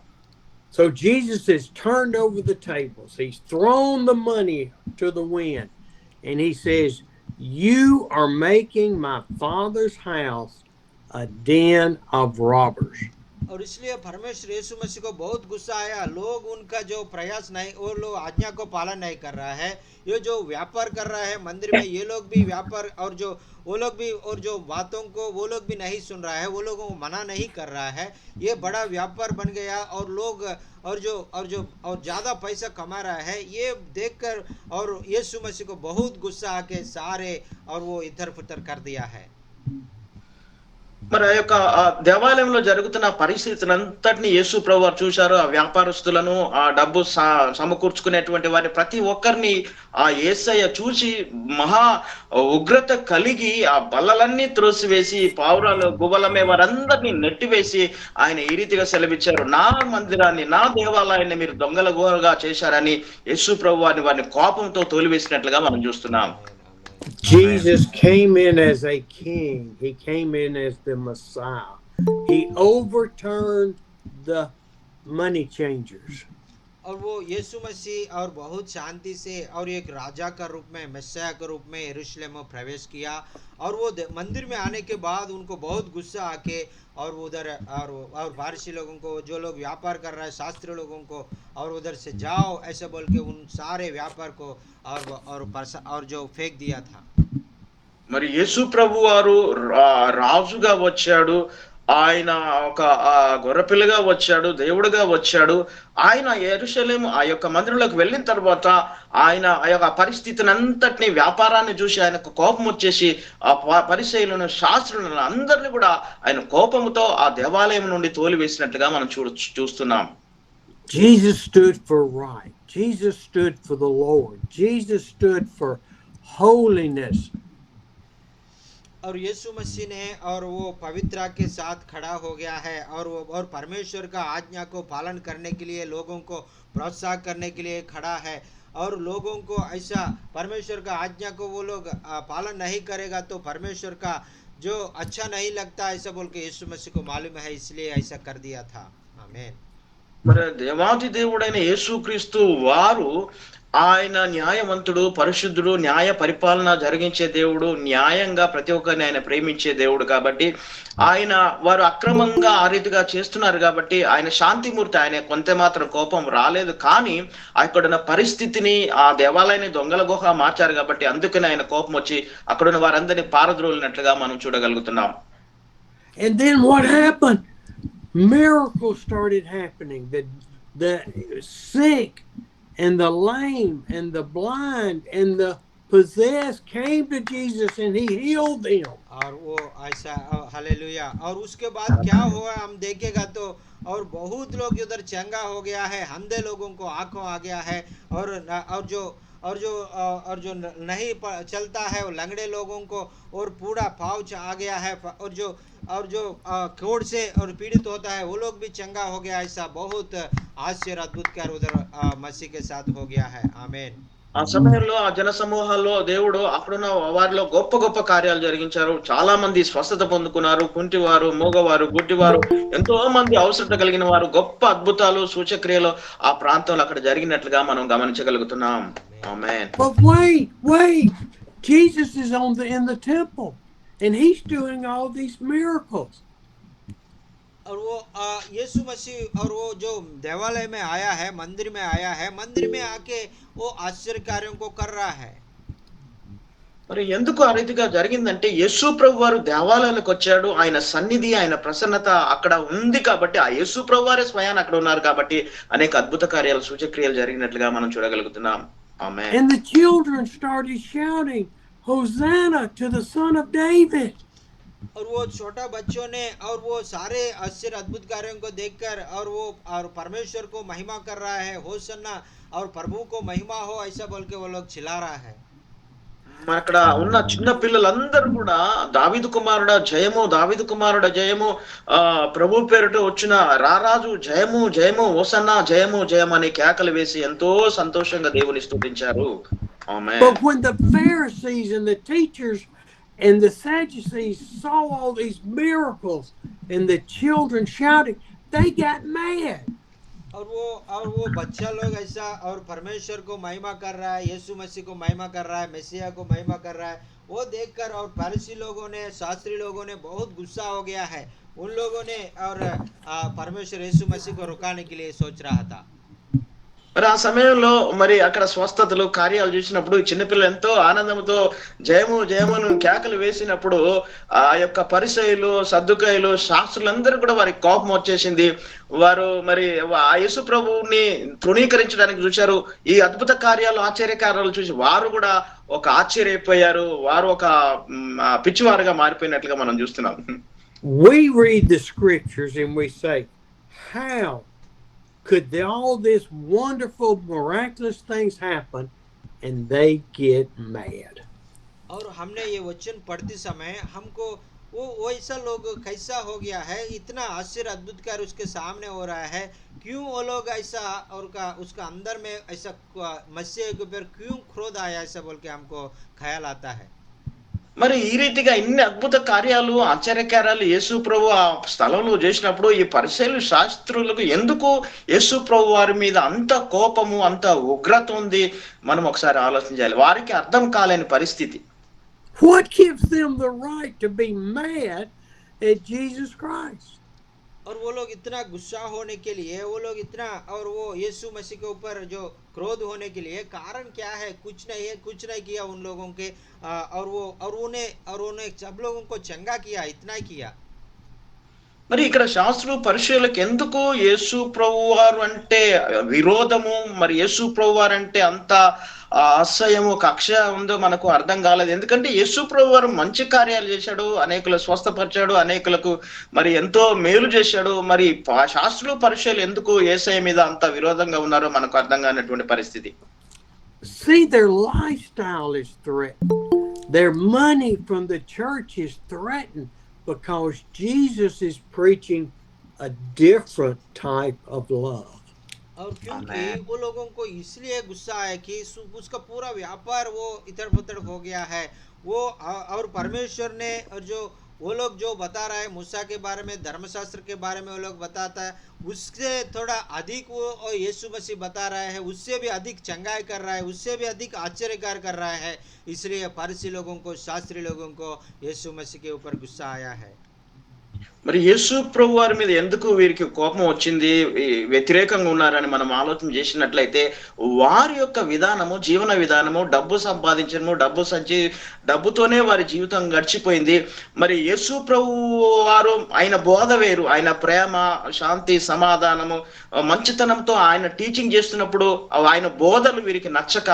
So Jesus has turned over the tables. He's thrown the money to the wind. And he says, you are making my Father's house a den of robbers. और इसलिए परमेश्वर यीशु मसीह को बहुत गुस्सा आया। लोग उनका जो प्रयास नहीं, वो लोग आज्ञा को पालन नहीं कर रहा है। ये जो व्यापार कर रहा है मंदिर में, ये लोग भी व्यापार, और जो वो लोग भी, और जो बातों को वो लोग भी नहीं सुन रहा है, वो लोगों को मना नहीं कर रहा है। ये बड़ा व्यापार बन गया, और लोग और ज्यादा पैसा कमा रहा है ये देखकर, और यीशु मसीह को बहुत गुस्सा आके सारे और वो इधर उधर कर दिया है। మరి ఆ యొక్క ఆ దేవాలయంలో జరుగుతున్న పరిస్థితిని అంతటిని యేసు ప్రభు వారు చూశారు. ఆ వ్యాపారస్తులను, ఆ డబ్బు సమకూర్చుకునేటువంటి వారిని ప్రతి ఒక్కరిని ఆ యేసయ్య చూసి మహా ఉగ్రత కలిగి ఆ బల్లలన్నీ త్రోసివేసి పావురాలు గువ్వలమే వారందరినీ నెట్టివేసి ఆయన ఈ రీతిగా సెలవిచ్చారు, నా మందిరాన్ని, నా దేవాలయాన్ని మీరు దొంగల గుహగా చేశారని యేసు ప్రభు వారిని కోపంతో తోలివేసినట్లుగా మనం చూస్తున్నాం. Jesus came in as a king. He came in as the Messiah. He overturned the money changers. और वो यीशु मसीह और बहुत शांति से और एक राजा का रूप में, मसीहा के रूप में यरूशलेम में प्रवेश किया। और वो मंदिर में आने के बाद उनको बहुत गुस्सा आके, और उधर और फारसी लोगों को, जो लोग व्यापार कर रहे हैं, शास्त्री लोगों को, और उधर से जाओ ऐसे बोल के उन सारे व्यापार को और जो फेंक दिया था। మరి యేసు ప్రభు వారు రాజుగా వచ్చాడు, ఆయన ఒక గొర్రెపిల్లగా వచ్చాడు, దేవుడుగా వచ్చాడు. ఆయన యెరూషలేము ఆ యొక్క మందిరంలోకి వెళ్ళిన తర్వాత ఆయన ఆ యొక్క పరిస్థితిని అంతటిని, వ్యాపారాన్ని చూసి ఆయనకు కోపం వచ్చేసి ఆ పరిసయ్యులను, శాస్త్రులను అందరినీ కూడా ఆయన కోపముతో ఆ దేవాలయం నుండి తోలివేసినట్లుగా మనం చూస్తున్నాం. Jesus stood for right. Jesus stood for the Lord. Jesus stood for holiness. और यीशु मसीह ने और वो पवित्रता के साथ खड़ा हो गया है, और परमेश्वर का आज्ञा को पालन करने के लिए लोगों को प्रोत्साहन करने के लिए खड़ा है। और लोगों को ऐसा, परमेश्वर का आज्ञा को वो लोग पालन नहीं करेगा तो परमेश्वर का जो अच्छा नहीं लगता, ऐसा बोल के यीशु मसीह को मालूम है, इसलिए ऐसा कर दिया था। आमीन। మరి దేవాది దేవుడైన యేసుక్రీస్తు వారు ఆయన న్యాయవంతుడు, పరిశుద్ధుడు, న్యాయ పరిపాలన జరిగించే దేవుడు, న్యాయంగా ప్రతి ఒక్కరిని ఆయన ప్రేమించే దేవుడు. కాబట్టి ఆయన వారు అక్రమంగా ఆ రీతిగా చేస్తున్నారు కాబట్టి ఆయన శాంతిమూర్తి, ఆయన కొంత మాత్రం కోపం రాలేదు. కానీ అక్కడున్న పరిస్థితిని, ఆ దేవాలయాన్ని దొంగల గుహ మార్చారు కాబట్టి అందుకని ఆయన కోపం వచ్చి అక్కడున్న వారందరినీ పారద్రోలినట్లుగా మనం చూడగలుగుతున్నాం. And then what happened? Miracles started happening. The sick and the lame and the blind and the possessed came to Jesus and he healed them. और वो ऐसा, हालेलुया। और उसके बाद क्या हुआ हम देखेगा तो, और बहुत लोग उधर चंगा हो गया है, अंधे लोगों को आंखों आ गया है, और जो नहीं चलता है वो लंगड़े लोगों को और पूरा पाउच आ गया है, और जो कोढ़ से और पीड़ित होता है वो लोग भी चंगा हो गया। ऐसा बहुत आश्चर्य अद्भुत कार्य उधर मसीह के साथ हो गया है। आमीन। ఆ సమయంలో ఆ జన సమూహాల్లో దేవుడు అక్కడున్న వారిలో గొప్ప గొప్ప కార్యాలు జరిగించారు. చాలా మంది స్వస్థత పొందుకున్నారు. కుంటివారు, మూగవారు, గుడ్డివారు, ఎంతో మంది అవసరత కలిగిన వారు, గొప్ప అద్భుతాలు, సూచక్రియలు ఆ ప్రాంతంలో అక్కడ జరిగినట్లుగా మనం గమనించగలుగుతున్నాం. ఆమేన్. But wait. Jesus is in the temple and he's doing all these miracles. और वो यीशु मसीह और वो जो देवालय में आया है, मंदिर में आया है, मंदिर में आके वो आश्चर्य कार्यों को कर रहा है। మరి ఎందుకు ఆ రీతిగా జరిగిందంటే యేసు ప్రభు వారు దేవాలయాలకు వచ్చాడు. ఆయన సన్నిధి, ఆయన ప్రసన్నత అక్కడ ఉంది కాబట్టి, ఆ యేసు ప్రభు వారే స్వయాన్ని అక్కడ ఉన్నారు కాబట్టి అనేక అద్భుత కార్యాలు, సూచక్రియలు జరిగినట్లుగా మనం చూడగలుగుతున్నాం. ఆమేన్. And the children started shouting, Hosanna to the Son of David. और वो छोटा बच्चों ने और वो सारे आश्चर्य अद्भुत कार्यों को देखकर और परमेश्वर को महिमा कर रहा है, होसन्ना, और प्रभु को महिमा हो, ऐसा बोल के वो लोग चिल्ला रहा है। అక్కడ ఉన్న చిన్న పిల్లలందరూ కూడా దావీదు కుమారుడ జయము, దావీదు కుమారుడ జయము, ప్రభు పేరుట వచ్చిన రారాజు జయము, జయము, హోసన్నా, జయము, జయం అని కేకలు వేసి ఎంతో సంతోషంగా దేవుని స్తుతించారు. ఆమేన్. But when the Pharisees and the teachers and the Sadducees saw all these miracles and the children shouting, they got mad. और वो बच्चा लोग ऐसा और परमेश्वर को महिमा कर रहा है, यीशु मसीह को महिमा कर रहा है, मसीहा को महिमा कर रहा है, वो देखकर और फरीसी लोगों ने शास्त्री लोगों ने बहुत गुस्सा हो गया है उन लोगों ने और परमेश्वर यीशु मसीह को रुकाने के लिए सोच रहा था మరి ఆ సమయంలో మరి అక్కడ స్వస్థతలు కార్యాలు చూసినప్పుడు చిన్నపిల్లలు ఎంతో ఆనందంతో జయము జయమును కేకలు వేసినప్పుడు ఆ యొక్క పరిసయులు సద్దుకాయలు శాస్త్రులందరూ కూడా వారికి కోపం వచ్చేసింది. వారు మరి ఆ యేసు ప్రభువుని తృణీకరించడానికి చూశారు. ఈ అద్భుత కార్యాలు ఆశ్చర్య కార్యాలు చూసి వారు కూడా ఒక ఆశ్చర్యపోయారు. వారు ఒక పిచ్చివారుగా మారిపోయినట్లుగా మనం చూస్తున్నాం. We read the scriptures and we say, how could all this wonderful, miraculous things happen and they get mad? और हमने ये वचन पढ़ते समय हमको वो वैसा लोग कैसा हो गया है इतना आश्चर्य अद्भुत कार्य उसके सामने हो रहा है क्यों वो लोग ऐसा और उसका अंदर में ऐसा मसीह के ऊपर क्यों क्रोध आया ऐसा बोल के हमको ख्याल आता है మరి ఈ రీతిగా ఇన్ని అద్భుత కార్యాలు ఆశ్చర్యకార్యాలు యేసు ప్రభు ఆ స్థలంలో చేసినప్పుడు ఈ పరిసయ్యులు శాస్త్రులకు ఎందుకు యేసు ప్రభు వారి మీద అంత కోపము అంత ఉగ్రత ఉంది మనం ఒకసారి ఆలోచించాలి. వారికి అర్థం కాలేని పరిస్థితి. What gives them the right to be mad at Jesus Christ? और वो लोग इतना गुस्सा होने के लिए वो लोग इतना और वो यीशु मसीह के ऊपर जो क्रोध होने के लिए कारण क्या है कुछ नहीं है कुछ नहीं किया उन लोगों के और उन्हें सब लोगों को चंगा किया इतना ही किया మరి ఇక్కడ శాస్త్రులు పరిచయులకు ఎందుకు యేసు ప్రభు వారు అంటే విరోధము మరి యేసు ప్రభు వారు అంటే అంత అసహ్యము కక్ష ఉందో మనకు అర్థం కాలేదు. ఎందుకంటే యేసు ప్రభు వారు మంచి కార్యాలు చేశాడు, అనేకులు స్వస్థపరిచాడు, అనేకులకు మరి ఎంతో మేలు చేశాడు. మరి శాస్త్రులు పరిచయులు ఎందుకు యేసయ్య మీద అంత విరోధంగా ఉన్నారో మనకు అర్థం కానటువంటి పరిస్థితి. See, their lifestyle is threatened. Their money from the church is threatened because Jesus is preaching a different type of love. और क्योंकि वो लोगों को इसलिए गुस्सा है कि उसका पूरा व्यापार वो इधर उधर हो गया है वो और परमेश्वर ने और जो वो लोग जो बता रहा है मूसा के बारे में धर्मशास्त्र के बारे में वो लोग बताता है उससे थोड़ा अधिक वो और यीशु मसीह बता रहा है उससे भी अधिक चंगाई कर रहा है उससे भी अधिक आश्चर्यकार कर रहा है इसलिए फरीसी लोगों को शास्त्री लोगों को यीशु मसीह के ऊपर गुस्सा आया है. మరి యేసు ప్రభు వారి మీద ఎందుకు వీరికి కోపం వచ్చింది వ్యతిరేకంగా ఉన్నారని మనం ఆలోచన చేసినట్లయితే వారి యొక్క విధానము జీవన విధానము డబ్బు సంపాదించడము డబ్బుతోనే వారి జీవితం గడిచిపోయింది. మరి యేసు ప్రభు వారు ఆయన బోధ వేరు, ఆయన ప్రేమ శాంతి సమాధానము మంచితనంతో ఆయన టీచింగ్ చేస్తున్నప్పుడు ఆయన బోధలు వీరికి నచ్చక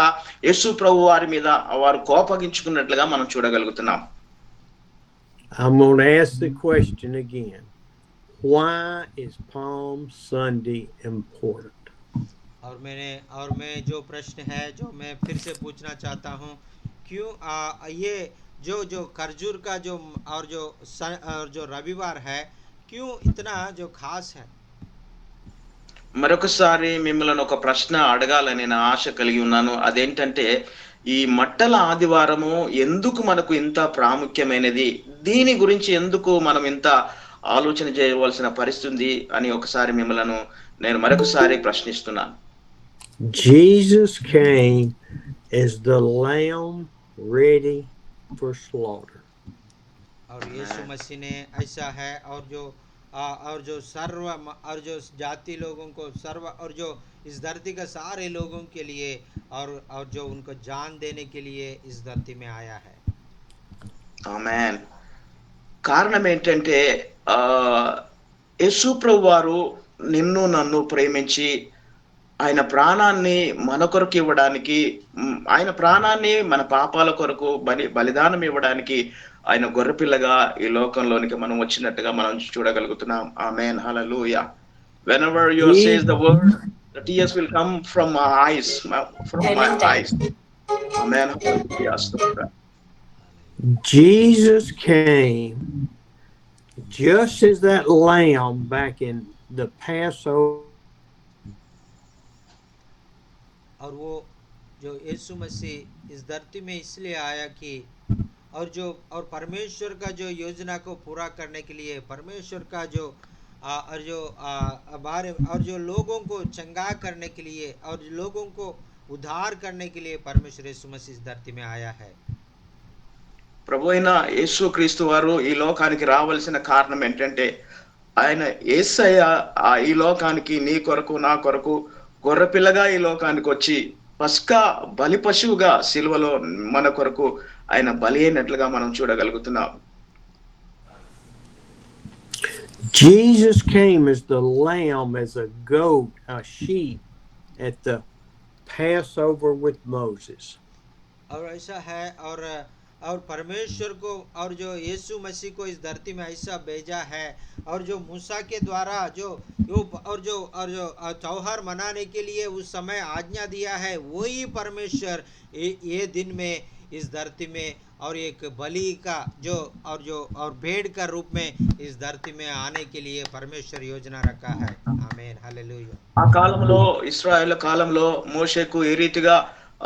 యేసు ప్రభు వారి మీద వారు కోపగించుకున్నట్లుగా మనం చూడగలుగుతున్నాం. I'm going to ask the question again. Why is Palm Sunday important? और मैं जो प्रश्न है जो मैं फिर से पूछना चाहता हूँ क्यों ये जो खरजूर का जो और जो रविवार है क्यों इतना जो खास है. మరొకసారి మిమ్మల్ని ఒక ప్రశ్న అడగాలని నేను ఆశ కలిగి ఉన్నాను. అదేంటంటే ఈ మట్టల ఆదివారము ఎందుకు మనకు ఇంత ప్రాముఖ్యమైనది, దీని గురించి ఎందుకు మనం ఇంత ఆలోచన చేయవలసిన పరిస్థితి అని ఒకసారి మిమ్మల్ని నేను మరొకసారి ప్రశ్నిస్తున్నాను. Jesus came as the lamb ready for slaughter. और यीशु मसीह ने ऐसा है और जो सर्व और जो जाति लोगों को सर्व और जो इस धरती का सारे लोगों के लिए और जो उनको जान देने के लिए इस धरती में आया है. ఆమేన్. కారణం ఏంటంటే యేసు ప్రభు వారు నిన్ను నన్ను ప్రేమించి ఆయన ప్రాణాన్ని మన కొరకు ఇవ్వడానికి ఆయన ప్రాణాన్ని మన పాపాల కొరకు బలిదానం ఇవ్వడానికి ఆయన గొర్రెపిల్లగా ఈ లోకంలోనికి మనం వచ్చినట్టుగా మనం చూడగలుగుతున్నాం. ఆమేన్. హల్లెలూయా. Whenever you say the word, the tears will come from my eyes, from my eyes. Amen. Hallelujah. Jesus came just as that lamb back in the Passover. और वो जो यीशु मसीह इस धरती में इसलिए आया कि और परमेश्वर का जो योजना को पूरा करने के लिए परमेश्वर का जो और जो लोगों को चंगा करने के लिए और लोगों को उद्धार करने के लिए परमेश्वर यीशु मसीह इस धरती में आया है. ప్రభు అయిన యేసు క్రీస్తు వారు ఈ లోకానికి రావాల్సిన కారణం ఏంటంటే ఆయన యేసయ్య ఈ లోకానికి నీ కొరకు నా కొరకు గొర్రెపిల్లగా ఈ లోకానికి వచ్చి పస్కా బలి పశువుగా సిలువలో మన కొరకు ఆయన బలి అయినట్లుగా మనం చూడగలుగుతున్నాం. Jesus came as the lamb, as a goat, a sheep at the Passover with Moses. और ऐसा है और परमेश्वर को और जो यीशु मसीह को इस धरती में ऐसा भेजा है और जो मूसा के द्वारा जो त्योहार मनाने के लिए उस समय आज्ञा दिया है, वही परमेश्वर ये दिन में इस धरती में और एक बलि का और भेड़ का रूप में इस धरती में आने के लिए परमेश्वर योजना रखा है. आमीन, हालेलुया. ఆ కాలంలో ఇశ్రాయేలు కాలంలో మోషేకు ఏ రీతిగా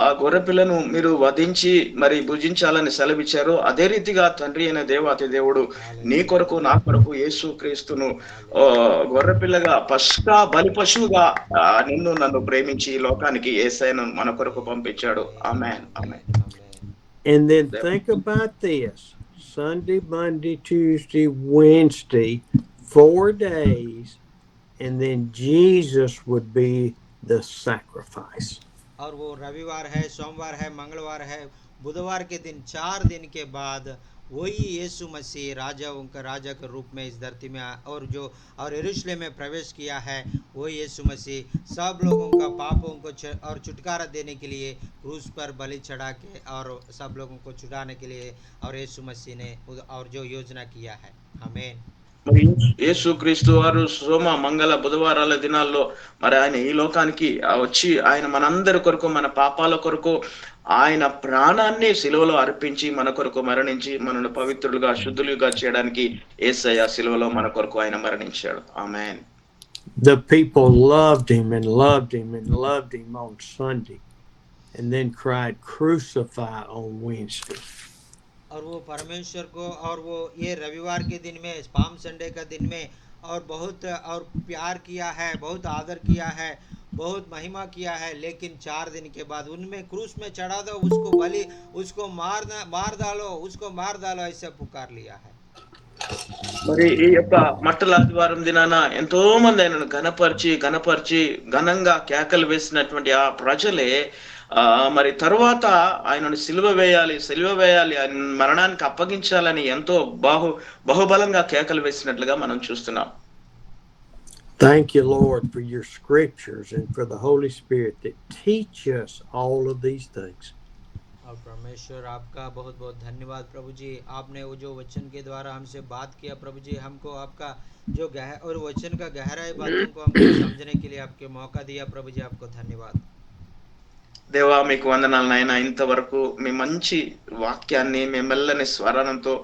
ఆ గొర్రె పిల్లను మీరు వధించి మరి భుజించాలని సెలవిచ్చారు, అదే రీతిగా తండ్రి అయిన దేవాతి దేవుడు నీ కొరకు నా కొరకు యేసు క్రీస్తును గొర్రె పిల్లగా పస్కా బలి పశువుగా నిన్ను నన్ను ప్రేమించి ఈ లోకానికి యేసయ్యను మన కొరకు పంపించాడు. ఆమేన్, ఆమేన్. And then think about this: Sunday, Monday, Tuesday, Wednesday, 4 days, and then Jesus would be the sacrifice. और वो रविवार है, सोमवार है, मंगलवार है, बुधवार के दिन 4 दिन के बाद वही यीशु मसीह राजा के रूप में इस धरती में और यरूशलेम में प्रवेश किया है. वही यीशु मसीह सब लोगों का पापों को और छुटकारा देने के लिए क्रूस पर बलि चढ़ा के और सब लोगों को छुड़ाने के लिए और यीशु मसीह ने और जो योजना किया है. आमीन. మరి యేసు క్రీస్తు వారు సోమ మంగళ బుధవారాల దినాల్లో మరి ఆయన ఈ లోకానికి వచ్చి ఆయన మనందరి కొరకు మన పాపాల కొరకు ఆయన ప్రాణాన్ని సిలువలో అర్పించి మన కొరకు మరణించి మనల్ని పవిత్రులుగా శుద్ధులుగా చేయడానికి యేసయ్య సిలువలో మన కొరకు ఆయన మరణించాడు. ఆమేన్. The people loved him and loved him and loved him on Sunday, and then cried, "Crucify" on Wednesday. और वो परमेश्वर को और वो ये रविवार के दिन में, पाम संडे का दिन में और बहुत और प्यार किया है, बहुत आदर किया है, बहुत महिमा किया है, लेकिन 4 दिन के बाद उनमें क्रूस में चढ़ा दो, उसको मार डालो ऐसे पुकार लिया है. మరి ఈ యొక్క మట్టల ఆదివారం దినాన ఎంతో మంది ఆయనను గణపరిచి ఘనంగా కేకలు వేసినటువంటి ఆ ప్రజలే మరి తరువాత ఆయనను సిలువ వేయాలి ఆయన మరణానికి అప్పగించాలని ఎంతో బహుబలంగా కేకలు వేసినట్లుగా మనం చూస్తున్నాం. Thank you, Lord, for your scriptures and for the Holy Spirit that teach us all of these things. और परमेश्वर आपका बहुत बहुत धन्यवाद प्रभु जी. आपने वो जो वचन के द्वारा हमसे बात किया प्रभु जी, हमको आपका जो और वचन का गहराई बातों को हमको समझने के लिए आपके मौका दिया प्रभु जी, आपको धन्यवाद. దేవా మీకు వందనాలు నాయన, ఇంతవరకు మీ మంచి వాక్యాన్ని మీ మెల్లని స్వరణంతో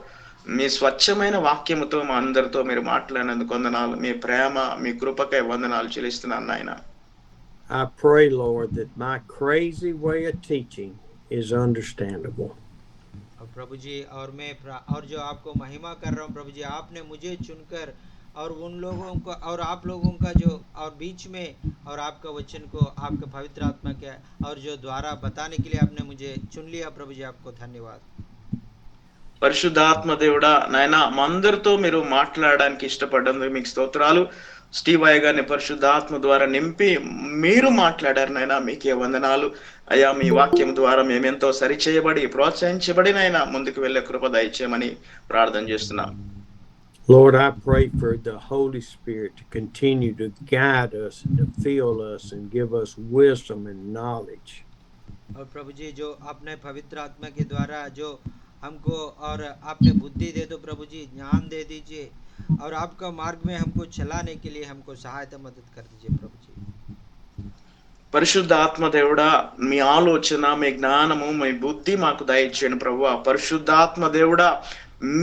మీ స్వచ్ఛమైన వాక్యముతో మా అందరితో మీరు మాట్లాడినందుకు వందనాలు. మీ ప్రేమ మీ కృపకై వందనాలు చెల్లిస్తున్నాను నాయన. I pray, Lord, that my crazy way of teaching is understandable. और प्रभु जी और जो आपको महिमा कर रहा हूँ प्रभु जी, आपने मुझे चुनकर और उन लोगों को और आप लोगों का जो और बीच में और आपका वचन को आपके पवित्र आत्मा के और जो द्वारा बताने के लिए आपने मुझे चुन लिया प्रभु जी, आपको धन्यवाद. పరిశుద్ధాత్మ దేవుడా నాయన, మా అందరితో మీరు మాట్లాడడానికి ఇష్టపడ్డందుకు మీకు స్తోత్రాలు. స్టీవ్ అయ్య గారిని పరిశుద్ధాత్మ ద్వారా నింపి మీరు మాట్లాడారు నాయన, మీకే వందనాలు అయ్యా. మీ వాక్యం ద్వారా మేమెంతో సరిచేయబడి ప్రోత్సహించబడి నాయన ముందుకు వెళ్ళే కృప దయచేయమని ప్రార్థన చేస్తున్నాం. Lord, I pray for the Holy Spirit to continue to guide us and to fill us and give us wisdom and knowledge. और प्रभु जी जो आपने पवित्र आत्मा के द्वारा जो हमको और आपने बुद्धि दे दो प्रभु जी, ज्ञान दे दीजिए और आपका मार्ग में हमको चलाने के लिए हमको सहायता मदद कर दीजिए प्रभु जी. పరిశుద్ధాత్మ దేవుడా మీ ఆలోచన మీ జ్ఞానము మీ బుద్ధి మాకు దయచేయండి ప్రభువా. పరిశుద్ధాత్మ దేవుడా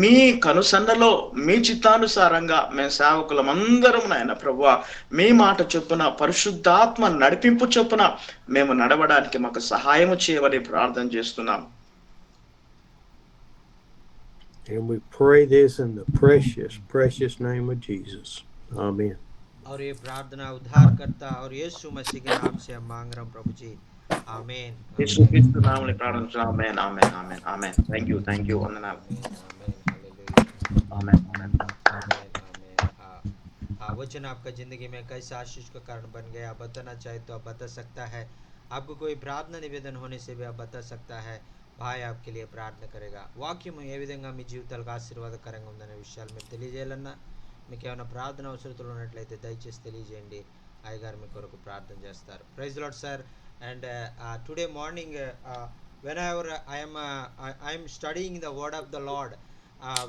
మీ కనుసన్నలో మీ చిత్తానుసారంగా మేము సేవకులం అందరం నాయన ప్రభువా మీ మాట చొప్పున పరిశుద్ధాత్మ నడిపింపు చొప్పున మేము నడవడానికి మాకు సహాయం చేయమని ప్రార్థన చేస్తున్నాం. And we pray this in the precious name of Jesus. Amen. और ये प्रार्थना उद्धारकर्ता और यीशु मसीह के नाम से हम मांग रहे हैं प्रभु जी, ఆమేన్ ఆమేన్ యేసుక్రీస్తు నామములో ప్రార్థించున్నాం. ఆమేన్ ఆమేన్ ఆమేన్ ఆమేన్. థ్యాంక్ యూ వందనాలు. ఆమేన్ ఆమేन हालेलुया ఆమేన్ ఆమేన్. आमेन आमेन हाँ हाँ वचन आपका ज़िंदगी में कैसे आशीष का कारण बन गया आप बताना चाहे तो आप बता सकता है आपको कोई प्रार्थना निवेदन होने से भी आप बता सकता है भाई आपके लिए प्रार्थना करेगा వాక్యం ఏ విధంగా మీ జీవితాలకు ఆశీర్వాదకరంగా ఉందనే విషయాలు మీరు తెలియజేయాలన్నా మీకు ఏమైనా ప్రార్థన అవసరతలు ఉన్నట్లయితే దయచేసి తెలియజేయండి అయ్యగారు మీ కొరకు ప్రార్థన చేస్తారు praise Lord sir and today morning whenever I am studying the word of the Lord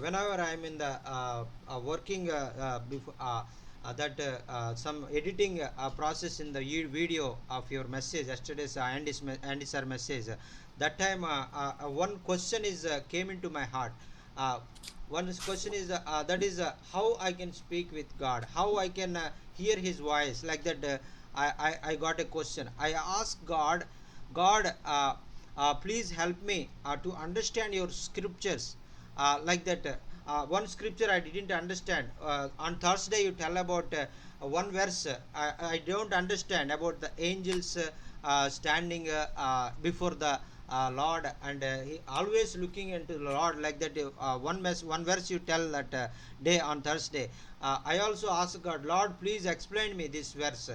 whenever I am in the working before some editing process in the video of your message yesterday's Andy sir message that time one question is came into my heart one question is that is how I can speak with God how I can hear his voice like that I got a question I asked God please help me to understand your scriptures like that one scripture I didn't understand on Thursday you tell about one verse I don't understand about the angels standing before the Lord and he always looking into the Lord like that one verse you tell that day on Thursday I also ask God Lord please explain me this verse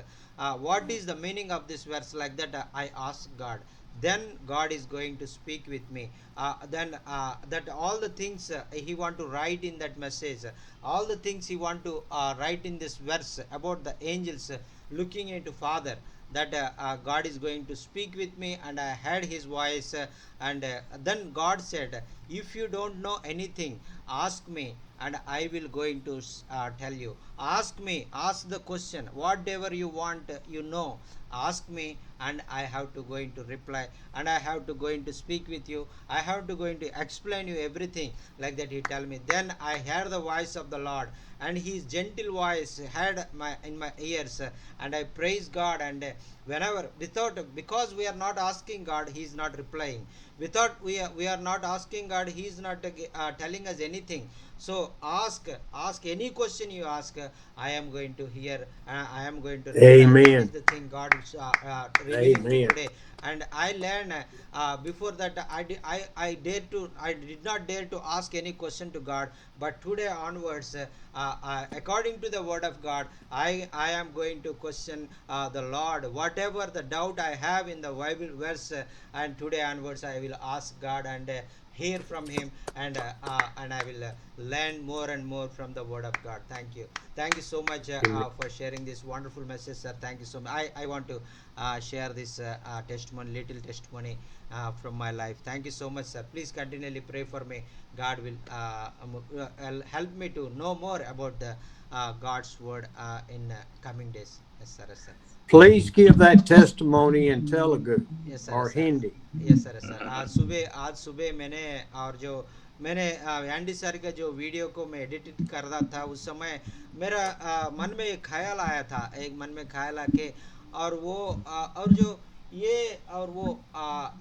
what is the meaning of this verse like that I ask God then God is going to speak with me then that all the things he want to write in that message all the things he want to write in this verse about the angels looking into Father that God is going to speak with me and I heard his voice and then God said if you don't know anything ask me and I will going to tell you ask me ask the question whatever you want you know ask me and I have to going to reply and I have to going to speak with you I have to going to explain you everything like that he tell me then I heard the voice of the Lord and his gentle voice heard in my ears and I praise God and whenever without because we are not asking God he is not replying without we are not asking God he is not telling us anything so ask any question you ask I am going to hear I am going to reply Amen. that is the thing God is revealing me Amen. today and I learned before that I did not dare to ask any question to God but today onwards according to the word of God I am going to question the Lord whatever the doubt I have in the Bible verse and today onwards I will ask God and hear from him and I will learn more and more from the word of God thank you so much for sharing this wonderful message sir thank you so much I want to share this testimony little testimony from my life thank you so much sir please continually pray for me God will help me to know more about the God's word in coming days yes sir Please give that testimony in Telugu yes sir or yes, sir. Hindi. Yes sir sir आज सुबह मैंने और जो मैंने Andy sir का जो video को मैं एडिट कर रहा था उस समय मेरा मन में एक ख्याल आया था एक मन में ख्याल आके और वो और जो ये और वो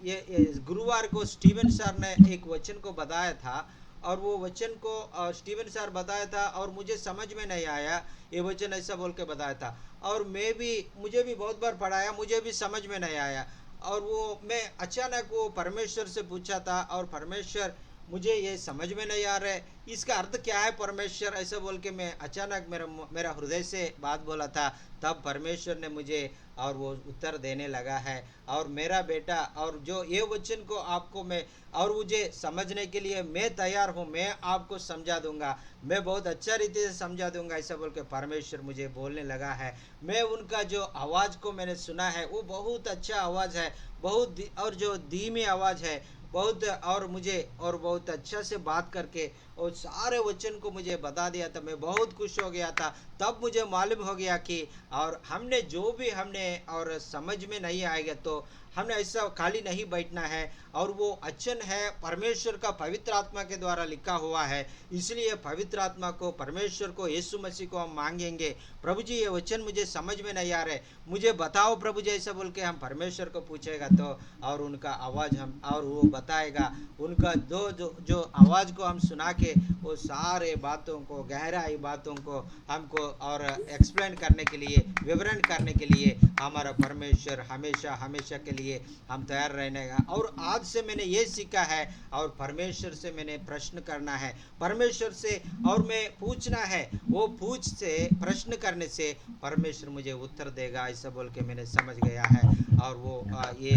ये गुरुवार को स्टीवन सर ने एक वचन को बताया था और वो वचन को स्टीवन सर बताया था और मुझे समझ में नहीं आया ये वचन ऐसा बोल के बताया था और मुझे भी बहुत बार पढ़ाया मुझे भी समझ में नहीं आया और वो मैं अचानक वो परमेश्वर से पूछा था और परमेश्वर मुझे ये समझ में नहीं आ रहा है इसका अर्थ क्या है परमेश्वर ऐसा बोल के मैं अचानक मेरा हृदय से बात बोला था तब परमेश्वर ने मुझे और वो उत्तर देने लगा है और मेरा बेटा और जो ये वचन को आपको मैं और मुझे समझने के लिए मैं तैयार हूँ मैं आपको समझा दूंगा मैं बहुत अच्छा रीति से समझा दूंगा ऐसा बोल के परमेश्वर मुझे बोलने लगा है मैं उनका जो आवाज़ को मैंने सुना है वो बहुत अच्छा आवाज़ है बहुत और जो धीमी आवाज़ है बहुत और मुझे और बहुत अच्छा से बात करके और सारे वचन को मुझे बता दिया था मैं बहुत खुश हो गया था तब मुझे मालूम हो गया कि और हमने जो भी हमने और समझ में नहीं आएगा तो हमने ऐसा खाली नहीं बैठना है और वो वचन है परमेश्वर का पवित्र आत्मा के द्वारा लिखा हुआ है इसलिए पवित्र आत्मा को परमेश्वर को यीशु मसीह को हम मांगेंगे प्रभु जी ये वचन मुझे समझ में नहीं आ रहे मुझे बताओ प्रभु जी ऐसा बोल के हम परमेश्वर को पूछेगा तो और उनका आवाज़ हम और वो बताएगा उनका जो आवाज़ को हम सुना के के वो सारे बातों को, गहराई बातों को हमको और एक्सप्लेन करने के लिए, विवरण करने के लिए हमारा परमेश्वर हमेशा हमेशा के लिए हम तैयार रहने का। और आज से मैंने ये सीखा है, और परमेश्वर से मैंने प्रश्न करना है, परमेश्वर से और मैं पूछना है। वो पूछ से, प्रश्न करने से परमेश्वर मुझे उत्तर देगा, ऐसा बोल के मैंने समझ गया है। और वो ये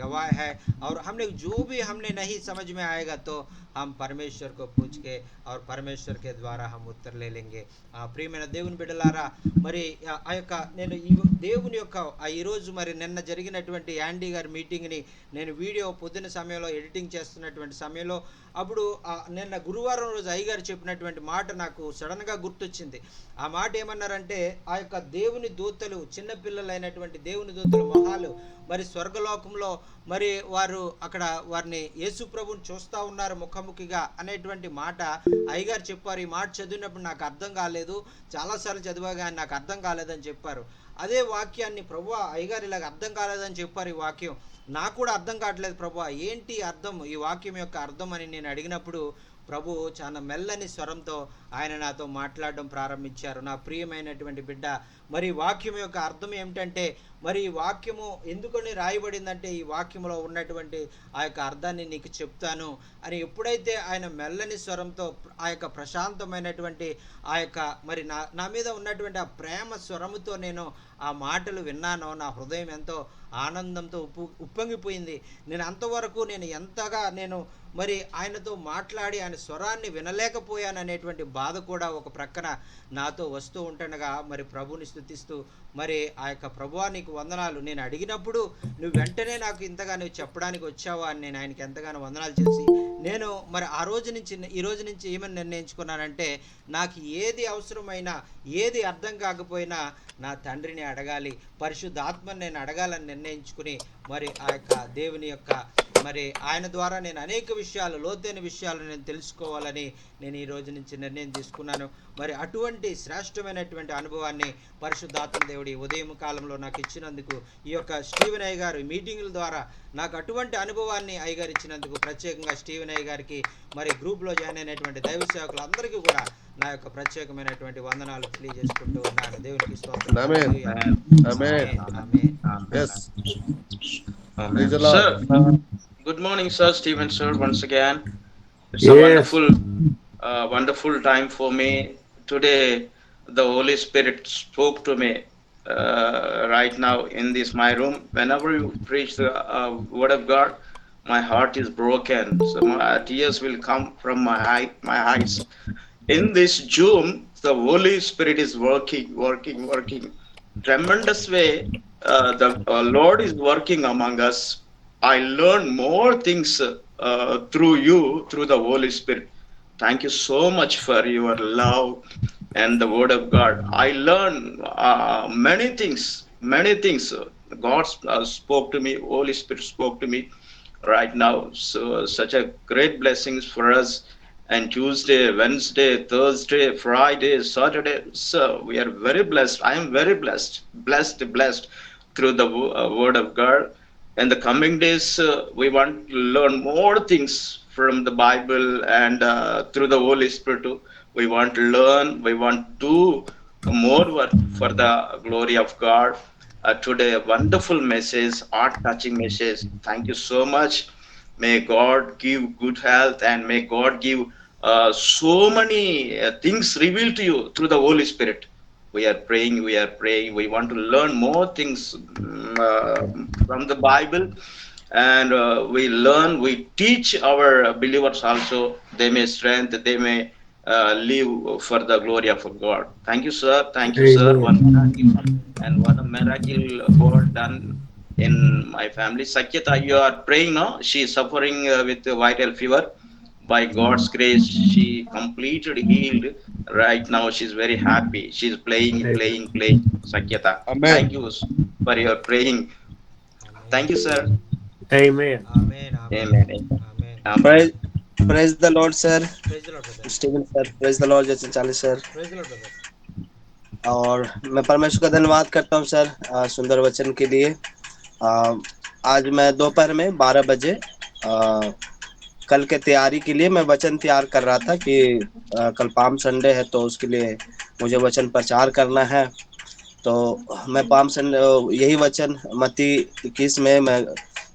गवाह है। और हमने जो भी हमने नहीं समझ में आएगा तो हम परमेश्वर को पूछ के और परमेश्वर के द्वारा हम उत्तर ले लेंगे। ప్రియమైన దేవుని బిడ్డలారా, మరి ఆ యొక్క నేను దేవుని యొక్క ఈరోజు మరి నిన్న జరిగినటువంటి యాండీ గారి మీటింగ్ని నేను వీడియో పొద్దున సమయంలో ఎడిటింగ్ చేస్తున్నటువంటి సమయంలో అప్పుడు నిన్న గురువారం రోజు అయ్యగారు చెప్పినటువంటి మాట నాకు సడన్గా గుర్తొచ్చింది. ఆ మాట ఏమన్నారంటే, ఆ యొక్క దేవుని దూతలు, చిన్నపిల్లలైనటువంటి దేవుని దూతలు మొహాలు మరి స్వర్గలోకంలో మరి వారు అక్కడ వారిని యేసు ప్రభుని చూస్తూ ఉన్నారు ముఖాముఖిగా అనేటువంటి మాట అయ్యగారు చెప్పారు. ఈ మాట చదివినప్పుడు నాకు అర్థం కాలేదు, చాలాసార్లు చదివాగా నాకు అర్థం కాలేదని చెప్పారు. అదే వాక్యాన్ని ప్రభువా అయ్యగారు ఇలాగ అర్థం కాలేదని చెప్పారు. ఈ వాక్యం నాకు కూడా అర్థం కావట్లేదు ప్రభువా, ఏంటి అర్థం, ఈ వాక్యం యొక్క అర్థం అని నేను అడిగినప్పుడు ప్రభు చాలా మెల్లని స్వరంతో ఆయన నాతో మాట్లాడడం ప్రారంభించారు. నా ప్రియమైనటువంటి బిడ్డ, మరి వాక్యం యొక్క అర్థం ఏమిటంటే, మరి ఈ వాక్యము ఎందుకని రాయబడిందంటే, ఈ వాక్యంలో ఉన్నటువంటి ఆ యొక్క అర్థాన్ని నీకు చెప్తాను అని ఎప్పుడైతే ఆయన మెల్లని స్వరంతో ఆ యొక్క ప్రశాంతమైనటువంటి ఆ యొక్క మరి నా మీద ఉన్నటువంటి ఆ ప్రేమ స్వరముతో నేను ఆ మాటలు విన్నానో, నా హృదయం ఎంతో ఆనందంతో ఉప్పొంగిపోయింది. నేను అంతవరకు నేను ఎంతగా నేను మరి ఆయనతో మాట్లాడి ఆయన స్వరాన్ని వినలేకపోయాను అనేటువంటి బాధ కూడా ఒక ప్రక్కన నాతో వస్తూ ఉంటుండగా, మరి ప్రభుని స్తుతిస్తూ మరి ఆ యొక్క ప్రభువా నీకు వందనాలు, నేను అడిగినప్పుడు నువ్వు వెంటనే నాకు ఇంతగా నువ్వు చెప్పడానికి వచ్చావా అని నేను ఆయనకి ఎంతగానో వందనాలు చేసి, నేను మరి ఆ రోజు నుంచి ఈ రోజు నుంచి ఏమని నిర్ణయించుకున్నానంటే, నాకు ఏది అవసరమైనా, ఏది అర్థం కాకపోయినా నా తండ్రిని అడగాలి, పరిశుద్ధాత్మని నేను అడగాలని నిర్ణయించుకుని మరి ఆ యొక్క దేవుని యొక్క మరి ఆయన ద్వారా నేను అనేక విషయాలు, లోతైన విషయాలు నేను తెలుసుకోవాలని నేను ఈ రోజు నుంచి నిర్ణయం తీసుకున్నాను. మరి అటువంటి శ్రేష్టమైనటువంటి అనుభవాన్ని పరిశుద్ధాత్మ దేవుడి ఉదయం కాలంలో నాకు ఇచ్చినందుకు, ఈ యొక్క స్టీవెన్ అయ్య గారు మీటింగుల ద్వారా నాకు అటువంటి అనుభవాన్ని అయ్యగారు ఇచ్చినందుకు ప్రత్యేకంగా స్టీవెన్ అయ్య గారికి, మరి గ్రూప్లో జాయిన్ అయినటువంటి దైవ సేవకులు అందరికీ కూడా నా యొక్క ప్రత్యేకమైనటువంటి వందనాలు తెలియజేసుకుంటూ ఉన్నాను. దేవునికి స్తోత్రం. Sir, good morning, sir. Stephen, sir, once again. It's a wonderful time for me. Today, the Holy Spirit spoke to me right now in this my room. Whenever you preach the word of God, my heart is broken. So my tears will come from my eyes. In this Zoom, the Holy Spirit is working. Tremendous way. The Lord is working among us. I learn more things through you, through the Holy Spirit. Thank you so much for your love and the word of God. I learn many things. God spoke to me, Holy Spirit spoke to me right now. So such a great blessings for us. And Tuesday, Wednesday, Thursday, Friday, Saturday. So we are very blessed. I am very blessed through the word of God. In the coming days, we want to learn more things from the Bible and through the Holy Spirit too. We want to learn. We want to do more work for the glory of God. Today, a wonderful message, heart-touching message. Thank you so much. May God give good health and may God give so many things revealed to you through the Holy Spirit. We are praying. We want to learn more things from the Bible, and we teach our believers also. They may strength, they may live for the glory of God. Thank you, sir. Sir. One miracle God done in my family. Sakyata, you are praying now. She is suffering with viral fever. By God's grace, she completed healed. Right now, she's very happy. She's playing. Sakyata, Amen. Thank you for your praying. Thank you, sir. Amen. Praise the Lord, sir. Praise the Lord, brother. Stephen sir, praise the Lord जैसे चालीस sir. Praise the Lord, brother. और मैं परमेश्वर का धन्यवाद करता हूँ sir सुंदर वचन के लिए. आज मैं दोपहर में 12 बजे कल के तैयारी के लिए मैं वचन तैयार कर रहा था कि कल पाम संडे है तो उसके लिए मुझे वचन प्रचार करना है। तो मैं पाम संडे यही वचन मत्ती 21 में मैं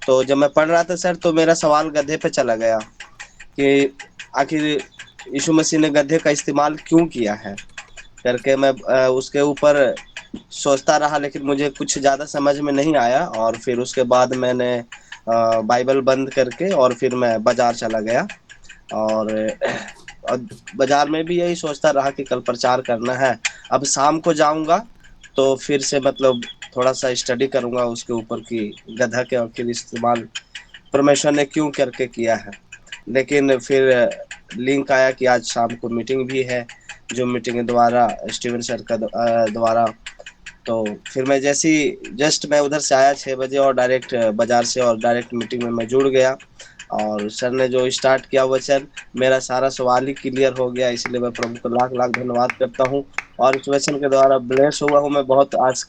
तो जब मैं पढ़ रहा था सर, तो मेरा सवाल गधे पे चला गया कि आखिर यीशु मसीह ने गधे का इस्तेमाल क्यों किया है करके मैं उसके ऊपर सोचता रहा, लेकिन मुझे कुछ ज़्यादा समझ में नहीं आया। और फिर उसके बाद मैंने बाइबल बंद करके और फिर मैं बाजार चला गया और बाजार में भी यही सोचता रहा कि कल प्रचार करना है। अब शाम को जाऊंगा तो फिर से मतलब थोड़ा सा स्टडी करूंगा उसके ऊपर कि गधा के आखिर इस्तेमाल परमेश्वर ने क्यों करके किया है। लेकिन फिर लिंक आया कि आज शाम को मीटिंग भी है, जो मीटिंग द्वारा स्टीवन सर का द्वारा। तो फिर मैं जैसी जस्ट मैं उधर से आया 6 बजे और डायरेक्ट बाजार से और डायरेक्ट मीटिंग में मैं जुड़ गया। और सर ने जो स्टार्ट किया वचन, मेरा सारा सवाल ही क्लियर हो गया। इसलिए मैं प्रभु को लाख लाख धन्यवाद करता हूँ और इस वचन के द्वारा ब्लेस हुआ हूँ मैं बहुत आज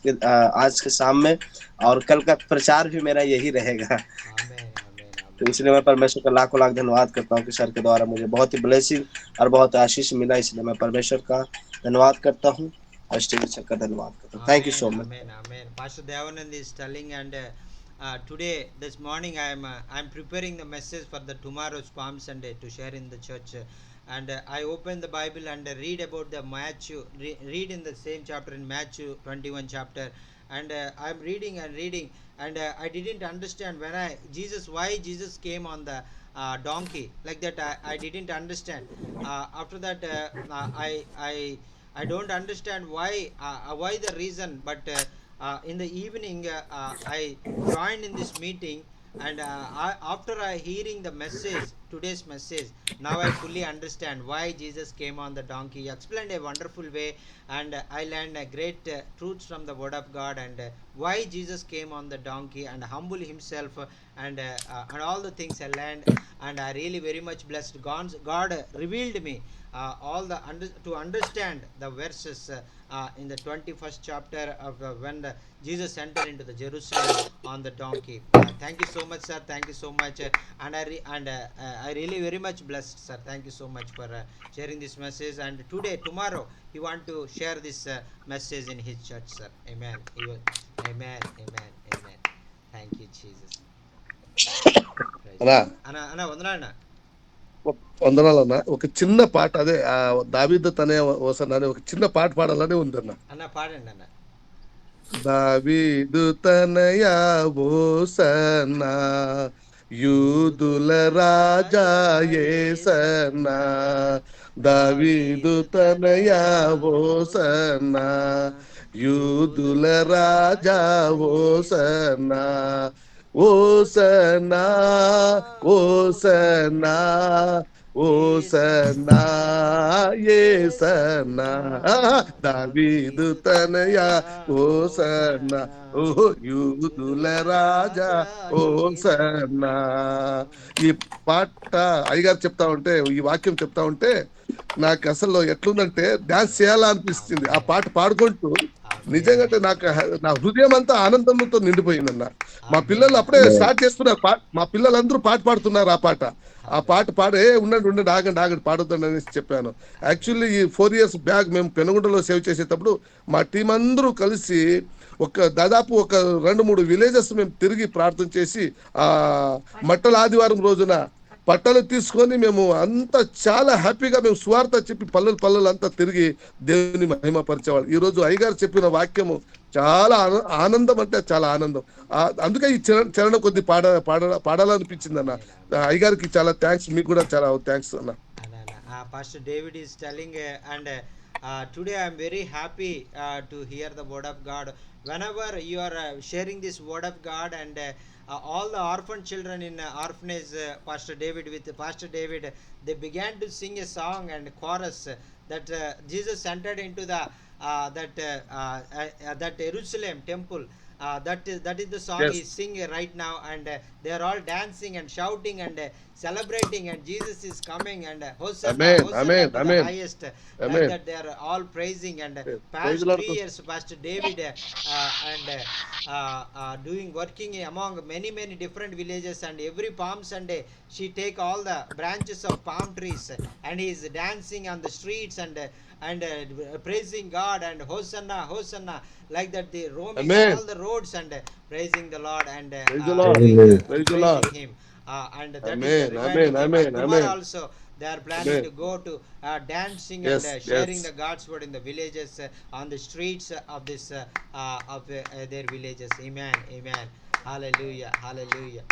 के शाम में। और कल का प्रचार भी मेरा यही रहेगा। आमेन आमेन तो आमेन इसलिए मैं परमेश्वर का लाखों लाख धन्यवाद करता हूँ कि सर के द्वारा मुझे बहुत ही ब्लेसिंग और बहुत आशीष मिला। इसलिए मैं परमेश्वर का धन्यवाद करता हूँ और स्टीवन सर का धन्यवाद करता हूँ। Thank you so Amen, much. amen, amen. Pastor Devanand is telling, and today, this morning, I'm preparing the message for the tomorrow's Palm Sunday to share in the church. And I open the Bible and read about the Matthew, read in the same chapter in Matthew 21 chapter. And I'm reading and reading, and I didn't understand when why Jesus came on the donkey like that. I didn't understand. After that, I don't understand why the reason, but in the evening I joined in this meeting, and after I hearing the message, today's message, now I fully understand why Jesus came on the donkey. He explained a wonderful way, and I learned a great truths from the Word of God, and why Jesus came on the donkey and humble himself, and all the things I learned, and I really very much blessed. God revealed me all the to understand the verses in the 21st chapter of when Jesus entered into the Jerusalem on the donkey. Thank you so much, sir. Thank you so much, I really very much blessed, sir. Thank you so much for sharing this message. And tomorrow, he want to share this message in his church, sir. Amen. Amen. Amen. Amen. Thank you, Jesus. Praise అన్నా God. Anna, వందనాలన్నా. వందనాలన్న. ఒక చిన్న పాట అదే దావీదు తనే ఓసన్న అని ఒక చిన్న పాట పాడాలని ఉందన్న. అన్న పాడండి అన్న. దావీదు తనయ ఓసన్న యూదుల రాజా యేసన్న, దావీదు తనయ ఓసన్న యూదుల రాజా ఓసన్న, ఓసన్నా ఓసన్నా ఓసన్నా యేసన్నా, దావీదు తనయ ఓసన్నా, ఓ యూదుల రాజా ఓసన్నా. ఈ పాట అయ్యగారు చెప్తా ఉంటే, ఈ వాక్యం చెప్తా ఉంటే నాకు అసలు ఎట్లుందంటే డాన్స్ చేయాలా అనిపిస్తుంది. ఆ పాట పాడుకుంటూ నిజంగా నాకు నా హృదయం అంతా ఆనందంతో నిండిపోయిందన్న. మా పిల్లలు అప్పుడే స్టార్ట్ చేస్తున్నారు మా పిల్లలందరూ పాట పాడుతున్నారు. ఆ పాట పాడే ఉండండి ఆగండి పాడుతుండ అనేసి చెప్పాను. యాక్చువల్లీ ఈ 4 years బ్యాక్ మేము పెనుగుంటలో సేవ్ చేసేటప్పుడు మా టీం అందరూ కలిసి దాదాపు ఒక 2-3 విలేజెస్ మేము తిరిగి ప్రార్థన చేసి ఆ మట్టల ఆదివారం రోజున పట్టలు తీసుకొని మేము అంతా చాలా హ్యాపీగా మేము సువార్త చెప్పి పల్లెలు అంతా తిరిగి దేవుని మహిమపరిచేవాళ్ళు. ఈ రోజు అయ్యగారు చెప్పిన వాక్యము చాలా ఆనందం, అంటే చాలా ఆనందం. అందుకే ఈ చరణ కొద్ది పాడాలనిపించింది అన్న. అయ్యగారికి చాలా థ్యాంక్స్, మీకు కూడా చాలా థ్యాంక్స్ అన్న. Pastor David is telling, and today I am very happy to hear the word of God. Whenever you are sharing this word of God, and all the orphan children in orphanage, Pastor David, they began to sing a song and chorus that Jesus entered into the that Jerusalem temple. That is the song Yes. he sing right now, and they are all dancing and shouting and celebrating, and Jesus is coming, and Hosanna, Amen. Hosanna Amen. to the Amen. highest. Like Amen. that, they are all praising. And Praise past the Lord. 3 years, Pastor David and doing working among many different villages, and every Palm Sunday she take all the branches of palm trees, and he is dancing on the streets, and praising God, and Hosanna, Hosanna, like that, they roaming Amen. all the roads, and praising the Lord, and Praise the Lord. doing Praise the praising Lord. him. And that is Amen. reminding Amen. him. And Amen. tomorrow Amen. also they are planning Amen. to go to dancing, and Yes. sharing Yes. the God's word in the villages, on the streets of this of their villages. Amen. Amen. Hallelujah. Hallelujah.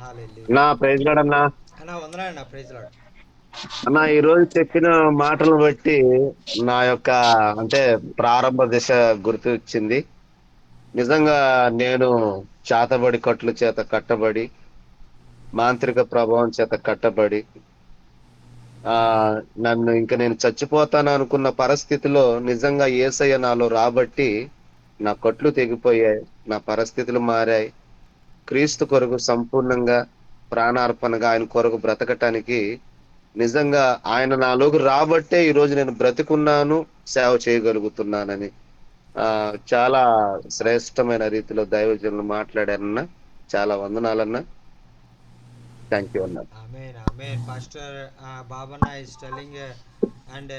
Hallelujah. నా praise lord అన్నా. అన్నా వందనాలన్నా. Praise lord. అన్నా ఈ రోజు చెప్పిన మాటలను బట్టి నా యొక్క అంటే ప్రారంభ దశ గుర్తు వచ్చింది. నిజంగా నేను చాతబడి కట్ల చేత కట్టబడి, మాంత్రిక ప్రభావం చేత కట్టబడి, ఆ నన్ను ఇంక నేను చచ్చిపోతాను అనుకున్న పరిస్థితిలో నిజంగా యేసయ్య నాలో రాబట్టి నా కట్లు తెగిపోయాయి, నా పరిస్థితులు మారాయి. క్రీస్తు కొరకు సంపూర్ణంగా ప్రాణార్పణగా ఆయన కొరకు బ్రతకటానికి నిజంగా ఆయన నాలోకి రాబట్టే ఈ రోజు నేను బ్రతికున్నాను, సేవ చేయగలుగుతున్నానని చాలా శ్రేష్టమైన రీతిలో దైవజనులు మాట్లాడారన్న. చాలా వందనాలన్నా. థ్యాంక్ యూ అన్నా. Amen. Amen. Pastor Babana is telling, and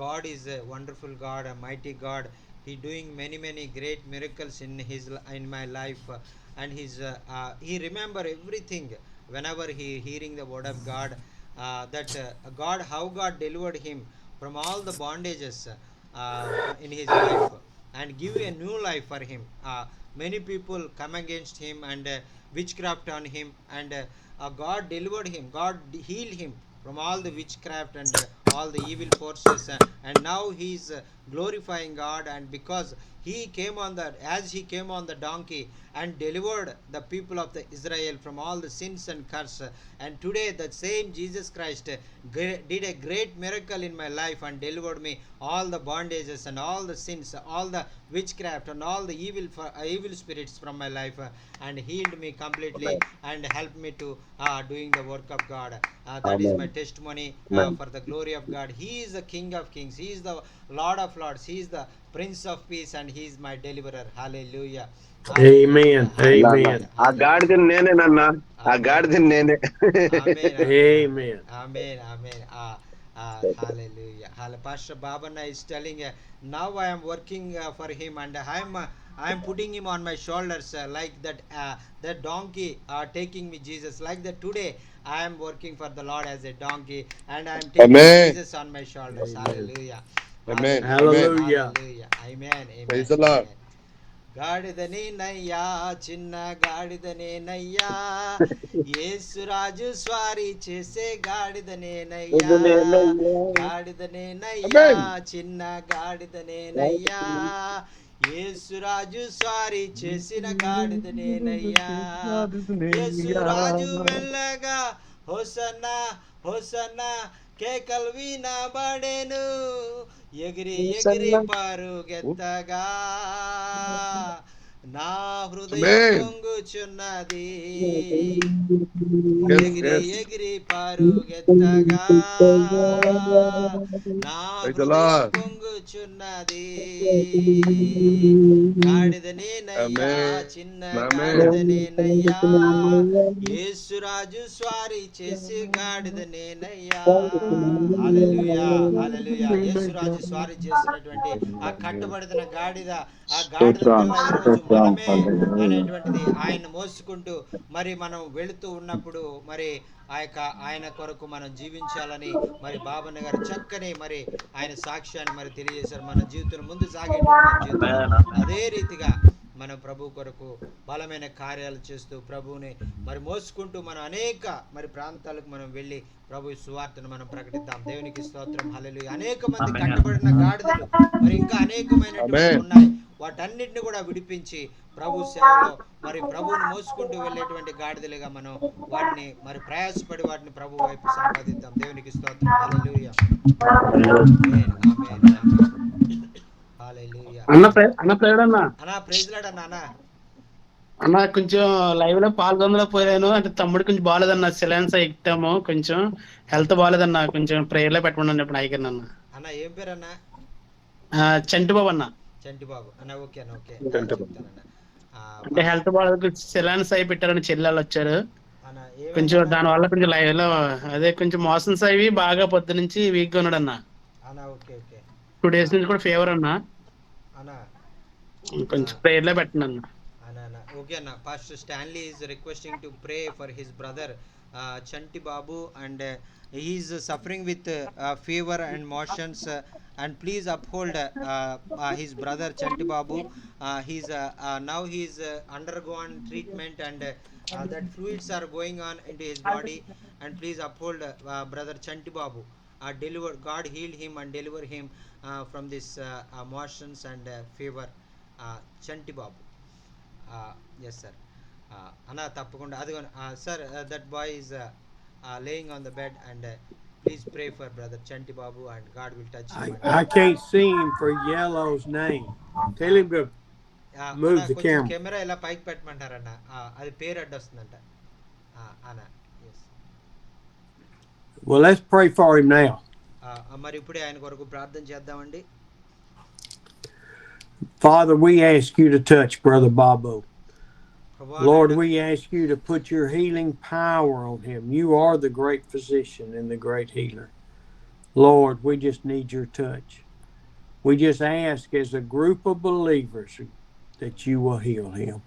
God is a wonderful God, a mighty God. He doing many great miracles in my life, and he remember everything whenever he hearing the word of God. That God, how God delivered him from all the bondages in his life, and give a new life for him. Many people come against him, and witchcraft on him, and God delivered him. God healed him from all the witchcraft, and all the evil forces, and now he is glorifying God. And because he came on the as he came on the donkey and delivered the people of the Israel from all the sins and curse, and today the same Jesus Christ did a great miracle in my life, and delivered me all the bondages, and all the sins, all the witchcraft, and all the evil spirits from my life, and healed me completely, and helped me to doing the work of God. That is Amen. my testimony Amen. for the glory of God. He is the King of Kings. He is the Lord of Lords. He is the Prince of Peace, and he is my deliverer. Hallelujah. Amen. Amen. ఆ గాడిదని నేనేనన్నా, ఆ గాడిదని నేనే. Amen. Amen. Amen. Amen. Hallelujah. Pastor Babana is telling, now I am working for him, and I am putting him on my shoulders, like that that donkey taking me Jesus. Like that today I am working for the Lord as a donkey, and I am taking Amen. Jesus on my shoulders. Amen. Hallelujah. Amen. Hallelujah. Hallelujah. Amen. Amen. Praise the Lord. Amen. గాడిదనేనయ్యా, చిన్న గాడిదనేనయ్యా, యేసురాజు స్వారీ చేసే గాడిదనేనయ్యా, గాడిదనేనయ్యా, చిన్న గాడిదనేనయ్యా, యేసురాజు స్వారీ చేసిన గాడిదనేనయ్యా, యేసురాజు వెళ్ళగా hosanna, hosanna కేకలు వినబడెను, ఎగిరి ఎగిరి పరుగెత్తగా నా హృదయం Amen. పొంగుచున్నది, Yes, ఎగిరి yes. ఎగిరి పరుగెత్తగా నా Praise the హృదయం Lord. పొంగుచున్నది. గాడిదనేనయ్యా, Amen. చిన్న Amen. గాడిదనేనయ్యా, యేసురాజు స్వారీ చేసి గాడిదనేనయ్యా. హల్లెలూయా. హల్లెలూయా. యేసురాజు స్వారీ చేసినటువంటి ఆ కట్టబడిన గాడిద, ఆ గాడిద పిల్ల ఈరోజు మనమే అనేటువంటిది ఆయన మోసుకుంటూ మరి మనం వెళుతూ ఉన్నప్పుడు మరి ఆయన కొరకు మనం జీవించాలని మరి బాబన్న గారు చక్కని మరి ఆయన సాక్ష్యాన్ని మరి తెలియజేశారు. మన జీవితం ముందు సాగేటువంటి మన జీవితంలో అదే రీతిగా మనం ప్రభు కొరకు బలమైన కార్యాలు చేస్తూ ప్రభువుని మరి మోసుకుంటూ మనం అనేక మరి ప్రాంతాలకు మనం వెళ్ళి ప్రభు సువార్తను మనం ప్రకటిద్దాం. దేవునికి స్తోత్రం. హల్లెలూయా. అనేక మంది కట్టబడిన గాడిదలు మరి ఇంకా అనేకమైనటువంటి Amen. ఉన్నాయి. వాటన్నిటిని కూడా విడిపించి ప్రభు సేవలో మరి ప్రభువుని మోసుకుంటూ వెళ్ళేటువంటి గాడిదలుగా మనం వాటిని మరి ప్రయాసపడి వాటిని ప్రభు వైపు సంపాదిద్దాం. దేవునికి స్తోత్రం. హల్లెలూయా. ఆమేన్. ఆమేన్. ఆమేన్. హల్లెలూయా. అన్న ప్రేరణ అన్నా ప్రైజ్ లార్డ్ అన్నా. అన్న కొంచెం లైవ్ లో పాల్గొనలేకపోయాను, అంటే తమ్ముడు కొంచెం బాగాలేదన్న, సిలెన్స్ ఎక్కాము, కొంచెం హెల్త్ బాగాలేదన్న, కొంచెం ప్రేయర్ లో పెట్టమని ఇప్పుడు అయ్యాను అన్న. అన్న ఏం పేరు అన్న? చంటి బాబు అన్న. చంటి బాబు అన్న. ఓకే అన్న, ఓకే చంటి బాబు. చెప్తానన్న. అంటే హెల్త్ బాగాలేదు, సిలెన్స్ అయి పెట్టారని చెల్లెళ్ళు వచ్చారు, అన్న కొంచెం ఏమైందన్న? దాని వల్ల కొంచెం లైవ్ లో అదే కొంచెం మోషన్స్ అవి బాగా పొద్దు నుంచి వీక్ గా ఉన్నాడు అన్న. అన్న ఓకే ఓకే 2 days నుంచి కూడా ఫీవర్ అన్న, అన్న. కొంచెం ప్రేయర్ లో పెట్టండి అన్న. Anna. Okay, Anna. Pastor Stanley is requesting to pray for his brother Chanti Babu, and he is suffering with fever and motions. And please uphold his brother Chanti Babu. Now he's undergone treatment, and that fluids are going on into his body. And please uphold brother Chanti Babu. Deliver, God heal him and deliver him from this motions and fever. Chanti Babu. Yes sir. అన్న తప్పకుండా అదిగో sir, that boy is laying on the bed, and please pray for brother Chanti Babu, and God will touch him. I can't see him for Yellow's name. Tell him to అన్న move the కొంచెం camera. Camera ఇలా పైకి పెట్టమంటారన్న, అది పేరు అడ్డు వస్తుందంట అన్న. Yes. Well, let's pray for him now. మరి ఇప్పుడే ఆయన కొరకు ప్రార్థన చేద్దామండి. Father, we ask you to touch Brother Babu. ప్రభా Lord, నాయనా, we ask you to put your healing power on him. You are the great physician and the great healer. Lord, we just need your touch. We just ask as a group of believers that you will heal him.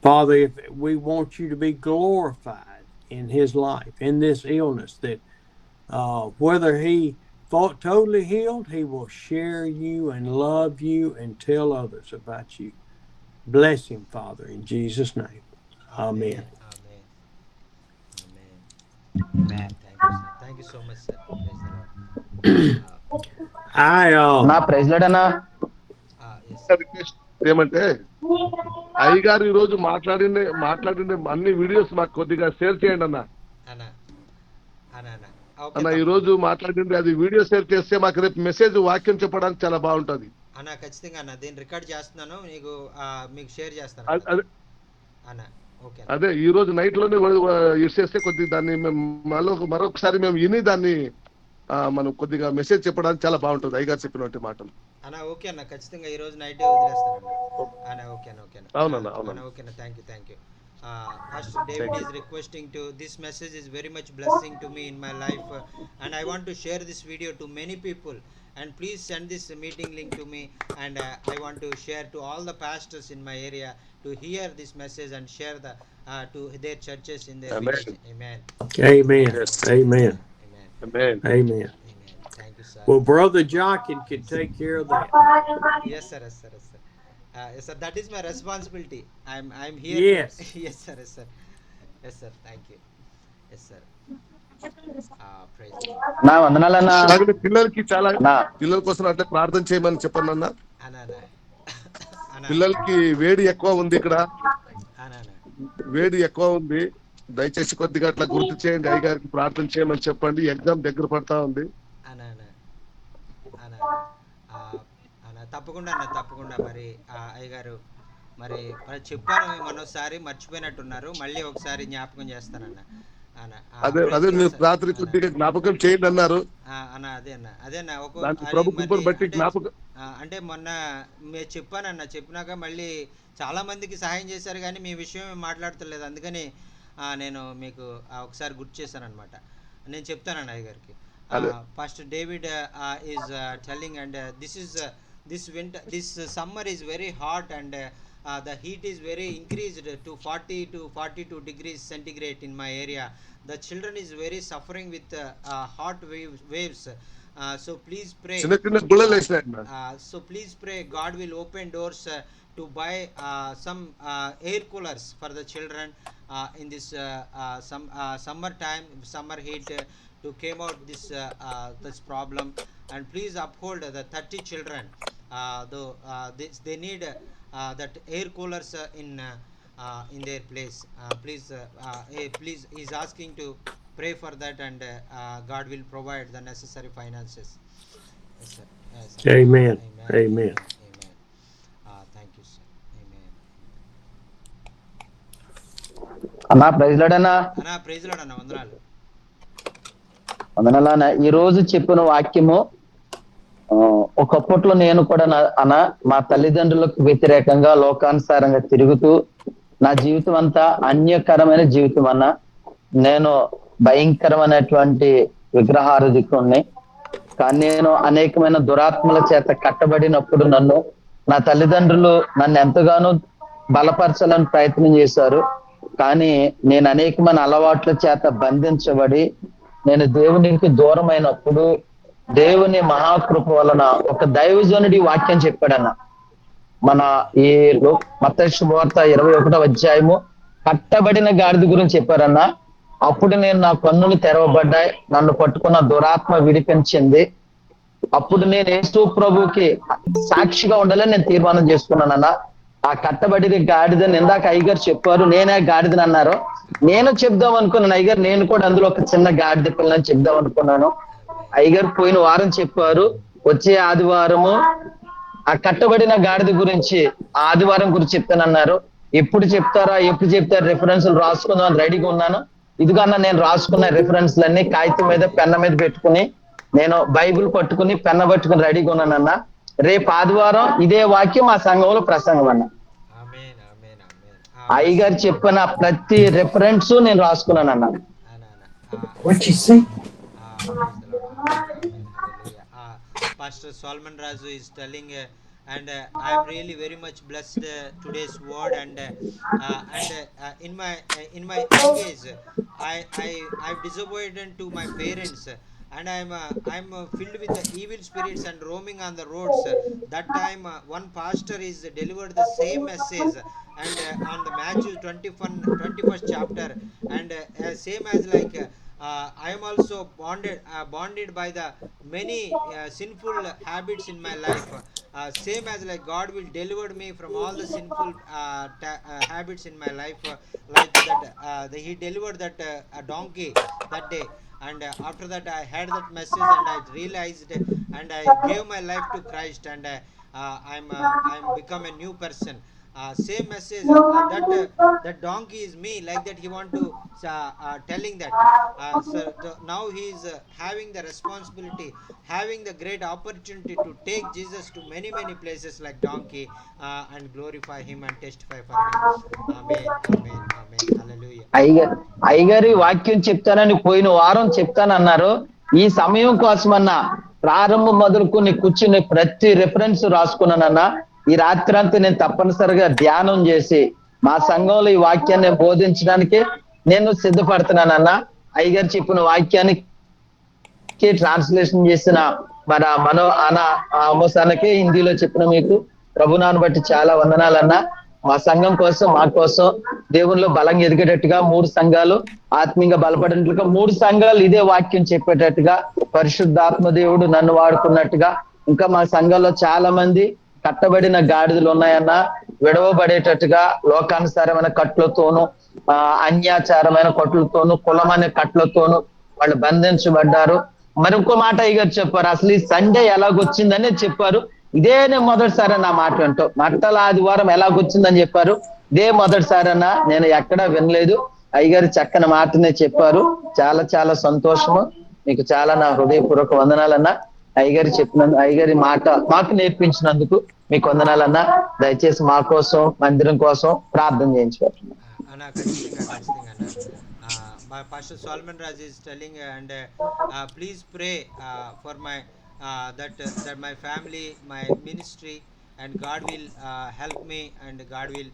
Father, if we want you to be glorified in his life, in this illness, that whether he thought totally healed, he will share you and love you and tell others about you. Bless him, Father, in Jesus' name. Amen. Amen. Amen. Thank you so much, sir. Praise the Lord. I నా president అన్న Yes, sir. Request ఏమంటే అయ్యగారు ఈ రోజు మాట్లాడిన అన్ని videos మాకు కొద్దిగా షేర్ చేయండి అన్న. అన్న అన్న ఓకే అన్న ఈ రోజు మాట్లాడింది అది వీడియో షేర్ చేస్తే మాకు రేపు మెసేజ్ వాక్యం చెప్పడానికి చాలా బాగుంటది అన్న. ఖచ్చితంగా అన్న, దీన్ని రికార్డ్ చేస్తున్నాను, మీకు షేర్ చేస్తాను అన్న. ఓకే అదే ఈ రోజు నైట్ లోనే యూస్ చేస్తే కొద్దిగా దాన్ని మరొకసారి మేము విని దాన్ని మనం కొద్దిగా మెసేజ్ చెప్పడానికి చాలా బాగుంటుంది అయ్యగారు చెప్పినటువంటి మాటలు అన్న. ఓకే అన్న, ఖచ్చితంగా ఈ రోజు నైట్ వదిలేస్తాను అన్న. ఓకే అన్న, ఓకే అన్న. అవునన్నా అన్న అవునన్నా ఓకే అన్న, thank you. Pastor David is requesting to, this message is very much blessing to me in my life, and I want to share this video to many people, and please send this meeting link to me, and I want to share to all the pastors in my area to hear this message and share to their churches in their Amen. village. Amen. Amen. Yes. Amen. Amen. Amen. Amen. Amen. Thank you, sir. Well, Brother Jockin can take care of that. Yes, sir. Yes, sir. Yes, sir. Yes, sir. That is my responsibility. I'm here. Yes. Yes, sir. Yes, sir. Yes, sir. Thank you. Yes, sir. Praise the Lord. నా వందనాలన్నా. అలాగే పిల్లలకి చాలా అన్నా పిల్లల కోసం అంటే ప్రార్థన చేయమని చెప్పండి అన్న. అన్న పిల్లలకి వేడి ఎక్కువ ఉంది, ఇక్కడ అన్న వేడి ఎక్కువ ఉంది, దయచేసి కొద్దిగా అట్లా గుర్తు చేయండి, అయ్యగారికి ప్రార్థన చేయమని చెప్పండి, ఎగ్జామ్ దగ్గర పడతా ఉంది. అన్న తప్పకుండా మరి అయ్యగారు మరి చెప్పాను మరోసారి, మర్చిపోయినట్టున్నారు, మళ్ళీ ఒకసారి జ్ఞాపకం చేస్తానన్న. అదే మీరు రాత్రి కొద్దిగా జ్ఞాపకం చేయండి అన్నారు. అదే అన్న ప్రభు కృపను బట్టి జ్ఞాపకం అంటే మొన్న మీరు చెప్పినాక మళ్ళీ చాలా మందికి సహాయం చేశారు, కానీ మీ విషయం మాట్లాడతలేదు, అందుకని నేను మీకు ఒకసారి గుర్తు చేశాను అనమాట. నేను చెప్తానన్న అయ్యగారికి. Pastor David is telling, and this summer is very hot, and the heat is very increased to 40 to 42 degrees centigrade in my area. The children is very suffering with hot waves. So please pray. So please pray God will open doors to buy some air coolers for the children in this summer time, summer heat, to came out this problem. And please uphold the 30 children, though they need that air coolers in their place. Please he's asking to pray for that, and God will provide the necessary finances. Yes, sir. Yes, sir. Amen. Amen. Amen. Amen. Thank you, sir. Amen. అన్నా praise లాడన్నా అన్నా praise lord అన్న, వందనాలు. వందనాలన్న. ఈ రోజు చెప్పిన వాక్యము ఒకప్పట్లో నేను కూడా అన్న మా తల్లిదండ్రులకు వ్యతిరేకంగా లోకానుసారంగా తిరుగుతూ నా జీవితం అంతా అన్యకరమైన జీవితం అన్న. నేను భయంకరమైనటువంటి విగ్రహారాధికుణ్ణి. కానీ నేను అనేకమైన దురాత్మల చేత కట్టబడినప్పుడు నా తల్లిదండ్రులు నన్ను ఎంతగానో బలపరచాలని ప్రయత్నం చేశారు. కానీ నేను అనేకమైన అలవాట్ల చేత బంధించబడి నేను దేవునికి దూరమైనప్పుడు దేవుని మహాకృప వలన ఒక దైవజనుడి వాక్యం చెప్పాడన్న. మన ఈ మత్తయి శుభవార్త 21వ అధ్యాయము కట్టబడిన గాడిద గురించి చెప్పారన్న. అప్పుడు నేను నా కన్నులు తెరవబడ్డాయి, నన్ను పట్టుకున్న దురాత్మ విడిపించింది. అప్పుడు నేను యేసు ప్రభుకి సాక్షిగా ఉండాలని నేను తీర్మానం చేసుకున్నానన్న. ఆ కట్టబడిన గాడిదని ఇందాక అయ్యగారు చెప్పారు, నేనే గాడిదని అన్నారు. నేను చెప్దాం అనుకున్నాను అయ్యగారు, నేను కూడా అందులో ఒక చిన్న గాడిద పిల్లని చెప్దాం అనుకున్నాను. అయ్యగారు పోయిన వారం చెప్పారు, వచ్చే ఆదివారము ఆ కట్టబడిన గాడిద గురించి ఆదివారం గురించి చెప్తానన్నారు. ఎప్పుడు చెప్తారా రిఫరెన్స్లు రాసుకుందాం రెడీగా ఉన్నాను. ఇదిగన్నా నేను రాసుకున్న రిఫరెన్స్లన్నీ కాగితం మీద పెన్న మీద పెట్టుకుని నేను బైబిల్ పట్టుకుని పెన్న పట్టుకుని రెడీగా ఉన్నానన్న. రేపు ఆదివారం ఇదే వాక్యం మా సంఘంలో ప్రసంగం అన్న. అయ్యగారు చెప్పిన ప్రతి రిఫరెన్స్ నేను రాసుకున్నానన్న. Pastor Solomon Raju is telling and I am really very much blessed today's word and in my young age I've disobedient to my parents and I'm filled with the evil spirits and roaming on the roads. That time one pastor is delivered the same message and on the Matthew 21st chapter and same as like I am also bonded by the many sinful habits in my life. Same as like God will deliver me from all the sinful habits in my life. Like that, He delivered that a donkey that day. And after that, I heard that message and I realized and I gave my life to Christ and I'm become a new person. Same message that donkey is me, like that he want to telling that now he is having the responsibility, having the great opportunity to take Jesus to many places like donkey and glorify him and testify for him. Amen, amen, amen, hallelujah. అయ్యగారి వాక్యం చెప్తానని పోయిన వారం చెప్తానన్నారు. ఈ సమయం కోసమన్నా ప్రారంభం మొదలుకొని కూర్చుని ప్రతి రిఫరెన్స్ రాసుకున్నానన్నా. ఈ రాత్రంతా నేను తప్పనిసరిగా ధ్యానం చేసి మా సంఘంలో ఈ వాక్యాన్ని బోధించడానికి నేను సిద్ధపడుతున్నానన్నా. అయ్యగారు చెప్పిన వాక్యానికి ట్రాన్స్లేషన్ చేసిన మన అమోసానికి హిందీలో చెప్పిన మీకు ప్రభునాన్ని బట్టి చాలా వందనాలన్నా. మా సంఘం కోసం మా కోసం దేవుళ్ళు బలంగా ఎదిగేటట్టుగా 3 సంఘాలు ఆత్మీయంగా బలపడినట్లుగా 3 సంఘాలు ఇదే వాక్యం చెప్పేటట్టుగా పరిశుద్ధాత్మ దేవుడు నన్ను వాడుకున్నట్టుగా ఇంకా మా సంఘంలో చాలా మంది కట్టబడిన గాడిదలు ఉన్నాయన్న. విడవబడేటట్టుగా లోకానుసారమైన కట్లతోనూ అన్యాచారమైన కట్లతోనూ కులమనే కట్లతోనూ వాళ్ళు బంధించబడ్డారు. మరి ఇంకో మాట అయ్యగారు చెప్పారు, అసలు ఈ సండే ఎలాగొచ్చిందని చెప్పారు. ఇదే నేను మొదటిసారన్నా మాట వింటూ మట్టల ఆదివారం ఎలాగొచ్చిందని చెప్పారు. ఇదే మొదటిసారన్నా, నేను ఎక్కడా వినలేదు. అయ్యగారు చక్కని మాటనే చెప్పారు. చాలా చాలా సంతోషము. మీకు చాలా నా హృదయపూర్వక వందనాలన్నా. అయ్యగారు అయ్యగారి మాట మాకు నేర్పించినందుకు మీకు వందనాలన్నా. దయచేసి మా కోసం మందిరం కోసం ప్రార్థన చేయించుకోండి. My Pastor Solomon Raj is telling and please pray for my that my family, my ministry, and God will help me and God will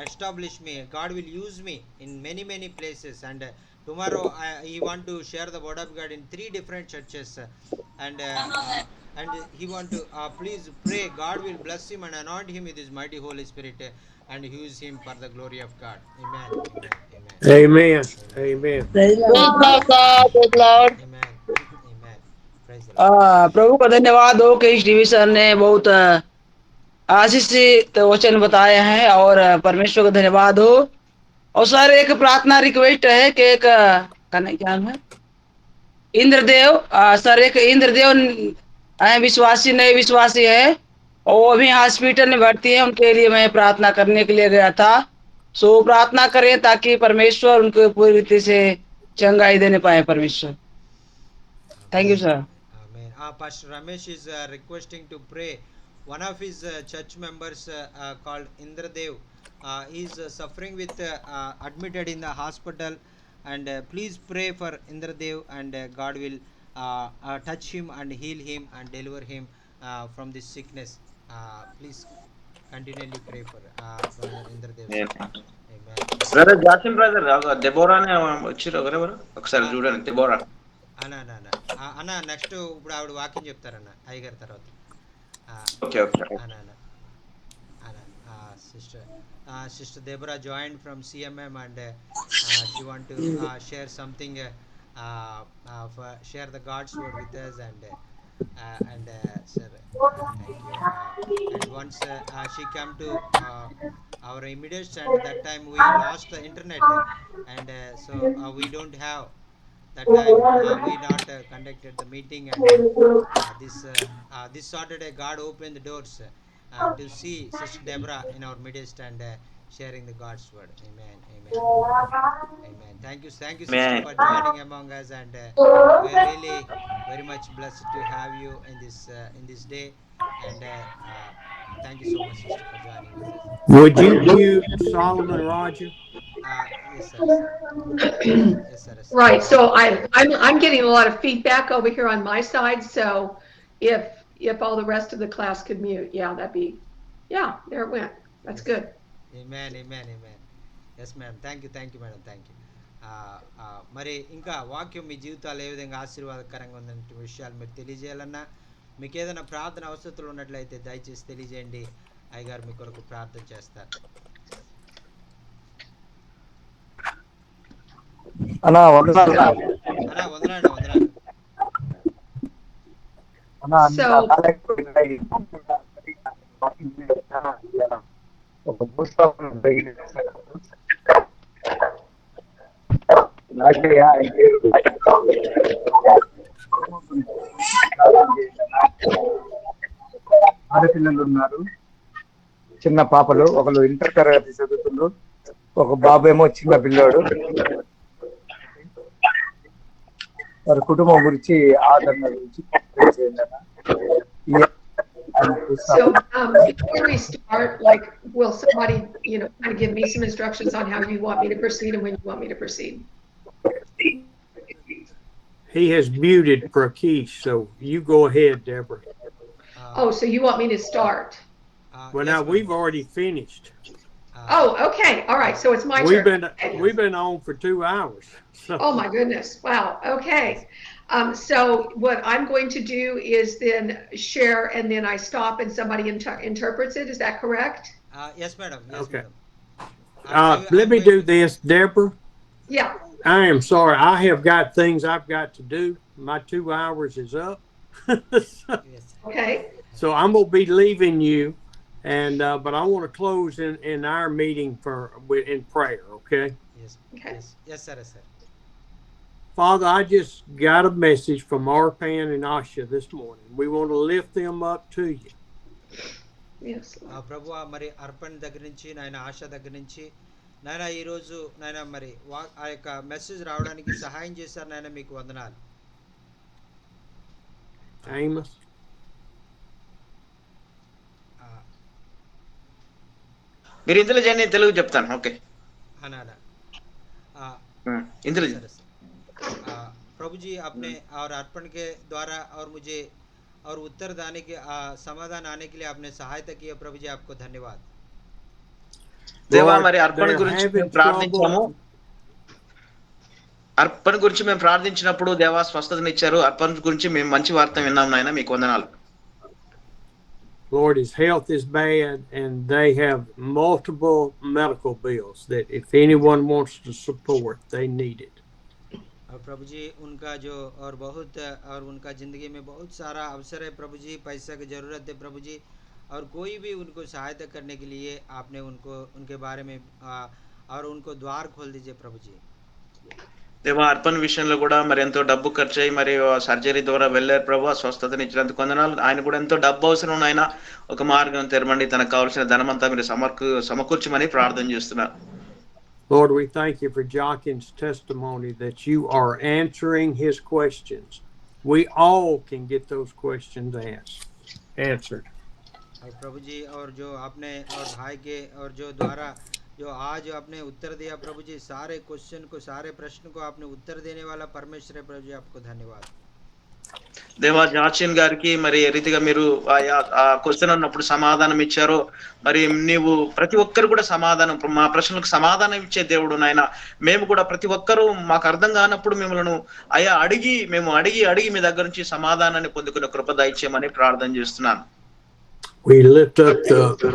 establish me. God will use me in many places and tomorrow he want to share the word of God in 3 different churches and he want to please pray God will bless him and anoint him with his mighty Holy Spirit and use him for the glory of God. Amen, amen, amen, praise Lord. amen, amen. Praise the Lord. प्रभु का धन्यवाद हो कि इस division ने बहुत आशीषित वचन बताए हैं और परमेश्वर का धन्यवाद हो। और सर एक प्रार्थना रिक्वेस्ट है कि एक क्या है इंद्रदेव सर, एक इंद्रदेव विश्वासी नए विश्वासी है और वो अभी हॉस्पिटल में भर्ती है। उनके लिए मैं प्रार्थना करने के लिए गया था। सो प्रार्थना करें ताकि परमेश्वर उनको पूरी रीति से चंगाई देने पाए परमेश्वर। Thank you sir. Amen. Pastor Ramesh is requesting to pray. One of his church members called Indradev, he is suffering with admitted in the hospital, and please pray for Indradev, and God will touch him and heal him and deliver him from this sickness. Please continually pray for brother Indradev sir. Amen. Brother Jason brother Deborah అనే వచ్చిర్రు ఎవరెవరు ఒకసారి చూడండి Deborah. అన్న అన్న అన్న అన్న next ఇప్పుడు ఆవిడ వాక్యం చెప్తారన్న అయ్యగారి తర్వాత. Okay okay. అన్న అన్న అన్న sister Deborah joined from CMM, and she want to share something, share the God's word with us, and sir, thank you. And once she come to our immediate stand, that time we lost the internet, and so we don't have that time, we not conducted the meeting, and this Saturday God opened the doors to see Sister Deborah in our midst, and sharing the God's word. Amen. Amen. Amen. Thank you sister for joining among us, and we are really very much blessed to have you in this day, and thank you so much sister for joining with us. Would you mute Solomon Roger? Yes sir. Yes sir. Right. So I'm getting a lot of feedback over here on my side. So if all the rest of the class could mute, that'd be, there it went. That's good. Amen. Yes ma'am. Thank you madam. Thank you. మరి ఇంకా వాక్యం మీ జీవితాలు ఏ విధంగా ఆశీర్వాదకరంగా ఉందంటే విషయాలు మీరు తెలియజేయాలన్నా, మీకు ఏదైనా ప్రార్థన అవసరతలు ఉన్నట్లయితే దయచేసి తెలియజేయండి. అయ్యగారు మీ కొరకు ప్రార్థన చేస్తారు. అన్నా వందనాలు. ఒక పుస్తకం ఆడపిల్లలు ఉన్నారు, చిన్న పాపలు. ఒకరు ఇంటర్ తరగతి చదువుతున్నారు, ఒక బాబు ఏమో చిన్న పిల్లోడు. వారి కుటుంబం గురించి ఆదరణ గురించి So before we start, will somebody, kind of give me some instructions on how you want me to proceed and when you want me to proceed? He has muted Prakesh, so you go ahead, Deborah. So you want me to start? Well, yes, now ma'am. we've already finished. Okay. All right. So it's my turn. We've been on for 2 hours. So. Oh my goodness. Wow. Okay. So what I'm going to do is then share, and then I stop and somebody interprets it. Is that correct? Yes madam. Yes Okay. madam. Let me do this, Deborah. Yeah. I am sorry. I have got things I've got to do. My 2 hours is up. Yes. Okay. So I'm going to be leaving you, and but I want to close in our meeting in prayer, okay? Yes. Okay. Yes sir. Yes sir. Father, I just got a message from Arpan and Asha this morning. We want to lift them up to you. Yes. ప్రభు మరి అర్పణ్ దగ్గర నుంచి నాయన ఆశ దగ్గర నుంచి నాయన ఈరోజు నాయన మరి ఆ యొక్క మెసేజ్ రావడానికి సహాయం చేశారు నాయన, మీకు వందనాలు. Amos? మీరు ఇందులో చేయండి, తెలుగు చెప్తాను. ఓకే इंद्र प्रभु जी आपने और अर्पण के द्वारा और मुझे और उत्तर देने के समाधान आने के लिए आपने सहायता की है। प्रभु जी आपको धन्यवाद। దేవా మరి అర్పణ గురించి మేము ప్రార్థించాము. అర్పణ గురించి మేము ప్రార్థించినప్పుడు దేవా స్వస్థతనిచ్చారు. అర్పణ గురించి మేము మంచి వార్త విన్నాం నాయన, మీకు వందనాలు. Lord, his health is bad and they have multiple medical bills that if anyone wants to support, they need it. और प्रभु जी उनका जो और बहुत और उनका जिंदगी में बहुत सारा अवसर है प्रभु जी, पैसा की जरूरत है प्रभु जी, और कोई भी उनको सहायता करने के लिए आपने उनको उनके बारे में और उनको द्वार खोल दीजिए प्रभु जी। దేవా అర్పణ విషయంలో కూడా మరి ఎంతో డబ్బు ఖర్చు అయ్యి మరి సర్జరీ ద్వారా వెళ్ళారు ప్రభు, స్వస్థతని ఇచ్చినందుకు వందనాలు. ఆయన కూడా ఎంతో డబ్బు అవసరం, ఆయన ఒక మార్గం తెరమండి, తనకు కావాల్సిన ధనమంతా మీరు సమకూర్చమని ప్రార్థన చేస్తున్నారు. Lord, we thank you for Jockin's testimony that you are answering his questions. We all can get those questions answered. और प्रभु जी और जो आपने और भाई के और जो द्वारा जो आज आपने उत्तर दिया प्रभु जी, सारे क्वेश्चन को सारे प्रश्न को आपने उत्तर देने वाला परमेश्वर है प्रभु जी, आपको धन्यवाद। దేవా జాచిన్ గారికి మరి ఏ రీతిగా మీరు ఆ క్వశ్చన్ అన్నప్పుడు సమాధానం ఇచ్చారో మరి నీవు ప్రతి ఒక్కరు కూడా సమాధానం మా ప్రశ్నలకు సమాధానం ఇచ్చే దేవుడు నాయన. మేము కూడా ప్రతి ఒక్కరూ మాకు అర్థం కానప్పుడు మిమ్మల్ని అయ్యా మేము అడిగి మీ దగ్గర నుంచి సమాధానాన్ని పొందుకునే కృప దయచేయమని ప్రార్థన చేస్తున్నాను. We lift up the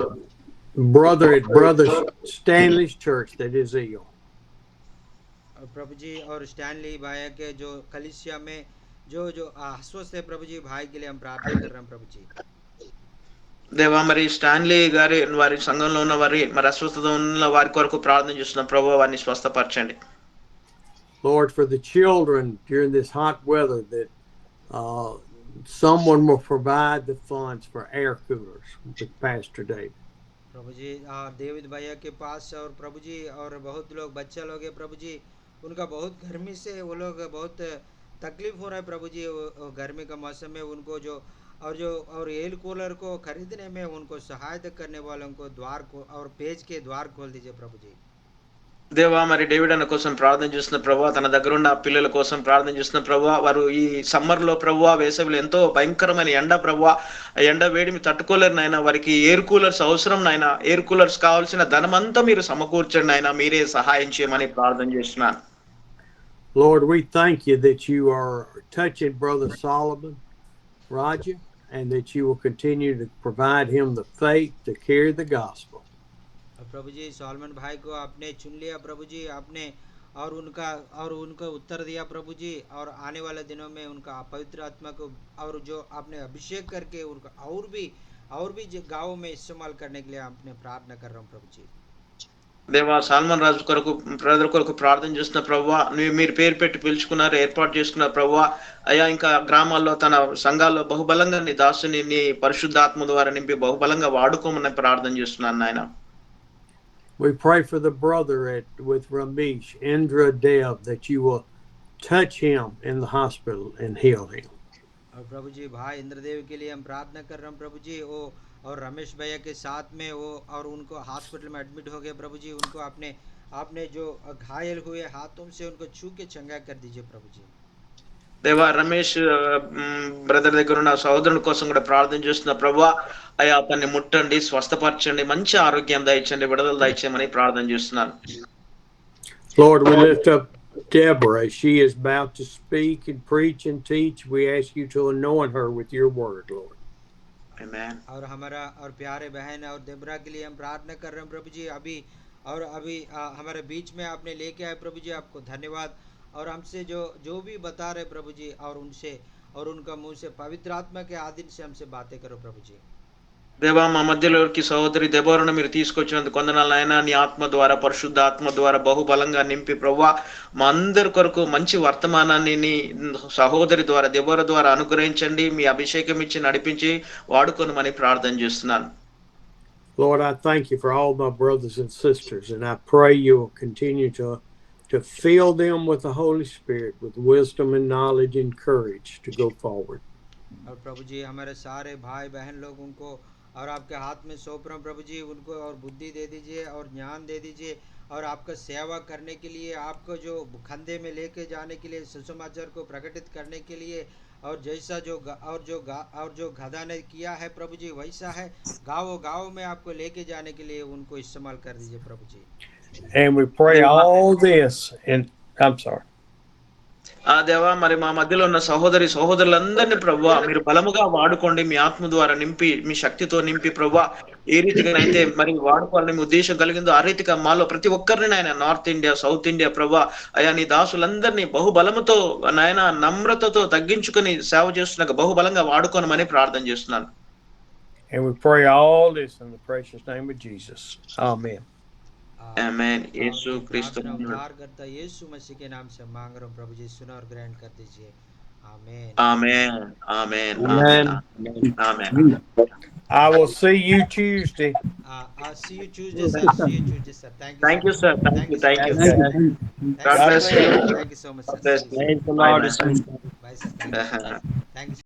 brother at Brother Stanley's church that is ill. प्रभु जी और स्टैनली भाई के जो कलीसिया में जो अस्वस्थ है प्रभु जी, भाई के लिए हम प्रार्थना कर रहे हैं प्रभु जी। దేవా మరి స్టాన్లీ గారి వారి సంఘంలో ఉన్న వారి మరి అస్వస్థత ఉన్న వారి కొరకు ప్రార్థన చేస్తున్నాం ప్రభువా, వారిని స్వస్థపరచండి. Lord, for the children during this hot weather, that someone will provide the funds for air coolers with Pastor David. प्रभु जी डेविड भैया के पास और प्रभु जी और बहुत लोग बच्चा लोग है प्रभु जी, उनका बहुत गर्मी से वो लोग बहुत तकलीफ हो रहा है प्रभु जी। वो गर्मी का मौसम में उनको जो और एयर कूलर को खरीदने में उनको सहायता करने वालों को द्वार को और पेज के द्वार खोल दीजिए प्रभु जी। దేవా మరి డేవిడ్ అన్న కోసం ప్రార్థన చేస్తున్న ప్రభువా, తన దగ్గర ఉన్న పిల్లల కోసం ప్రార్థన చేస్తున్న ప్రభువా, వారు ఈ సమ్మర్ లో ప్రభువా వేసవిలో ఎంతో భయంకరమైన ఎండ ప్రభువా, ఎండ వేడిమి తట్టుకోలేరు నాయన. వారికి ఎయిర్ కూలర్స్ అవసరం నాయన. ఎయిర్ కూలర్స్ కావాల్సిన ధనమంతా మీరు సమకూర్చండి నాయన, మీరే సహాయం చేయమని ప్రార్థన చేస్తున్నాను. Lord, we thank you that you are touching Brother Solomon Raja, and that you will continue to provide him the faith to carry the gospel. प्रभु जी सॉलमन भाई को आपने चुन लिया प्रभु जी, आपने और उनको उत्तर दिया प्रभु जी, और आने वाले दिनों में उनका पवित्र आत्मा को और जो आपने अभिषेक करके उनका और भी गाँव में इस्तेमाल करने के लिए आपने प्रार्थना कर रहा हूँ प्रभु जी। దేవా సాల్మన్ రాజు కొరకు ప్రజల కొరకు ప్రార్థన చేస్తున్న ప్రభువా, మీరు పేరు పెట్టి పిలుచుకున్నారు, ఏర్పాటు చేసుకున్నారు ప్రభువా. అయ్యా ఇంకా గ్రామాల్లో తన సంఘాల్లో బహుబలంగా నీ దాసుని నీ పరిశుద్ధాత్మ ద్వారా నింపి బహుబలంగా వాడుకోమని ప్రార్థన చేస్తున్నాను నాయన. We pray for the brother with Ramesh, Indra Dev, that you will touch him in the hospital and heal him. और प्रभु जी भाई इंद्रदेव के लिए हम प्रार्थना कर रहे हैं प्रभु जी, वो और रमेश भैया के साथ में वो और उनको हॉस्पिटल में एडमिट हो गए प्रभु जी, उनको आपने जो घायल हुए हाथों से उनको छू के चंगा कर दीजिए प्रभु जी। దేవా రమేష్ బ్రదర్ దగ్గర ఉన్న సహోదరుని కోసం కూడా ప్రార్థన చేస్తున్న ప్రభువా, అయ్యా అతన్ని ముట్టండి, స్వస్థపరచండి, మంచి ఆరోగ్యం దయచండి, విడుదల దయచేయమని ప్రార్థన చేస్తున్నాను. Lord, we lift up Deborah. She is about to speak and preach and teach. We ask you to anoint her with your word, Lord. Amen. और हमारा और प्यारे बहन और देबरा के लिए हम प्रार्थना कर रहे हैं प्रभु जी। अभी हमारे बीच में आपने लेके आए प्रभु जी, आपको धन्यवाद। और हमसे जो भी बता रहे प्रभु जी, और उनसे और उनका मुंह से पवित्र आत्मा के आधीन से हमसे बातें करो प्रभु जी। దేవా మా మధ్యలోకి సహోదరి దెబోరాను మీరు తీసుకొచ్చినందుకు వందనాలు నాయనా. నీ ఆత్మ ద్వారా పరిశుద్ధ ఆత్మ ద్వారా బహుబలంగా నింపి ప్రభువా, మా అందరి కొరకు మంచి వర్తమానాన్ని నీ సహోదరి ద్వారా దెబోరా ద్వారా అనుగ్రహించండి, మీ అభిషేకం ఇచ్చి నడిపించి వాడుకొనమని ప్రార్థన చేస్తున్నాను. Lord, I thank you for all my brothers and sisters, and I pray you will continue to fill them with the Holy Spirit, with wisdom and knowledge and courage to go forward. और प्रभु जी हमारे सारे भाई बहन लोगों को और आपके हाथ में सौंप रहा हूं प्रभु जी, उनको और बुद्धि दे दीजिए और ज्ञान दे दीजिए, और आपका सेवा करने के लिए, आपको जो खंधे में लेके जाने के लिए, सुसमाचार को प्रकटित करने के लिए, और जैसा जो गधा ने किया है प्रभु जी, वैसा है गाँव में आपको लेके जाने के लिए उनको इस्तेमाल कर दीजिए प्रभु जी। And we pray all this, and I'm sorry. ఆ దేవా మరి మా మధ్యలో ఉన్న సహోదరులందరినీ ప్రభువా మీరు బలముగా వాడుకోండి, మీ ఆత్మ ద్వారా నింపి, మీ శక్తితో నింపి ప్రభువా, ఏ రీతిగా అయితే మరి వాడుకోవాలని మీ ఉద్దేశం కలిగిందో ఆ రీతిగా మాలో ప్రతి ఒక్కరిని ఆయన నార్త్ ఇండియా, సౌత్ ఇండియా ప్రభువా, అయా నీ దాసులందరినీ బహుబలముతో నాయన నమ్రతతో తగ్గించుకుని సేవ చేస్తున్న బహుబలంగా వాడుకోనమని ప్రార్థన చేస్తున్నాను. And we pray all this in the precious name of Jesus. Amen. आमेन। यीशु क्रिस्त उद्धारकर्ता यीशु मसीह के नाम से मांग रहा हूं प्रभु जी, सुनो और ग्रहण कर दीजिए। आमेन आमेन आमेन आमेन आमेन। I will see you Tuesday. See you Tuesday, sir. See you Tuesday, sir. Thank you. Thank you, sir. Thank you. Thank you. Thank Thank you. God bless you. Thank you so much, sir. God bless See you, you. sir. Praise the Bye Lord. now. Bye, sir. Thank you. Thank you.